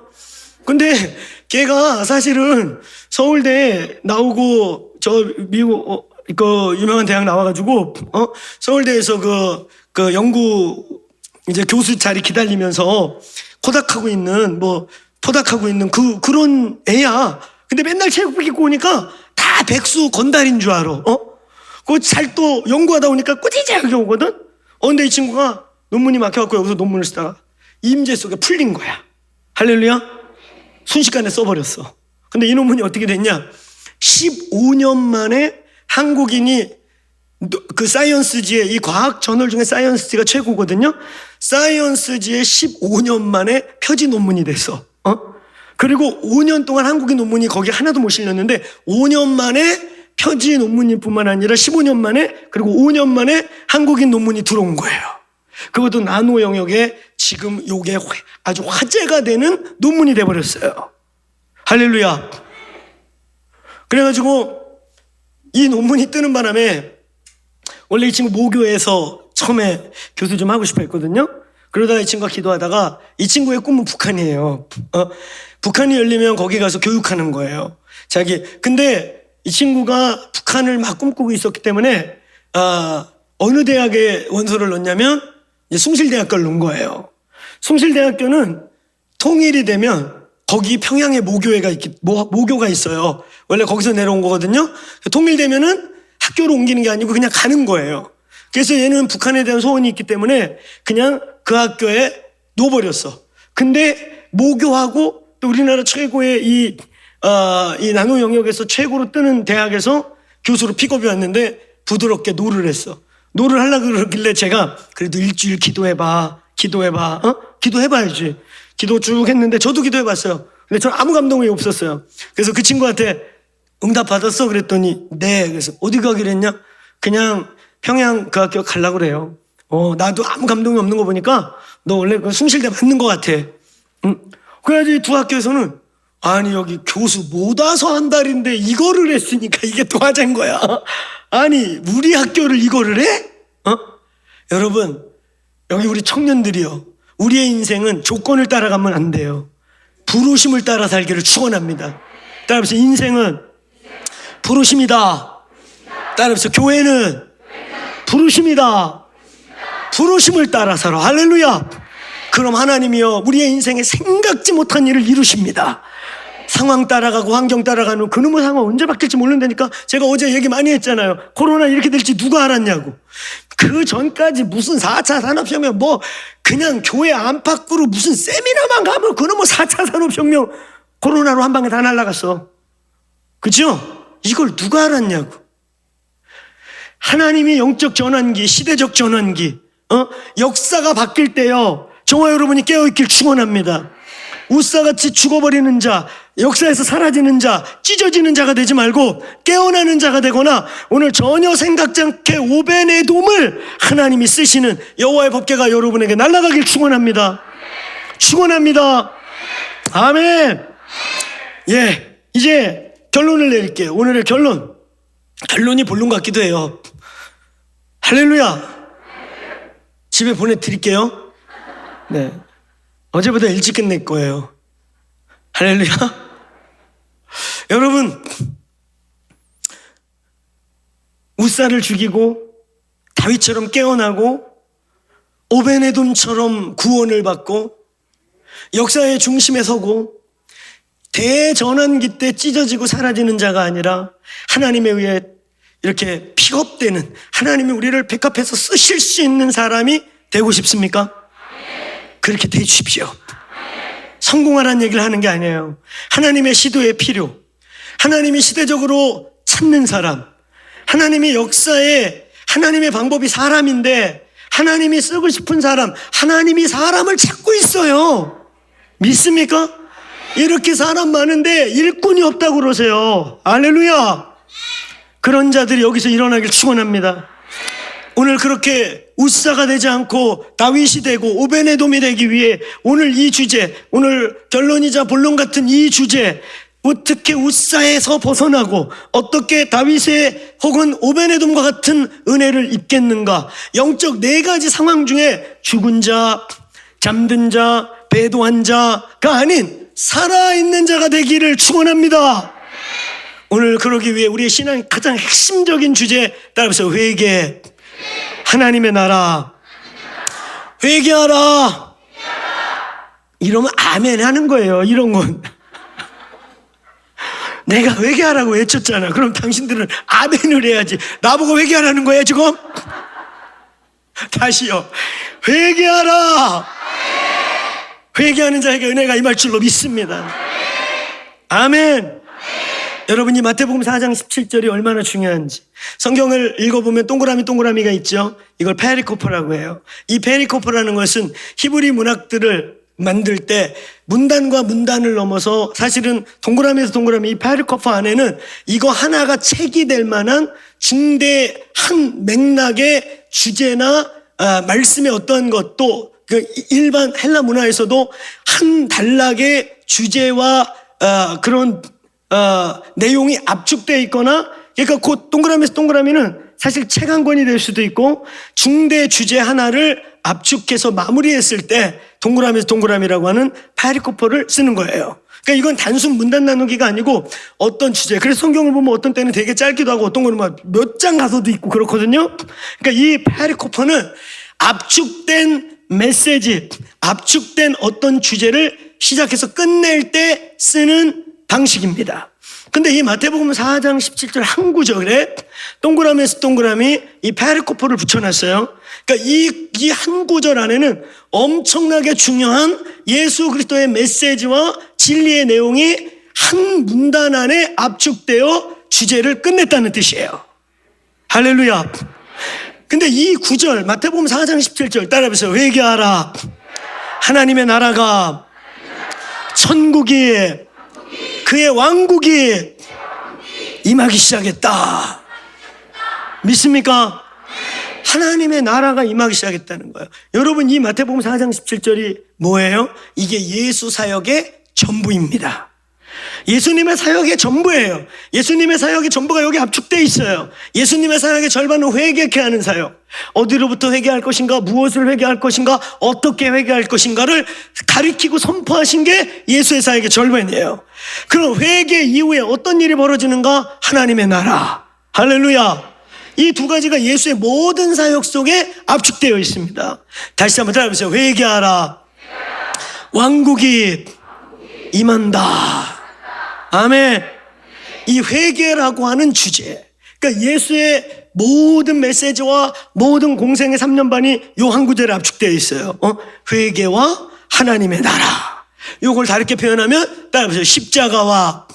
근데 걔가 사실은 서울대 나오고 저 미국 그 유명한 대학 나와가지고 서울대에서 그 연구 이제 교수 자리 기다리면서 포닥하고 있는 그런 애야. 근데 맨날 체육복 입고 오니까 다 백수 건달인 줄 알아. 그 잘 또 연구하다 오니까 꾸지지하게 오거든. 근데 이 친구가 논문이 막혀갖고 여기서 논문을 쓰다가 임재 속에 풀린 거야. 할렐루야. 순식간에 써버렸어. 근데 이 논문이 어떻게 됐냐? 15년 만에 한국인이 그 사이언스지의 이 과학 저널 중에 사이언스지가 최고거든요. 사이언스지에 15년 만에 표지 논문이 됐어. 그리고 5년 동안 한국인 논문이 거기 하나도 못 실렸는데 5년 만에 표지 논문일 뿐만 아니라 15년 만에 그리고 5년 만에 한국인 논문이 들어온 거예요. 그것도 나노 영역에 지금 요게 아주 화제가 되는 논문이 돼버렸어요. 할렐루야. 그래가지고 이 논문이 뜨는 바람에 원래 이 친구 모교에서 처음에 교수 좀 하고 싶어 했거든요. 그러다가 이 친구가 기도하다가 이 친구의 꿈은 북한이에요. 북한이 열리면 거기 가서 교육하는 거예요. 근데 이 친구가 북한을 막 꿈꾸고 있었기 때문에 어느 대학에 원서를 넣냐면 이제 숭실대학교를 넣은 거예요. 숭실대학교는 통일이 되면 거기 평양에 모교가 있어요. 원래 거기서 내려온 거거든요. 통일되면은 학교로 옮기는 게 아니고 그냥 가는 거예요. 그래서 얘는 북한에 대한 소원이 있기 때문에 그냥 그 학교에 넣어버렸어. 근데 모교하고 또 우리나라 최고의 이 나노 영역에서 최고로 뜨는 대학에서 교수로 픽업이 왔는데 부드럽게 노를 했어. 노를 하려고 그러길래 제가 그래도 일주일 기도해봐. 기도해봐야지. 기도 쭉 했는데 저도 기도해봤어요. 근데 저는 아무 감동이 없었어요. 그래서 그 친구한테 응답 받았어? 그랬더니 네. 그래서 어디 가기로 했냐? 그냥 평양 그 학교 가려고 그래요. 나도 아무 감동이 없는 거 보니까 너 원래 그 숭실대 맞는 것 같아. 그래야지 두 학교에서는 아니 여기 교수 못 와서 한 달인데 이거를 했으니까 이게 또 화제인 거야. 아니 우리 학교를 이거를 해? 여러분 여기 우리 청년들이요. 우리의 인생은 조건을 따라가면 안 돼요. 부르심을 따라 살기를 축원합니다. 따라서 인생은 부르심이다. 따라서 교회는 부르심이다. 부르심을 따라 살아. 할렐루야. 그럼 하나님이요 우리의 인생에 생각지 못한 일을 이루십니다. 상황 따라가고 환경 따라가는 그놈의 상황 언제 바뀔지 모른다니까. 제가 어제 얘기 많이 했잖아요. 코로나 이렇게 될지 누가 알았냐고. 그 전까지 무슨 4차 산업혁명 그냥 교회 안팎으로 무슨 세미나만 가면 그놈의 4차 산업혁명 코로나로 한 방에 다 날아갔어. 그죠? 이걸 누가 알았냐고. 하나님이 영적 전환기, 시대적 전환기, 역사가 바뀔 때요 저와 여러분이 깨어있길 축원합니다. 우사같이 죽어버리는 자, 역사에서 사라지는 자, 찢어지는 자가 되지 말고 깨어나는 자가 되거나 오늘 전혀 생각지 않게 오벤의 도움을 하나님이 쓰시는 여호와의 법궤가 여러분에게 날아가길 축원합니다. 축원합니다. 아멘. 예, 이제 결론을 내릴게요. 오늘의 결론이 본론 같기도 해요. 할렐루야. 집에 보내드릴게요. 네. 어제보다 일찍 끝낼 거예요. 할렐루야. 여러분, 우사를 죽이고 다윗처럼 깨어나고 오베네돔처럼 구원을 받고 역사의 중심에 서고 대전환기 때 찢어지고 사라지는 자가 아니라 하나님에 의해 이렇게 픽업되는, 하나님이 우리를 백합해서 쓰실 수 있는 사람이 되고 싶습니까? 그렇게 돼 주십시오. 성공하라는 얘기를 하는 게 아니에요. 하나님의 시도의 필요, 하나님이 시대적으로 찾는 사람, 하나님이 역사에, 하나님의 방법이 사람인데 하나님이 쓰고 싶은 사람, 하나님이 사람을 찾고 있어요. 믿습니까? 이렇게 사람 많은데 일꾼이 없다고 그러세요. 할렐루야. 그런 자들이 여기서 일어나길 축원합니다. 오늘 그렇게 우사가 되지 않고 다윗이 되고 오베네돔이 되기 위해 오늘 이 주제, 오늘 결론이자 본론 같은 이 주제, 어떻게 우사에서 벗어나고 어떻게 다윗의 혹은 오베네돔과 같은 은혜를 입겠는가, 영적 4가지 상황 중에 죽은 자, 잠든 자, 배도한 자가 아닌 살아있는 자가 되기를 축원합니다. 오늘 그러기 위해 우리의 신앙의 가장 핵심적인 주제, 따라서 회개, 하나님의 나라, 회개하라. 이러면 아멘 하는 거예요. 이런 건 내가 회개하라고 외쳤잖아. 그럼 당신들은 아멘을 해야지. 나보고 회개하라는 거예요 지금? 다시요. 회개하라. 회개하는 자에게 은혜가 임할 줄로 믿습니다. 아멘. 여러분이 마태복음 4장 17절이 얼마나 중요한지, 성경을 읽어보면 동그라미가 있죠. 이걸 페리코퍼라고 해요. 이 페리코퍼라는 것은 히브리 문학들을 만들 때 문단과 문단을 넘어서 사실은 동그라미에서 동그라미, 이 페리코퍼 안에는 이거 하나가 책이 될 만한 중대한 맥락의 주제나 말씀의 어떠한 것도 그 일반 헬라 문화에서도 한 단락의 주제와 그런 내용이 압축되어 있거나, 그러니까 그 동그라미에서 동그라미는 사실 책 한 권이 될 수도 있고 중대 주제 하나를 압축해서 마무리했을 때 동그라미에서 동그라미라고 하는 페리코퍼를 쓰는 거예요. 그러니까 이건 단순 문단 나누기가 아니고 어떤 주제, 그래서 성경을 보면 어떤 때는 되게 짧기도 하고 어떤 거는 막 몇 장 가서도 있고 그렇거든요. 그러니까 이 페리코퍼는 압축된 메시지, 압축된 어떤 주제를 시작해서 끝낼 때 쓰는 방식입니다. 근데 이 마태복음 4장 17절 한 구절에 동그라미에서 동그라미 이 페리코퍼를 붙여놨어요. 그러니까 이 한 구절 안에는 엄청나게 중요한 예수 그리스도의 메시지와 진리의 내용이 한 문단 안에 압축되어 주제를 끝냈다는 뜻이에요. 할렐루야. 근데 이 구절 마태복음 4장 17절 따라해보세요. 회개하라. 하나님의 나라가, 천국이, 그의 왕국이 임하기 시작했다. 믿습니까? 하나님의 나라가 임하기 시작했다는 거예요. 여러분, 이 마태복음 4장 17절이 뭐예요? 이게 예수 사역의 전부입니다. 예수님의 사역의 전부예요. 예수님의 사역의 전부가 여기 압축되어 있어요. 예수님의 사역의 절반은 회개케 하는 사역. 어디로부터 회개할 것인가, 무엇을 회개할 것인가, 어떻게 회개할 것인가를 가리키고 선포하신 게 예수의 사역의 절반이에요. 그럼 회개 이후에 어떤 일이 벌어지는가? 하나님의 나라. 할렐루야. 이 두 가지가 예수의 모든 사역 속에 압축되어 있습니다. 다시 한번 따라해보세요. 회개하라. 왕국이 임한다. 아멘. 이 회개라고 하는 주제, 그러니까 예수의 모든 메시지와 모든 공생의 3년 반이 요 한 구절에 압축되어 있어요. 회개와 하나님의 나라. 요걸 다르게 표현하면 따라해보세요. 십자가와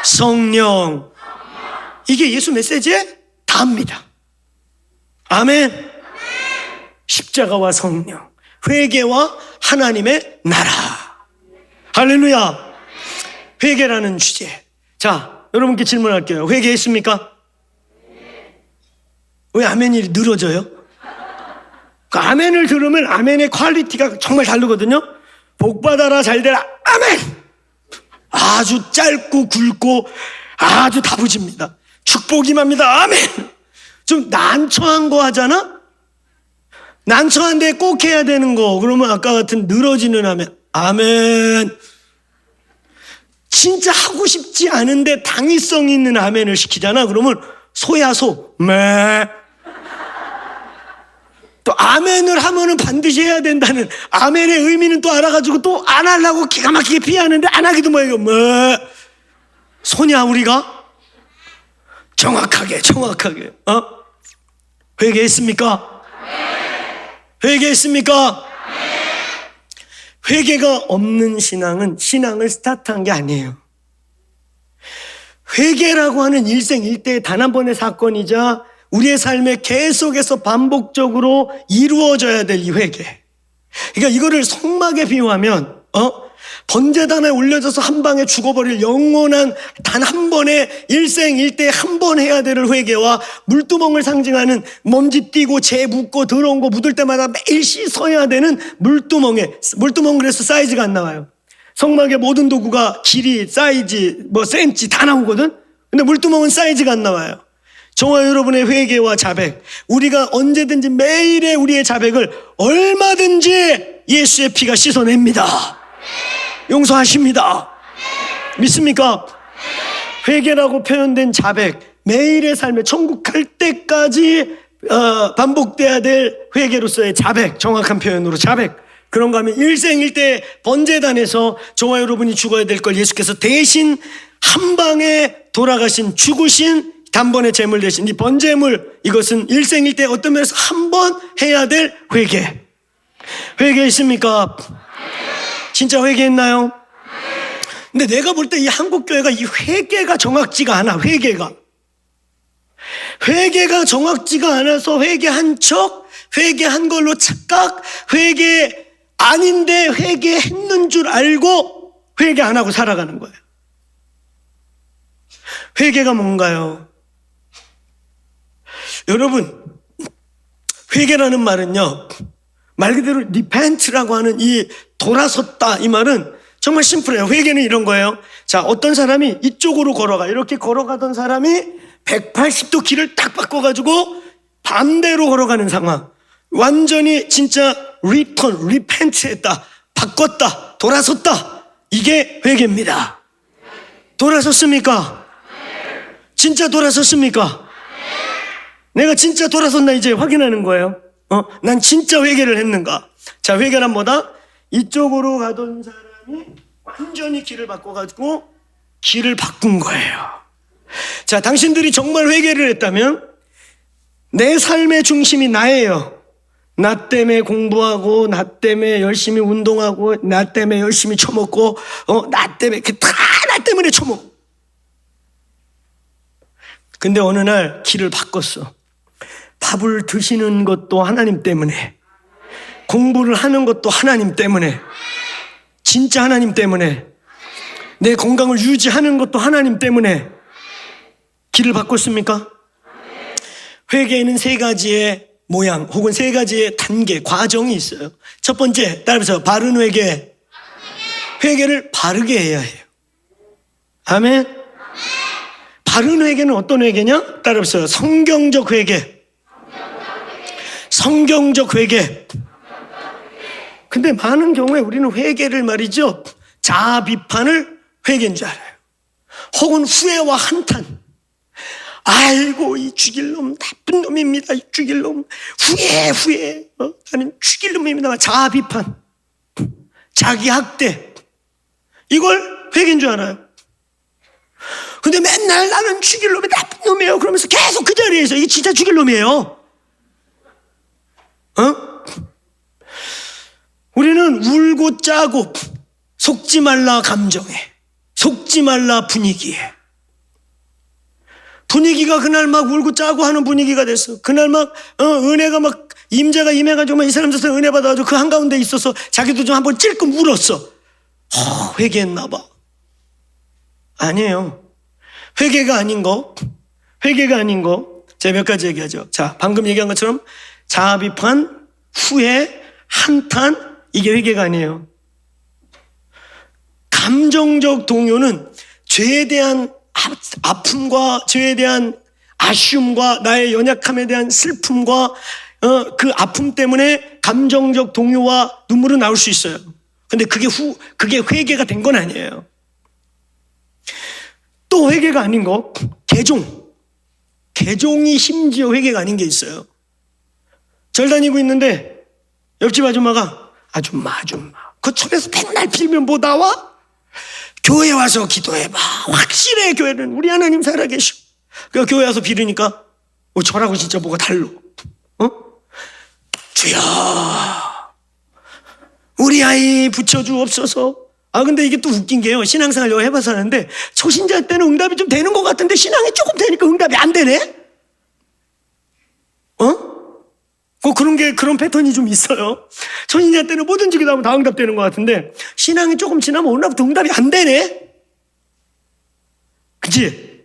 성령. 이게 예수 메시지의 다입니다. 아멘. 십자가와 성령, 회개와 하나님의 나라. 할렐루야. 회개라는 주제. 자, 여러분께 질문할게요. 회개했습니까? 왜 아멘이 늘어져요? 그 아멘을 들으면 아멘의 퀄리티가 정말 다르거든요. 복받아라, 잘되라, 아멘! 아주 짧고 굵고 아주 다부집니다. 축복이 맙니다, 아멘! 좀 난처한 거 하잖아? 난처한데 꼭 해야 되는 거, 그러면 아까 같은 늘어지는 아멘, 아멘! 진짜 하고 싶지 않은데 당위성 있는 아멘을 시키잖아. 그러면 소야 소. 또 아멘을 하면은 반드시 해야 된다는 아멘의 의미는 또 알아가지고 또 안 하려고 기가 막히게 피하는데 안 하기도 뭐예요. 소냐 우리가? 정확하게 회개했습니까? 회개했습니까? 회개가 없는 신앙은 신앙을 스타트한 게 아니에요. 회개라고 하는 일생일대의 단 한 번의 사건이자 우리의 삶에 계속해서 반복적으로 이루어져야 될 이 회개. 그러니까 이거를 성막에 비유하면 번제단에 올려져서 한 방에 죽어버릴 영원한 단 한 번의 일생일대에 한 번 해야 될 회개와 물두멍을 상징하는 먼지 띄고 재 묻고 더러운 거 묻을 때마다 매일 씻어야 되는 물두멍 그래서 사이즈가 안 나와요. 성막의 모든 도구가 길이, 사이즈, 센치 다 나오거든. 근데 물두멍은 사이즈가 안 나와요. 저와 여러분의 회개와 자백, 우리가 언제든지 매일의 우리의 자백을 얼마든지 예수의 피가 씻어냅니다. 용서하십니다. 믿습니까? 회개라고 표현된 자백, 매일의 삶에 천국 갈 때까지 반복돼야 될 회개로서의 자백, 정확한 표현으로 자백. 그런가 하면 일생일대 번제단에서 저와 여러분이 죽어야 될 걸 예수께서 대신 한 방에 돌아가신 죽으신 단번에 제물 대신 이 번제물, 이것은 일생일대 어떤 면에서 한 번 해야 될 회개. 회개했습니까? 진짜 회개했나요? 근데 내가 볼 때 이 한국교회가 이 회개가 정확지가 않아. 회개가 정확지가 않아서 회개한 척, 회개한 걸로 착각, 회개 아닌데 회개했는 줄 알고 회개 안 하고 살아가는 거예요. 회개가 뭔가요? 여러분, 회개라는 말은요, 말 그대로 repent라고 하는 이 돌아섰다, 이 말은 정말 심플해요. 회개는 이런 거예요. 자, 어떤 사람이 이쪽으로 걸어가. 이렇게 걸어가던 사람이 180도 길을 딱 바꿔가지고 반대로 걸어가는 상황. 완전히 진짜 repent 했다. 바꿨다. 돌아섰다. 이게 회개입니다. 돌아섰습니까? 진짜 돌아섰습니까? 내가 진짜 돌아섰나 이제 확인하는 거예요. 난 진짜 회개를 했는가? 자, 회개란 뭐다? 이쪽으로 가던 사람이 완전히 길을 바꿔가지고 길을 바꾼 거예요. 자, 당신들이 정말 회개를 했다면 내 삶의 중심이 나예요. 나 때문에 공부하고, 나 때문에 열심히 운동하고, 나 때문에 열심히 처먹고, 나 때문에, 다 나 때문에 처먹고. 근데 어느 날 길을 바꿨어. 밥을 드시는 것도 하나님 때문에, 공부를 하는 것도 하나님 때문에, 진짜 하나님 때문에, 내 건강을 유지하는 것도 하나님 때문에 길을 바꿨습니까? 회개에는 세 가지의 모양 혹은 세 가지의 단계, 과정이 있어요. 첫 번째, 따라해보세요. 바른 회개. 회개를 바르게 해야 해요. 아멘. 바른 회개는 어떤 회개냐? 따라해보세요. 성경적 회개. 성경적 회개. 근데 많은 경우에 우리는 회개를 말이죠, 자아 비판을 회개인 줄 알아요. 혹은 후회와 한탄. 아이고, 이 죽일 놈 나쁜 놈입니다. 이 죽일 놈 후회. 나는 죽일 놈입니다. 자아 비판, 자기 학대, 이걸 회개인 줄 알아요. 근데 맨날 나는 죽일 놈이 나쁜 놈이에요 그러면서 계속 그 자리에서 이게 진짜 죽일 놈이에요. 우리는 울고 짜고 속지 말라 감정에, 속지 말라 분위기에. 분위기가 그날 막 울고 짜고 하는 분위기가 됐어. 그날 막 은혜가 막 임재가 임해가지고 막 이 사람 저 사람 은혜 받아가지고 그 한가운데 있어서 자기도 좀 한번 찔끔 울었어. 회개했나 봐. 아니에요. 회개가 아닌 거. 제가 몇 가지 얘기하죠. 자, 방금 얘기한 것처럼 자아 비판, 후회, 한탄, 이게 회개가 아니에요. 감정적 동요는 죄에 대한 아픔과 죄에 대한 아쉬움과 나의 연약함에 대한 슬픔과 그 아픔 때문에 감정적 동요와 눈물은 나올 수 있어요. 근데 그게 회개가 된 건 아니에요. 또 회개가 아닌 거, 개종이 심지어 회개가 아닌 게 있어요. 절 다니고 있는데 옆집 아줌마가 아줌마 그 절에서 맨날 빌면 뭐 나와? 교회 와서 기도해봐. 확실해. 교회는 우리 하나님 살아계셔. 그 교회 와서 빌으니까 절하고 진짜 뭐가 달라. 주여 우리 아이 붙여주옵소서. 근데 이게 또 웃긴 게요, 신앙생활 여기 해봐서 하는데 초신자 때는 응답이 좀 되는 것 같은데 신앙이 조금 되니까 응답이 안 되네. 그런 패턴이 좀 있어요. 초신자 때는 뭐든지 기도하면 다 응답되는 것 같은데 신앙이 조금 지나면 오늘부터 응답이 안 되네. 그치?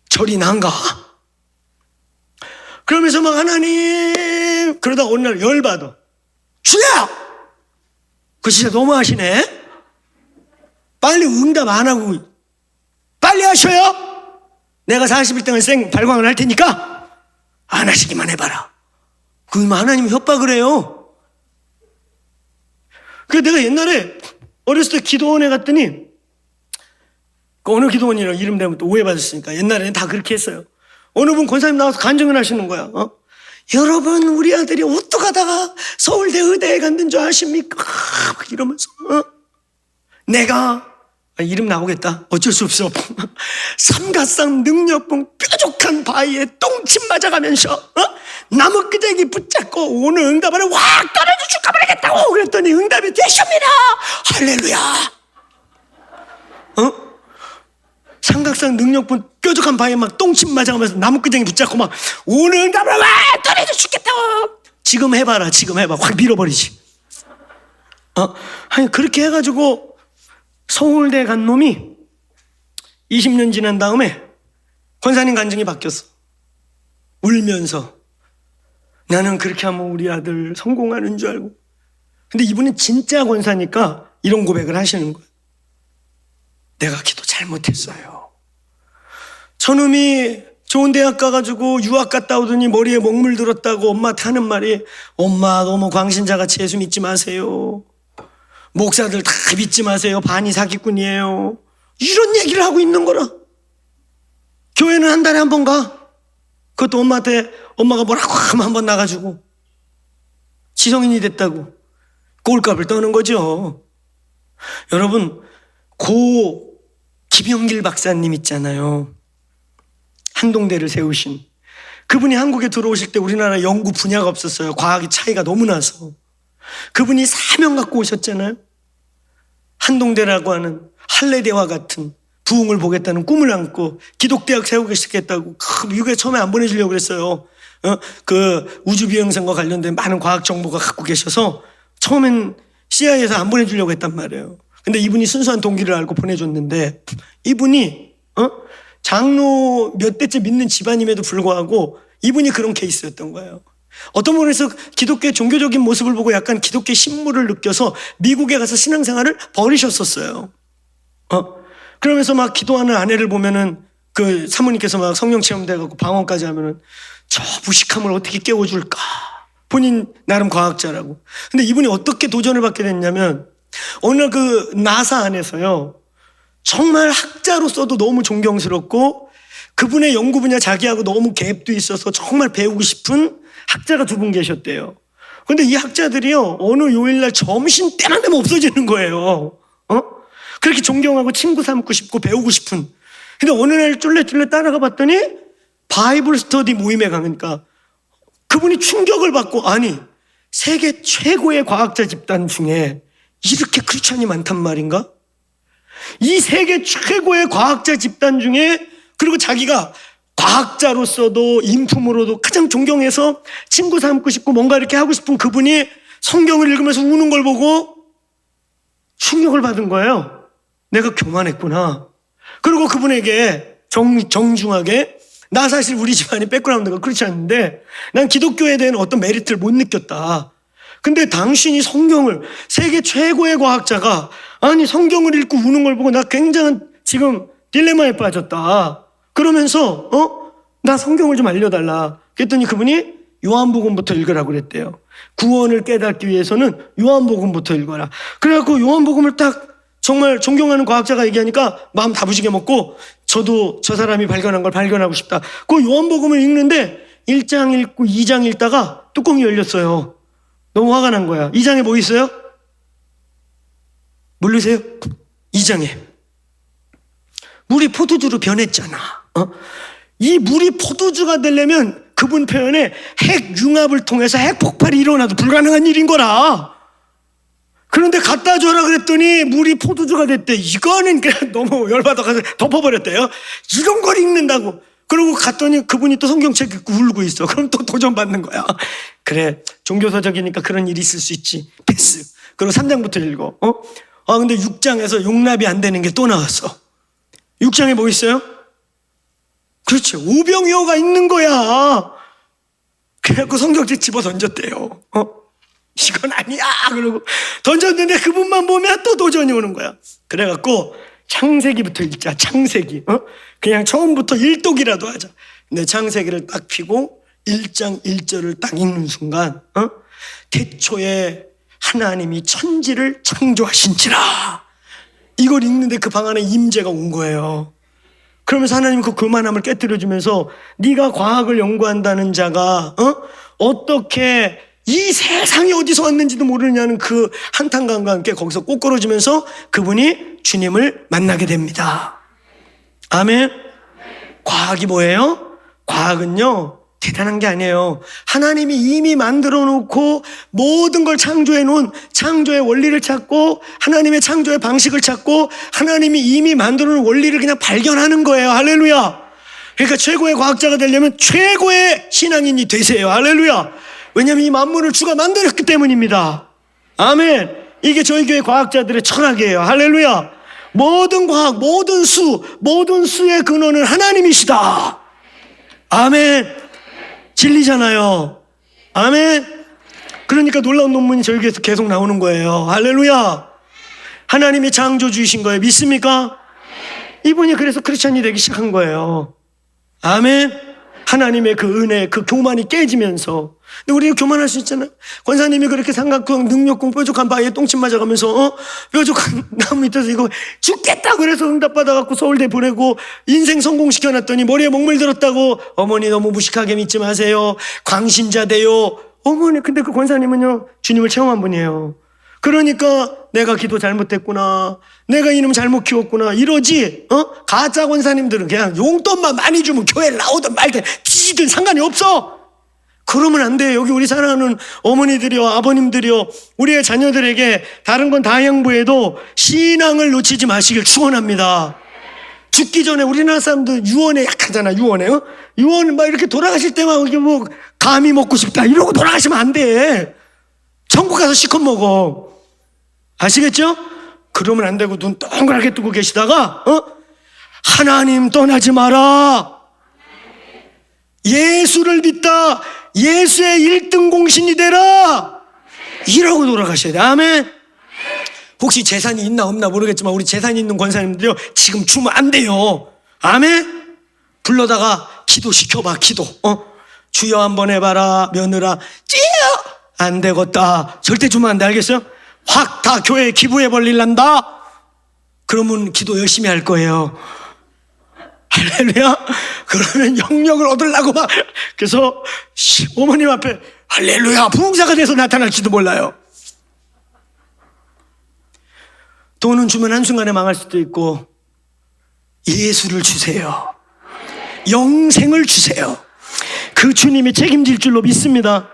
절이 난가? 그러면서 막 하나님, 그러다 어느 날 열받아. 주야! 그 진짜 너무하시네. 빨리 응답 안 하고 빨리 하셔요. 내가 40일 동안 발광을 할 테니까 안 하시기만 해봐라. 그러면 하나님 협박을 해요. 그래서 내가 옛날에 어렸을 때 기도원에 갔더니 어느 기도원이라고 이름 대면 또 오해받았으니까 옛날에는 다 그렇게 했어요. 어느 분 권사님 나와서 간증을 하시는 거야. 여러분 우리 아들이 어떡하다가 서울대 의대에 갔는 줄 아십니까? 이러면서 내가 이름 나오겠다. 어쩔 수 없어. 삼가상 능력봉 뾰족한 바위에 똥침 맞아가면서 나무 끄재기 붙잡고 오늘 응답을 확 떨어져 죽어버리겠다고 그랬더니 응답이 되십니다. 할렐루야. 삼각상 능력봉 뾰족한 바위에 막 똥침 맞아가면서 나무 끄재기 붙잡고 막 오늘 응답을 확 떨어져 죽겠다고. 지금 해봐라. 지금 해봐. 확 밀어버리지. 아니 그렇게 해가지고 서울대 간 놈이 20년 지난 다음에 권사님 간증이 바뀌었어. 울면서 나는 그렇게 하면 우리 아들 성공하는 줄 알고. 근데 이분은 진짜 권사니까 이런 고백을 하시는 거예요. 내가 기도 잘못했어요. 저놈이 좋은 대학 가가지고 유학 갔다 오더니 머리에 먹물 들었다고 엄마한테 하는 말이 엄마 너무 광신자같이 예수 믿지 마세요. 목사들 다 믿지 마세요. 반이 사기꾼이에요. 이런 얘기를 하고 있는 거라. 교회는 한 달에 한 번 가. 그것도 엄마한테 엄마가 뭐라고 하면 한 번 나가지고 지성인이 됐다고 꼴값을 떠는 거죠. 여러분 고 김영길 박사님 있잖아요. 한동대를 세우신 그분이 한국에 들어오실 때 우리나라 연구 분야가 없었어요. 과학의 차이가 너무 나서. 그분이 사명 갖고 오셨잖아요. 한동대라고 하는 할례대와 같은 부흥을 보겠다는 꿈을 안고 기독대학 세우기 시작했다고 미국에 처음에 안 보내주려고 그랬어요. 그 우주비행선과 관련된 많은 과학 정보가 갖고 계셔서 처음엔 CIA에서 안 보내주려고 했단 말이에요. 근데 이분이 순수한 동기를 알고 보내줬는데 이분이 장로 몇 대째 믿는 집안임에도 불구하고 이분이 그런 케이스였던 거예요. 어떤 부분에서 기독교의 종교적인 모습을 보고 약간 기독교의 신물을 느껴서 미국에 가서 신앙생활을 버리셨었어요. 그러면서 막 기도하는 아내를 보면은 그 사모님께서 막 성령 체험돼갖고 방언까지 하면은 저 무식함을 어떻게 깨워줄까. 본인 나름 과학자라고. 근데 이분이 어떻게 도전을 받게 됐냐면 어느 날 그 나사 안에서요. 정말 학자로서도 너무 존경스럽고 그분의 연구 분야 자기하고 너무 갭도 있어서 정말 배우고 싶은 학자가 두 분 계셨대요. 근데 이 학자들이요, 어느 요일날 점심 때만 되면 없어지는 거예요. 그렇게 존경하고 친구 삼고 싶고 배우고 싶은. 근데 어느 날 쫄래쫄래 따라가 봤더니 바이블 스터디 모임에 가니까 그분이 충격을 받고 아니 세계 최고의 과학자 집단 중에 이렇게 크리스찬이 많단 말인가? 이 세계 최고의 과학자 집단 중에 그리고 자기가 과학자로서도 인품으로도 가장 존경해서 친구 삼고 싶고 뭔가 이렇게 하고 싶은 그분이 성경을 읽으면서 우는 걸 보고 충격을 받은 거예요. 내가 교만했구나. 그리고 그분에게 정중하게 나 사실 우리 집안이 백그라운드가 그렇지 않은데 난 기독교에 대한 어떤 메리트를 못 느꼈다. 근데 당신이 성경을 세계 최고의 과학자가 아니 성경을 읽고 우는 걸 보고 나 굉장한 지금 딜레마에 빠졌다. 그러면서 나 성경을 좀 알려달라. 그랬더니 그분이 요한복음부터 읽으라고 그랬대요. 구원을 깨닫기 위해서는 요한복음부터 읽어라. 그래갖고 요한복음을 딱 정말 존경하는 과학자가 얘기하니까 마음 다부지게 먹고 저도 저 사람이 발견한 걸 발견하고 싶다. 그 요한복음을 읽는데 1장 읽고 2장 읽다가 뚜껑이 열렸어요. 너무 화가 난 거야. 2장에 뭐 있어요? 모르세요? 2장에 물이 포도주로 변했잖아. 이 물이 포도주가 되려면 그분 표현에 핵융합을 통해서 핵폭발이 일어나도 불가능한 일인 거라. 그런데 갖다 줘라 그랬더니 물이 포도주가 됐대. 이거는 그냥 너무 열받아서 덮어버렸대요. 이런 걸 읽는다고. 그러고 갔더니 그분이 또 성경책 읽고 울고 있어. 그럼 또 도전받는 거야. 그래, 종교서적이니까 그런 일이 있을 수 있지. 패스. 그리고 3장부터 읽어. 근데 6장에서 용납이 안 되는 게 또 나왔어. 6장에 뭐 있어요? 그렇지, 오병이어가 있는 거야. 그래갖고 성경책 집어 던졌대요. 이건 아니야. 그러고 던졌는데 그분만 보면 또 도전이 오는 거야. 그래갖고 창세기부터 읽자. 창세기. 그냥 처음부터 일독이라도 하자. 근데 창세기를 딱 피고 1장 1절을 딱 읽는 순간 태초에 하나님이 천지를 창조하신지라. 이걸 읽는데 그 방 안에 임재가 온 거예요. 그러면서 하나님 그 교만함을 깨뜨려주면서 네가 과학을 연구한다는 자가 어떻게 이 세상이 어디서 왔는지도 모르냐는 그 한탄감과 함께 거기서 꼬꾸러지면서 그분이 주님을 만나게 됩니다. 아멘. 과학이 뭐예요? 과학은요 대단한 게 아니에요. 하나님이 이미 만들어 놓고 모든 걸 창조해 놓은 창조의 원리를 찾고 하나님의 창조의 방식을 찾고 하나님이 이미 만들어 놓은 원리를 그냥 발견하는 거예요. 할렐루야. 그러니까 최고의 과학자가 되려면 최고의 신앙인이 되세요. 할렐루야. 왜냐하면 이 만물을 주가 만들었기 때문입니다. 아멘. 이게 저희 교회 과학자들의 철학이에요. 할렐루야. 모든 과학, 모든 수의 근원은 하나님이시다. 아멘. 진리잖아요. 아멘. 그러니까 놀라운 논문이 저희 교회에서 계속 나오는 거예요. 할렐루야. 하나님이 창조주이신 거예요. 믿습니까? 이분이 그래서 크리스찬이 되기 시작한 거예요. 아멘. 하나님의 그 은혜, 그 교만이 깨지면서. 근데 우리가 교만할 수 있잖아요. 권사님이 그렇게 삼각형, 능력공, 뾰족한 바위에 똥침 맞아가면서 뾰족한 나무 밑에서 이거 죽겠다 그래서 응답받아갖고 서울대 보내고 인생 성공시켜놨더니 머리에 목물 들었다고. 어머니 너무 무식하게 믿지 마세요. 광신자 돼요. 어머니, 근데 그 권사님은요 주님을 체험한 분이에요. 그러니까 내가 기도 잘못했구나, 내가 이놈 잘못 키웠구나 이러지. 가짜 권사님들은 그냥 용돈만 많이 주면 교회를 나오든 말든 뒤지든 상관이 없어. 그러면 안 돼. 여기 우리 사랑하는 어머니들이요, 아버님들이요, 우리의 자녀들에게 다른 건 다 양보해도 신앙을 놓치지 마시길 축원합니다. 죽기 전에 우리나라 사람들 유언에 약하잖아. 유언에 유언 막 이렇게 돌아가실 때만 이게 뭐 감이 먹고 싶다 이러고 돌아가시면 안 돼. 천국 가서 시컷 먹어. 아시겠죠? 그러면 안 되고 눈 동그랗게 뜨고 계시다가 하나님 떠나지 마라. 예수를 믿다. 예수의 1등 공신이 되라. 이러고 돌아가셔야 돼. 아멘. 혹시 재산이 있나 없나 모르겠지만 우리 재산이 있는 권사님들이요 지금 주면 안 돼요. 아멘. 불러다가 기도 시켜봐. 기도. 주여 한번 해봐라. 며느라 찌여 안 되겠다. 절대 주면 안 돼. 알겠어요? 확 다 교회에 기부해 버릴란다. 그러면 기도 열심히 할 거예요. 할렐루야. 그러면 영역을 얻으려고 막 그래서 어머님 앞에 할렐루야 부흥사가 돼서 나타날지도 몰라요. 돈은 주면 한순간에 망할 수도 있고 예수를 주세요. 영생을 주세요. 그 주님이 책임질 줄로 믿습니다.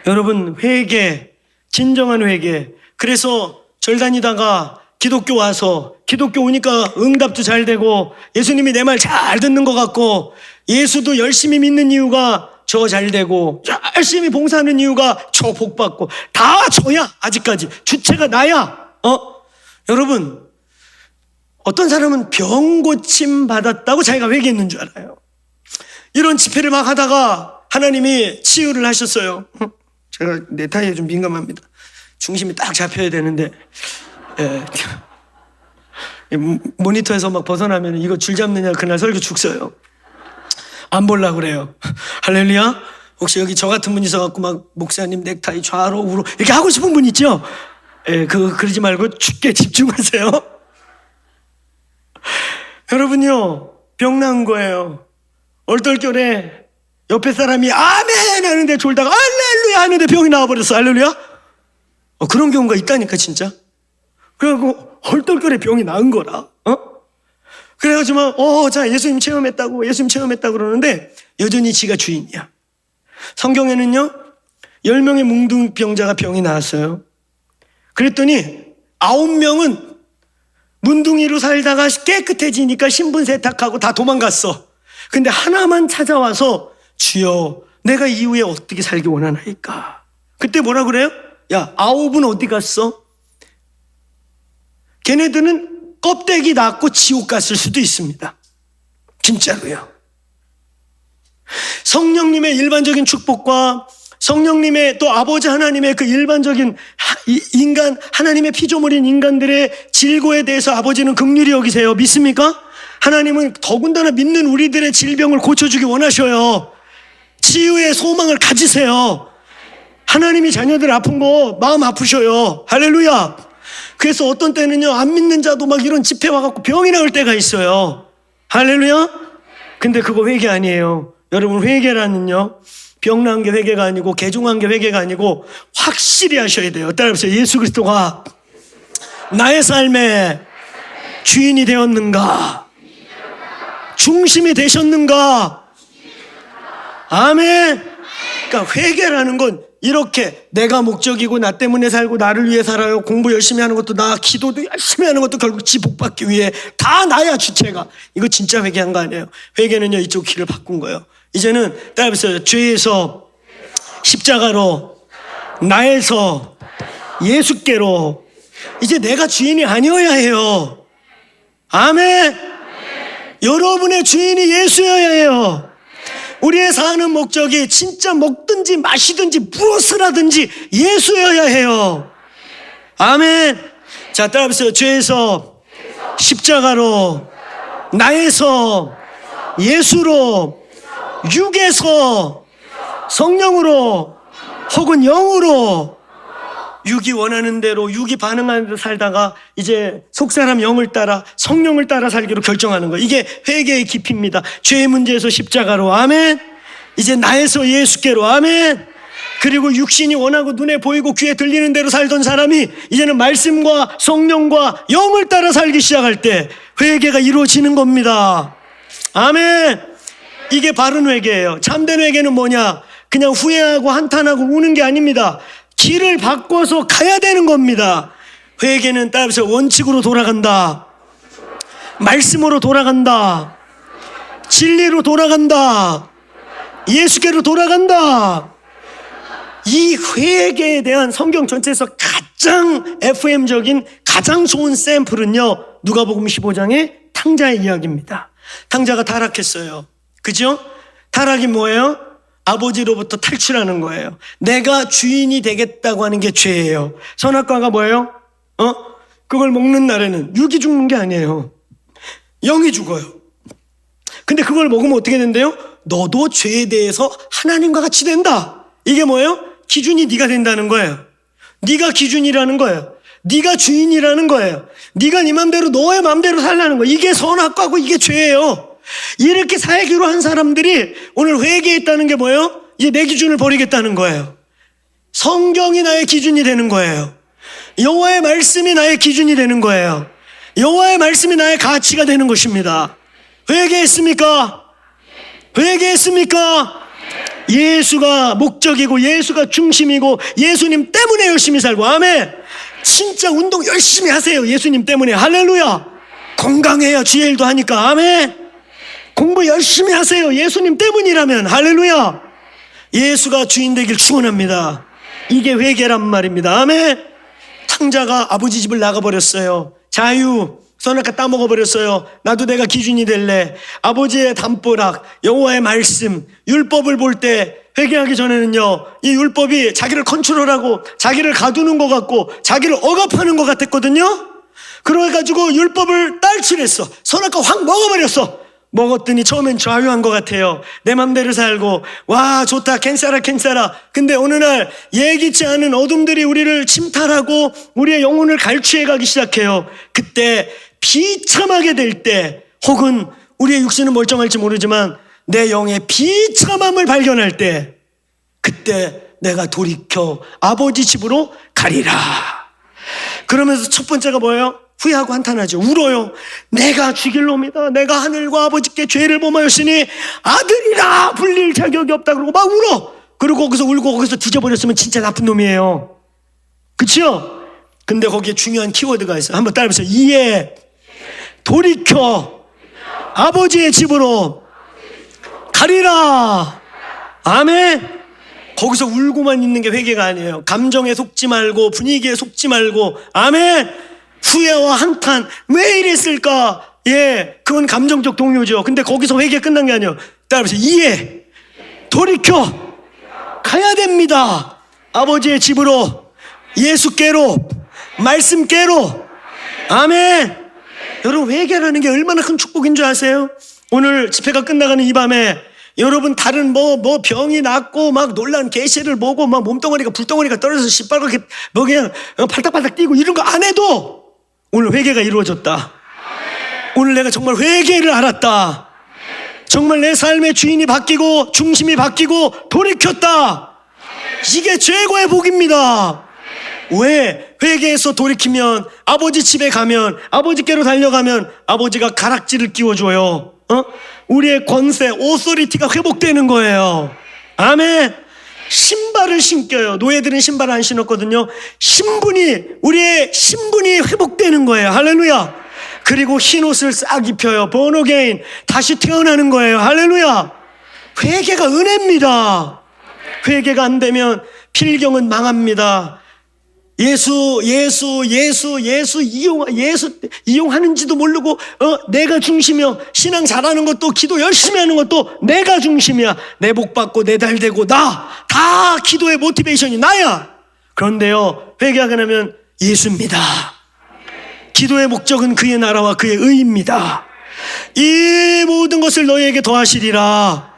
여러분, 회개, 진정한 회개. 그래서 절 다니다가 기독교 와서 기독교 오니까 응답도 잘 되고 예수님이 내 말 잘 듣는 것 같고 예수도 열심히 믿는 이유가 저 잘 되고 열심히 봉사하는 이유가 저 복 받고 다 저야. 아직까지 주체가 나야. 여러분, 어떤 사람은 병 고침 받았다고 자기가 회개했는 줄 알아요. 이런 집회를 막 하다가 하나님이 치유를 하셨어요. 제가 내 타이에 좀 민감합니다. 중심이 딱 잡혀야 되는데 모니터에서 막 벗어나면 이거 줄 잡느냐 그날 설교 죽어요. 안 보려고 그래요. 할렐루야. 혹시 여기 저 같은 분 있어갖고 막 목사님 넥타이 좌로 우로 이렇게 하고 싶은 분 있죠? 그러지 말고 죽게 집중하세요. 여러분요, 병 나은 거예요. 얼떨결에 옆에 사람이 아멘 하는데 졸다가 할렐루야 하는데 병이 나와버렸어. 할렐루야? 그런 경우가 있다니까 진짜. 그래갖고 얼떨결에 병이 나은 거라. 그래가지고 자 예수님 체험했다고 그러는데 여전히 지가 주인이야. 성경에는요 10명의 문둥병자가 병이 나왔어요. 그랬더니 9명은 문둥이로 살다가 깨끗해지니까 신분 세탁하고 다 도망갔어. 근데 하나만 찾아와서 주여 내가 이후에 어떻게 살기 원하나이까. 그때 뭐라 그래요? 야 9은 어디 갔어? 걔네들은 껍데기 낳고 지옥 갔을 수도 있습니다. 진짜로요. 성령님의 일반적인 축복과 성령님의 또 아버지 하나님의 그 일반적인 인간, 하나님의 피조물인 인간들의 질고에 대해서 아버지는 긍휼히 여기세요. 믿습니까? 하나님은 더군다나 믿는 우리들의 질병을 고쳐주기 원하셔요. 치유의 소망을 가지세요. 하나님이 자녀들 아픈 거 마음 아프셔요. 할렐루야. 그래서 어떤 때는요 안 믿는 자도 막 이런 집회 와갖고 병이 나올 때가 있어요. 할렐루야. 근데 그거 회개 아니에요. 여러분 회개라는요 병 난 게 회개가 아니고 개종한 게 회개가 아니고 확실히 하셔야 돼요. 따라해보세요. 예수 그리스도가 나의 삶의 주인이 되었는가? 중심이 되셨는가? 아멘. 그러니까 회개라는 건 이렇게 내가 목적이고 나 때문에 살고 나를 위해 살아요. 공부 열심히 하는 것도 나, 기도도 열심히 하는 것도 결국 지 복받기 위해 다 나야 주체가. 이거 진짜 회개한 거 아니에요. 회개는요 이쪽 길을 바꾼 거예요. 이제는 따라해보세요. 죄에서 십자가로 나에서 예수께로 이제 내가 주인이 아니어야 해요. 아멘. 여러분의 주인이 예수여야 해요. 우리의 사는 목적이 진짜 먹든지 마시든지 무엇을 하든지 예수여야 해요. 아멘. 자, 따라해보세요. 죄에서 십자가로 나에서 예수로 육에서 성령으로 혹은 영으로 육이 원하는 대로 육이 반응하는 대로 살다가 이제 속사람 영을 따라 성령을 따라 살기로 결정하는 거예요. 이게 회개의 깊이입니다. 죄의 문제에서 십자가로 아멘. 이제 나에서 예수께로 아멘. 그리고 육신이 원하고 눈에 보이고 귀에 들리는 대로 살던 사람이 이제는 말씀과 성령과 영을 따라 살기 시작할 때 회개가 이루어지는 겁니다. 아멘. 이게 바른 회개예요. 참된 회개는 뭐냐? 그냥 후회하고 한탄하고 우는 게 아닙니다. 길을 바꿔서 가야 되는 겁니다. 회개는 따라서 원칙으로 돌아간다. 말씀으로 돌아간다. 진리로 돌아간다. 예수께로 돌아간다. 이 회개에 대한 성경 전체에서 가장 FM적인 가장 좋은 샘플은요 누가복음 15장의 탕자의 이야기입니다. 탕자가 타락했어요. 그죠? 타락이 뭐예요? 아버지로부터 탈출하는 거예요. 내가 주인이 되겠다고 하는 게 죄예요. 선악과가 뭐예요? 그걸 먹는 날에는 육이 죽는 게 아니에요. 영이 죽어요. 근데 그걸 먹으면 어떻게 된대요? 너도 죄에 대해서 하나님과 같이 된다. 이게 뭐예요? 기준이 네가 된다는 거예요. 네가 기준이라는 거예요. 네가 주인이라는 거예요. 네가 네 맘대로 너의 맘대로 살라는 거예요. 이게 선악과고 이게 죄예요. 이렇게 살기로 한 사람들이 오늘 회개했다는 게 뭐예요? 이제 내 기준을 버리겠다는 거예요. 성경이 나의 기준이 되는 거예요. 여호와의 말씀이 나의 기준이 되는 거예요. 여호와의 말씀이 나의 가치가 되는 것입니다. 회개했습니까? 회개했습니까? 예수가 목적이고 예수가 중심이고 예수님 때문에 열심히 살고 아멘. 진짜 운동 열심히 하세요. 예수님 때문에 할렐루야. 건강해야 주의 일도 하니까 아멘. 공부 열심히 하세요. 예수님 때문이라면 할렐루야. 예수가 주인 되길 축원합니다. 이게 회개란 말입니다. 아멘. 탕자가 아버지 집을 나가버렸어요. 자유 선악과 따먹어버렸어요. 나도 내가 기준이 될래. 아버지의 담보락 여호와의 말씀 율법을 볼 때 회개하기 전에는요 이 율법이 자기를 컨트롤하고 자기를 가두는 것 같고 자기를 억압하는 것 같았거든요. 그래가지고 율법을 딸출했어. 선악과 확 먹어버렸어. 먹었더니 처음엔 좌유한 것 같아요. 내 맘대로 살고 와 좋다 괜찮아. 근데 어느 날 예기치 않은 어둠들이 우리를 침탈하고 우리의 영혼을 갈취해 가기 시작해요. 그때 비참하게 될 때, 혹은 우리의 육신은 멀쩡할지 모르지만 내 영의 비참함을 발견할 때, 그때 내가 돌이켜 아버지 집으로 가리라. 그러면서 첫 번째가 뭐예요? 후회하고 한탄하죠. 울어요. 내가 죽일 놈이다. 내가 하늘과 아버지께 죄를 범하였으니 아들이라 불릴 자격이 없다. 그러고 막 울어. 그리고 거기서 울고 거기서 뒤져버렸으면 진짜 나쁜 놈이에요. 그치요? 근데 거기에 중요한 키워드가 있어요. 한번 따라해보세요. 이에 돌이켜 아버지의 집으로 가리라. 아멘. 거기서 울고만 있는 게 회개가 아니에요. 감정에 속지 말고 분위기에 속지 말고, 아멘. 후회와 한탄, 왜 이랬을까? 예, 그건 감정적 동요죠. 근데 거기서 회개 끝난 게 아니에요. 따라해보세요. 이에 돌이켜 가야 됩니다. 아버지의 집으로, 예수께로, 말씀께로. 아멘. 여러분, 회개라는 게 얼마나 큰 축복인 줄 아세요? 오늘 집회가 끝나가는 이 밤에 여러분 다른 병이 낫고 막 놀란 계시를 보고 막 몸뚱아리가 불덩어리가 떨어져서 시뻘겋게 뭐 그냥 팔딱팔딱 뛰고 이런 거 안 해도 오늘 회개가 이루어졌다. 오늘 내가 정말 회개를 알았다. 정말 내 삶의 주인이 바뀌고 중심이 바뀌고 돌이켰다. 이게 최고의 복입니다. 왜? 회개해서 돌이키면, 아버지 집에 가면, 아버지께로 달려가면 아버지가 가락지를 끼워줘요. 우리의 권세, 오소리티가 회복되는 거예요. 아멘. 신발을 신겨요. 노예들은 신발을 안 신었거든요. 우리의 신분이 회복되는 거예요. 할렐루야. 그리고 흰 옷을 싹 입혀요. born again, 다시 태어나는 거예요. 할렐루야. 회개가 은혜입니다. 회개가 안 되면 필경은 망합니다. 예수 이용하는지도 모르고 내가 중심이야. 신앙 잘하는 것도 기도 열심히 하는 것도 내가 중심이야. 내 복 받고 내 달 되고 다 기도의 모티베이션이 나야. 그런데요, 회개하게 되면 예수입니다. 기도의 목적은 그의 나라와 그의 의입니다. 이 모든 것을 너희에게 더하시리라.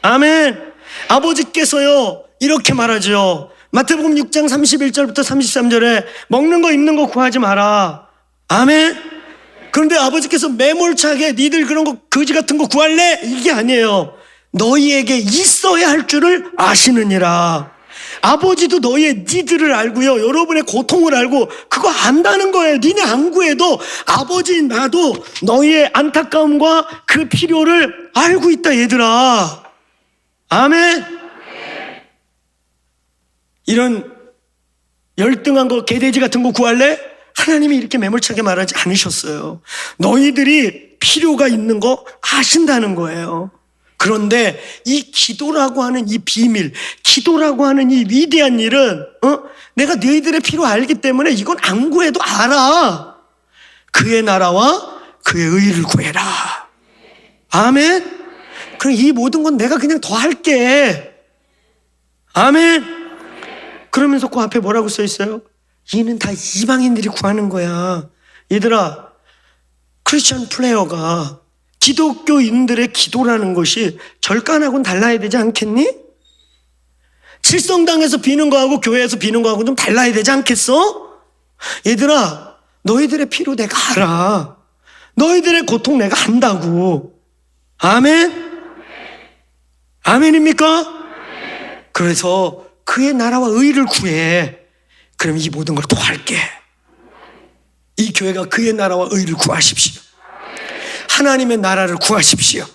아멘. 아버지께서요 이렇게 말하죠. 마태복음 6장 31절부터 33절에 먹는 거 입는 거 구하지 마라. 아멘. 그런데 아버지께서 매몰차게 니들 그런 거 거지 같은 거 구할래? 이게 아니에요. 너희에게 있어야 할 줄을 아시느니라. 아버지도 너희의 니들을 알고요, 여러분의 고통을 알고 그거 안다는 거예요. 니네 안 구해도 아버지 나도 너희의 안타까움과 그 필요를 알고 있다 얘들아. 아멘. 이런 열등한 거, 개돼지 같은 거 구할래? 하나님이 이렇게 매몰차게 말하지 않으셨어요. 너희들이 필요가 있는 거 아신다는 거예요. 그런데 이 기도라고 하는 이 비밀, 기도라고 하는 이 위대한 일은 내가 너희들의 필요 알기 때문에 이건 안 구해도 알아. 그의 나라와 그의 의를 구해라. 아멘. 그럼 이 모든 건 내가 그냥 더 할게. 아멘. 그러면서 그 앞에 뭐라고 써 있어요? 이는 다 이방인들이 구하는 거야. 얘들아, 크리스천 플레이어가 기독교인들의 기도라는 것이 절간하고는 달라야 되지 않겠니? 칠성당에서 비는 거하고 교회에서 비는 거하고 좀 달라야 되지 않겠어? 얘들아, 너희들의 필요 내가 알아. 너희들의 고통 내가 안다고. 아멘? 아멘입니까? 그래서 그의 나라와 의를 구해. 그럼 이 모든 걸 도할게. 이 교회가 그의 나라와 의를 구하십시오. 하나님의 나라를 구하십시오.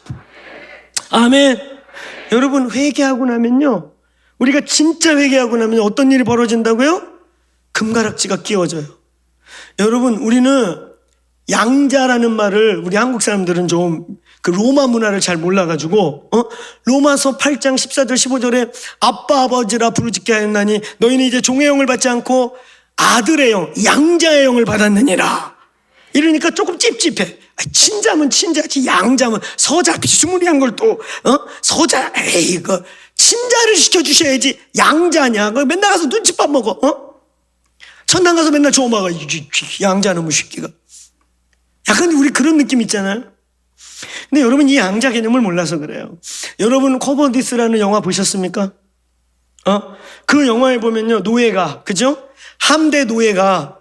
아멘. 여러분, 회개하고 나면요, 우리가 진짜 회개하고 나면 어떤 일이 벌어진다고요? 금가락지가 끼워져요. 여러분, 우리는 양자라는 말을, 우리 한국 사람들은 좀 그 로마 문화를 잘 몰라가지고 로마서 8장 14절 15절에 아빠 아버지라 부르짖게 하였나니 너희는 이제 종의 영을 받지 않고 아들의 영, 양자의 영을 받았느니라. 이러니까 조금 찝찝해. 친자면 친자지, 양자면 서자, 비스무리한 걸 또 서자, 에이 이거 친자를 시켜주셔야지 양자냐. 맨날 가서 눈칫밥 먹어. 천당 가서 맨날 주워 먹어. 양자는 무식기가. 약간 우리 그런 느낌 있잖아요. 근데 여러분 이 양자 개념을 몰라서 그래요. 여러분 커버디스라는 영화 보셨습니까? 그 영화에 보면요, 노예가, 그죠? 함대 노예가,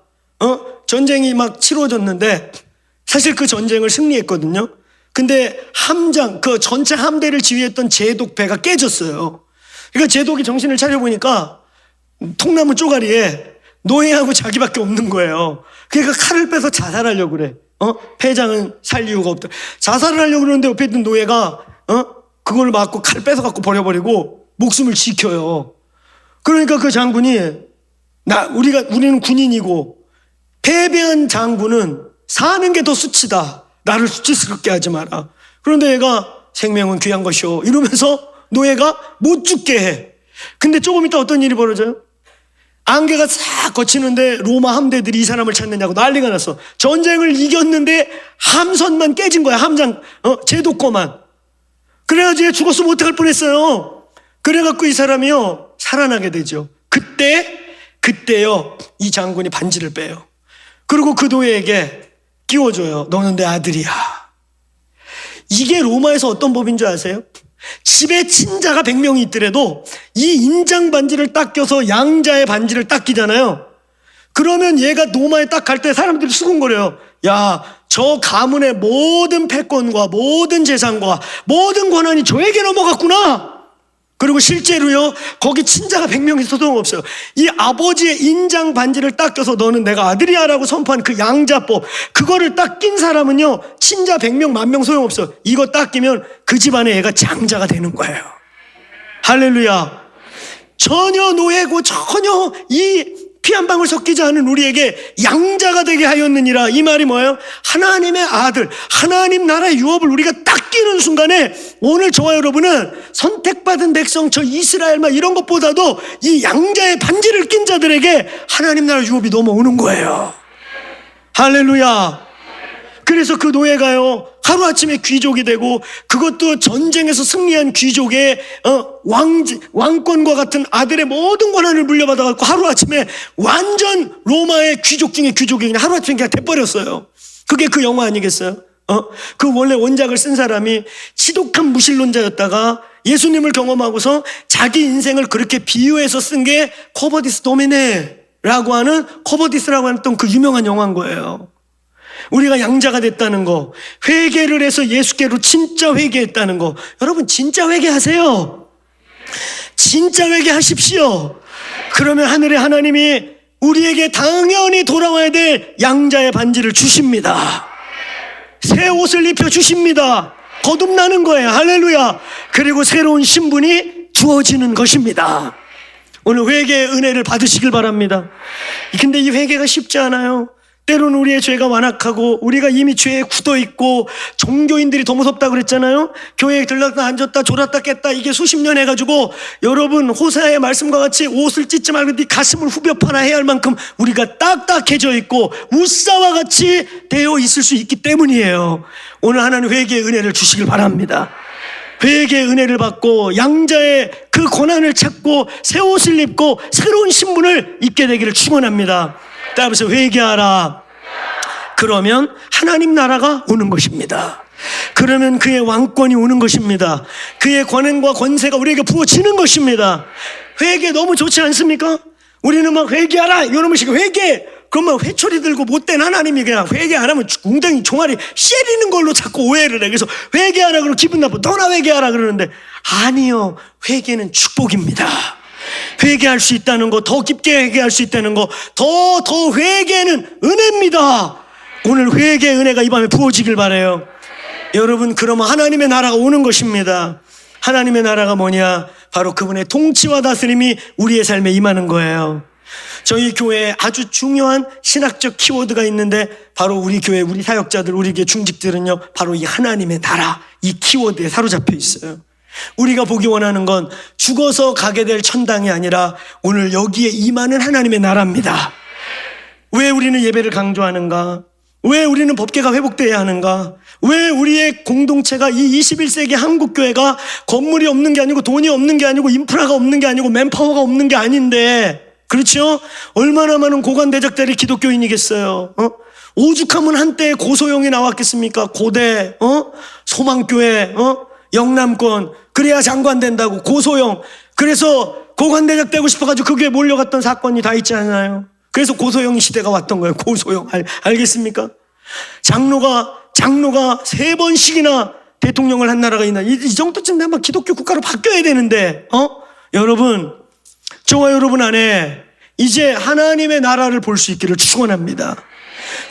전쟁이 막 치러졌는데, 사실 그 전쟁을 승리했거든요. 근데 그 전체 함대를 지휘했던 제독 배가 깨졌어요. 그러니까 제독이 정신을 차려보니까, 통나무 쪼가리에 노예하고 자기밖에 없는 거예요. 그러니까 칼을 빼서 자살하려고 그래. 패장은 살 이유가 없다. 자살을 하려고 그러는데 옆에 있던 노예가, 그걸 맞고 칼 뺏어갖고 버려버리고 목숨을 지켜요. 그러니까 그 장군이, 우리는 군인이고, 패배한 장군은 사는 게 더 수치다. 나를 수치스럽게 하지 마라. 그런데 얘가 생명은 귀한 것이오. 이러면서 노예가 못 죽게 해. 근데 조금 있다 어떤 일이 벌어져요? 안개가 싹 거치는데 로마 함대들이 이 사람을 찾느냐고 난리가 났어. 전쟁을 이겼는데 함선만 깨진 거야. 제독 거만. 그래가지고 얘 죽었으면 어떡할 뻔했어요. 그래갖고 이 사람이요 살아나게 되죠. 그때요 이 장군이 반지를 빼요. 그리고 그 노예에게 끼워줘요. 너는 내 아들이야. 이게 로마에서 어떤 법인 줄 아세요? 집에 친자가 100명이 있더라도 이 인장 반지를 딱 껴서 양자의 반지를 딱 끼잖아요. 그러면 얘가 로마에 딱 갈 때 사람들이 수군거려요. 야, 저 가문의 모든 패권과 모든 재산과 모든 권한이 저에게 넘어갔구나. 그리고 실제로요, 거기 친자가 100명 있어도 없어요. 이 아버지의 인장 반지를 딱 껴서 너는 내가 아들이야 라고 선포한 그 양자법, 그거를 딱 낀 사람은요, 친자 100명, 10,000명 소용없어. 이거 딱 끼면 그 집안에 얘가 장자가 되는 거예요. 할렐루야. 전혀 노예고 전혀 이 피 한 방울 섞이지 않은 우리에게 양자가 되게 하였느니라. 이 말이 뭐예요? 하나님의 아들, 하나님 나라의 유업을 우리가 딱 끼는 순간에 오늘 저와 여러분은 선택받은 백성, 저 이스라엘만 이런 것보다도 이 양자의 반지를 낀 자들에게 하나님 나라 유업이 넘어오는 거예요. 할렐루야. 그래서 그 노예가요 하루아침에 귀족이 되고, 그것도 전쟁에서 승리한 귀족의 왕권과 같은 아들의 모든 권한을 물려받아갖고 하루아침에 완전 로마의 귀족 중에 귀족이 그냥 하루아침에 그냥 돼버렸어요. 그게 그 영화 아니겠어요? 그 원래 원작을 쓴 사람이 지독한 무신론자였다가 예수님을 경험하고서 자기 인생을 그렇게 비유해서 쓴 게 커버디스 도미네라고 하는, 커버디스라고 하는 그 유명한 영화인 거예요. 우리가 양자가 됐다는 거, 회개를 해서 예수께로 진짜 회개했다는 거. 여러분 진짜 회개하세요. 진짜 회개하십시오. 그러면 하늘의 하나님이 우리에게 당연히 돌아와야 될 양자의 반지를 주십니다. 새 옷을 입혀주십니다. 거듭나는 거예요. 할렐루야. 그리고 새로운 신분이 주어지는 것입니다. 오늘 회개의 은혜를 받으시길 바랍니다. 근데 이 회개가 쉽지 않아요. 때로는 우리의 죄가 완악하고 우리가 이미 죄에 굳어있고, 종교인들이 더 무섭다고 그랬잖아요. 교회에 들렀다 앉았다 졸았다 깼다 이게 수십 년 해가지고, 여러분 호세아의 말씀과 같이 옷을 찢지 말고 네 가슴을 후벼 파나 해야 할 만큼 우리가 딱딱해져 있고 우사와 같이 되어 있을 수 있기 때문이에요. 오늘 하나님 회개의 은혜를 주시길 바랍니다. 회개의 은혜를 받고 양자의 그 고난을 찾고 새 옷을 입고 새로운 신분을 입게 되기를 축원합니다. 따라서 회개하라. 그러면 하나님 나라가 오는 것입니다. 그러면 그의 왕권이 오는 것입니다. 그의 권한과 권세가 우리에게 부어지는 것입니다. 회개 너무 좋지 않습니까? 우리는 막 회개하라 이러면 회개, 그러면 회초리 들고 못된 하나님이 그냥 회개 안 하면 웅덩이 종아리 씨리는 걸로 자꾸 오해를 해. 그래서 회개하라 그러면 기분 나빠. 너나 회개하라 그러는데, 아니요, 회개는 축복입니다. 회개할 수 있다는 거, 더 깊게 회개할 수 있다는 거, 더 회개는 은혜입니다. 오늘 회개의 은혜가 이 밤에 부어지길 바라요. 여러분, 그러면 하나님의 나라가 오는 것입니다. 하나님의 나라가 뭐냐? 바로 그분의 통치와 다스림이 우리의 삶에 임하는 거예요. 저희 교회에 아주 중요한 신학적 키워드가 있는데, 바로 우리 교회, 우리 사역자들, 우리 교회 중직들은요, 바로 이 하나님의 나라, 이 키워드에 사로잡혀 있어요. 우리가 보기 원하는 건 죽어서 가게 될 천당이 아니라 오늘 여기에 임하는 하나님의 나라입니다. 왜 우리는 예배를 강조하는가? 왜 우리는 법계가 회복되어야 하는가? 왜 우리의 공동체가, 이 21세기 한국교회가 건물이 없는 게 아니고 돈이 없는 게 아니고 인프라가 없는 게 아니고 맨파워가 없는 게 아닌데, 그렇죠? 얼마나 많은 고관대작들이 기독교인이겠어요. 오죽하면 한때 고소영이 나왔겠습니까? 고대, 소망교회, 영남권, 그래야 장관 된다고, 고소영. 그래서 고관대작 되고 싶어가지고 그 교회 몰려갔던 사건이 다 있지 않나요? 그래서 고소영 시대가 왔던 거예요. 고소영. 알겠습니까? 장로가 3번씩이나 대통령을 한 나라가 있나. 이 정도쯤 되면 기독교 국가로 바뀌어야 되는데, 여러분, 저와 여러분 안에 이제 하나님의 나라를 볼 수 있기를 축원합니다.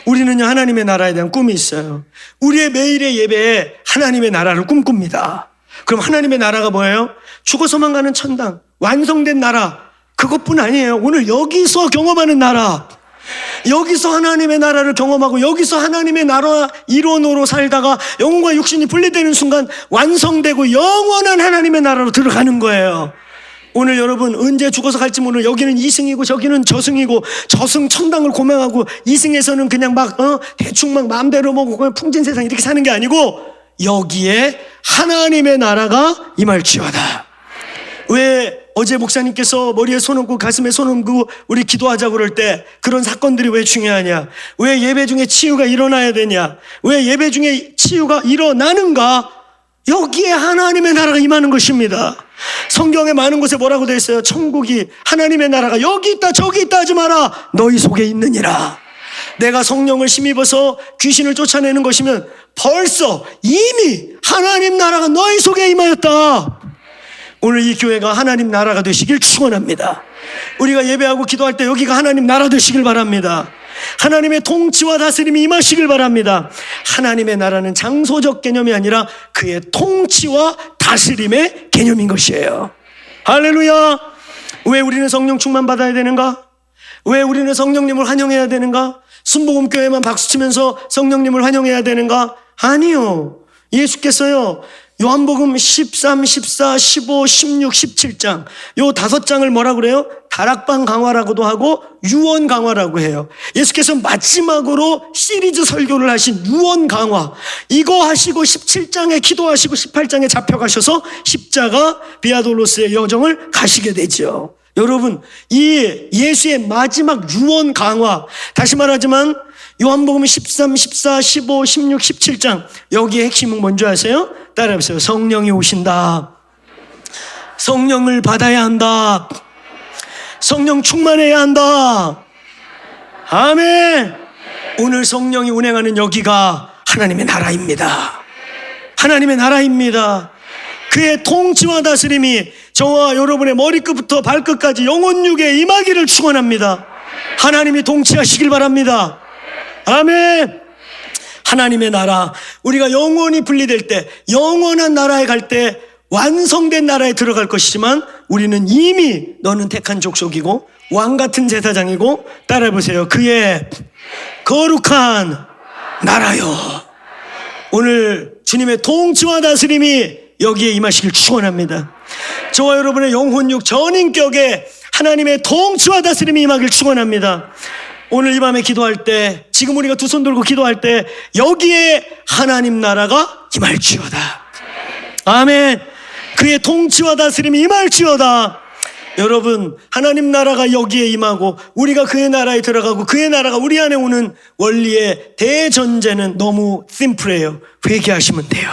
우리는요, 하나님의 나라에 대한 꿈이 있어요. 우리의 매일의 예배에 하나님의 나라를 꿈꿉니다. 그럼 하나님의 나라가 뭐예요? 죽어서만 가는 천당, 완성된 나라, 그것뿐 아니에요. 오늘 여기서 경험하는 나라, 여기서 하나님의 나라를 경험하고 여기서 하나님의 나라 일원으로 살다가 영혼과 육신이 분리되는 순간 완성되고 영원한 하나님의 나라로 들어가는 거예요. 오늘 여러분 언제 죽어서 갈지 모르는, 여기는 이승이고 저기는 저승이고, 저승 천당을 고명하고 이승에서는 그냥 막 대충 막 마음대로 먹고 그냥 풍진 세상 이렇게 사는 게 아니고 여기에 하나님의 나라가 임할지어다. 왜 어제 목사님께서 머리에 손 얹고 가슴에 손 얹고 우리 기도하자고 그럴 때 그런 사건들이 왜 중요하냐? 왜 예배 중에 치유가 일어나야 되냐? 왜 예배 중에 치유가 일어나는가? 여기에 하나님의 나라가 임하는 것입니다. 성경에 많은 곳에 뭐라고 되어 있어요? 천국이, 하나님의 나라가 여기 있다 저기 있다 하지 마라, 너희 속에 있느니라. 내가 성령을 힘입어서 귀신을 쫓아내는 것이면 벌써 이미 하나님 나라가 너희 속에 임하였다. 오늘 이 교회가 하나님 나라가 되시길 축원합니다. 우리가 예배하고 기도할 때 여기가 하나님 나라 되시길 바랍니다. 하나님의 통치와 다스림이 임하시길 바랍니다. 하나님의 나라는 장소적 개념이 아니라 그의 통치와 다스림의 개념인 것이에요. 할렐루야. 왜 우리는 성령 충만 받아야 되는가? 왜 우리는 성령님을 환영해야 되는가? 순복음교회만 박수치면서 성령님을 환영해야 되는가? 아니요. 예수께서요, 요한복음 13, 14, 15, 16, 17장 요 5장을 뭐라 그래요? 다락방 강화라고도 하고 유언 강화라고 해요. 예수께서 마지막으로 시리즈 설교를 하신 유언 강화, 이거 하시고 17장에 기도하시고 18장에 잡혀가셔서 십자가 비아돌로스의 여정을 가시게 되죠. 여러분, 이 예수의 마지막 유언 강화, 다시 말하지만 요한복음 13, 14, 15, 16, 17장 여기에 핵심은 뭔지 아세요? 따라해보세요. 성령이 오신다. 성령을 받아야 한다. 성령 충만해야 한다. 아멘. 오늘 성령이 운행하는 여기가 하나님의 나라입니다. 하나님의 나라입니다. 그의 통치와 다스림이 저와 여러분의 머리끝부터 발끝까지 영혼육에 임하기를 축원합니다. 하나님이 통치하시길 바랍니다. 아멘. 하나님의 나라, 우리가 영원히 분리될 때, 영원한 나라에 갈 때 완성된 나라에 들어갈 것이지만 우리는 이미 너는 택한 족속이고 왕같은 제사장이고, 따라해보세요. 그의 거룩한 나라요. 오늘 주님의 통치와 다스림이 여기에 임하시길 축원합니다. 저와 여러분의 영혼육 전인격에 하나님의 통치와 다스림이 임하길 축원합니다. 오늘 이 밤에 기도할 때, 지금 우리가 두 손 들고 기도할 때 여기에 하나님 나라가 임할지어다. 아멘. 그의 통치와 다스림이 임할지어다. 여러분, 하나님 나라가 여기에 임하고 우리가 그의 나라에 들어가고 그의 나라가 우리 안에 오는 원리의 대전제는 너무 심플해요. 회개하시면 돼요.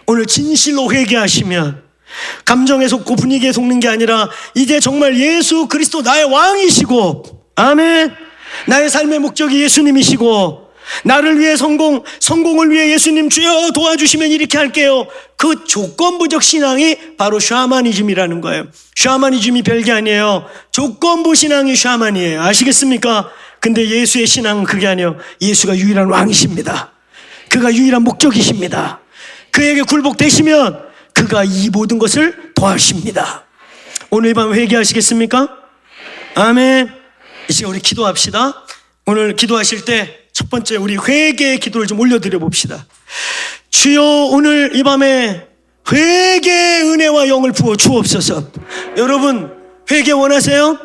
오늘 진실로 회개하시면, 감정에 속고 분위기에 속는 게 아니라 이제 정말 예수 그리스도 나의 왕이시고, 아멘, 나의 삶의 목적이 예수님이시고, 나를 위해 성공을 위해 예수님 주여 도와주시면 이렇게 할게요. 그 조건부적 신앙이 바로 샤머니즘이라는 거예요. 샤머니즘이 별게 아니에요. 조건부 신앙이 샤머니에요. 아시겠습니까? 근데 예수의 신앙은 그게 아니에요. 예수가 유일한 왕이십니다. 그가 유일한 목적이십니다. 그에게 굴복되시면 그가 이 모든 것을 더하십니다. 오늘 밤 회개하시겠습니까? 아멘. 이제 우리 기도합시다. 오늘 기도하실 때 첫 번째 우리 회개의 기도를 좀 올려드려 봅시다. 주여, 오늘 이 밤에 회개의 은혜와 영을 부어 주옵소서. 여러분, 회개 원하세요?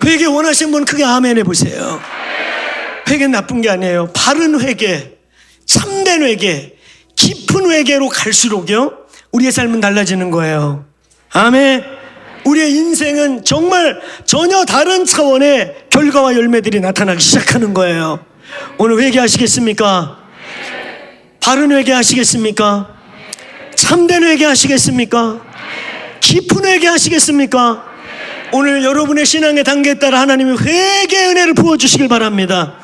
회개 원하시는 분 크게 아멘 해보세요. 회개는 나쁜 게 아니에요. 바른 회개, 참된 회개, 깊은 회개로 갈수록요 우리의 삶은 달라지는 거예요. 아멘. 우리의 인생은 정말 전혀 다른 차원의 결과와 열매들이 나타나기 시작하는 거예요. 오늘 회개하시겠습니까? 바른 회개 하시겠습니까? 참된 회개 하시겠습니까? 깊은 회개 하시겠습니까? 오늘 여러분의 신앙의 단계에 따라 하나님이 회개의 은혜를 부어주시길 바랍니다.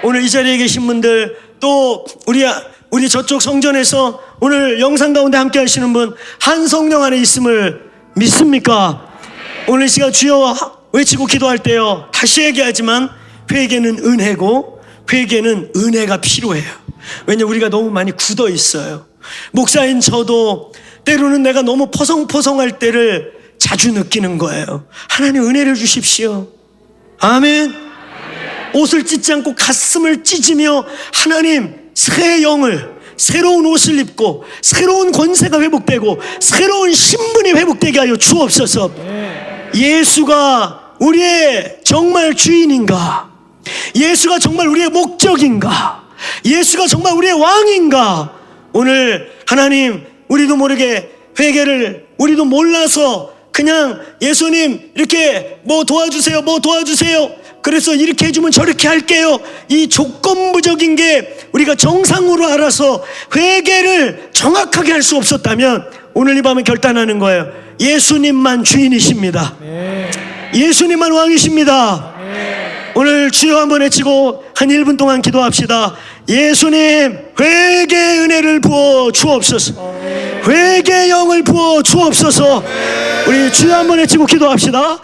오늘 이 자리에 계신 분들, 또 우리 저쪽 성전에서 오늘 영상 가운데 함께 하시는 분, 한 성령 안에 있음을 믿습니까? 오늘 이 시간 주여 외치고 기도할 때요, 다시 얘기하지만 회개는 은혜고 회개는 은혜가 필요해요. 왜냐하면 우리가 너무 많이 굳어 있어요. 목사인 저도 때로는 내가 너무 포성포성할 때를 자주 느끼는 거예요. 하나님 은혜를 주십시오. 아멘. 옷을 찢지 않고 가슴을 찢으며 하나님 새 영을, 새로운 옷을 입고 새로운 권세가 회복되고 새로운 신분이 회복되게 하여 주옵소서. 예수가 우리의 정말 주인인가? 예수가 정말 우리의 목적인가? 예수가 정말 우리의 왕인가? 오늘 하나님, 우리도 모르게 회개를 우리도 몰라서 그냥 예수님 이렇게 뭐 도와주세요, 뭐 도와주세요, 그래서 이렇게 해주면 저렇게 할게요, 이 조건부적인 게 우리가 정상으로 알아서 회개를 정확하게 할 수 없었다면 오늘 이 밤에 결단하는 거예요. 예수님만 주인이십니다. 예수님만 왕이십니다. 오늘 주여 한번 외치고 한 1분 동안 기도합시다. 예수님, 회개의 은혜를 부어 주옵소서. 회개의 영을 부어 주옵소서. 우리 주여 한번 외치고 기도합시다.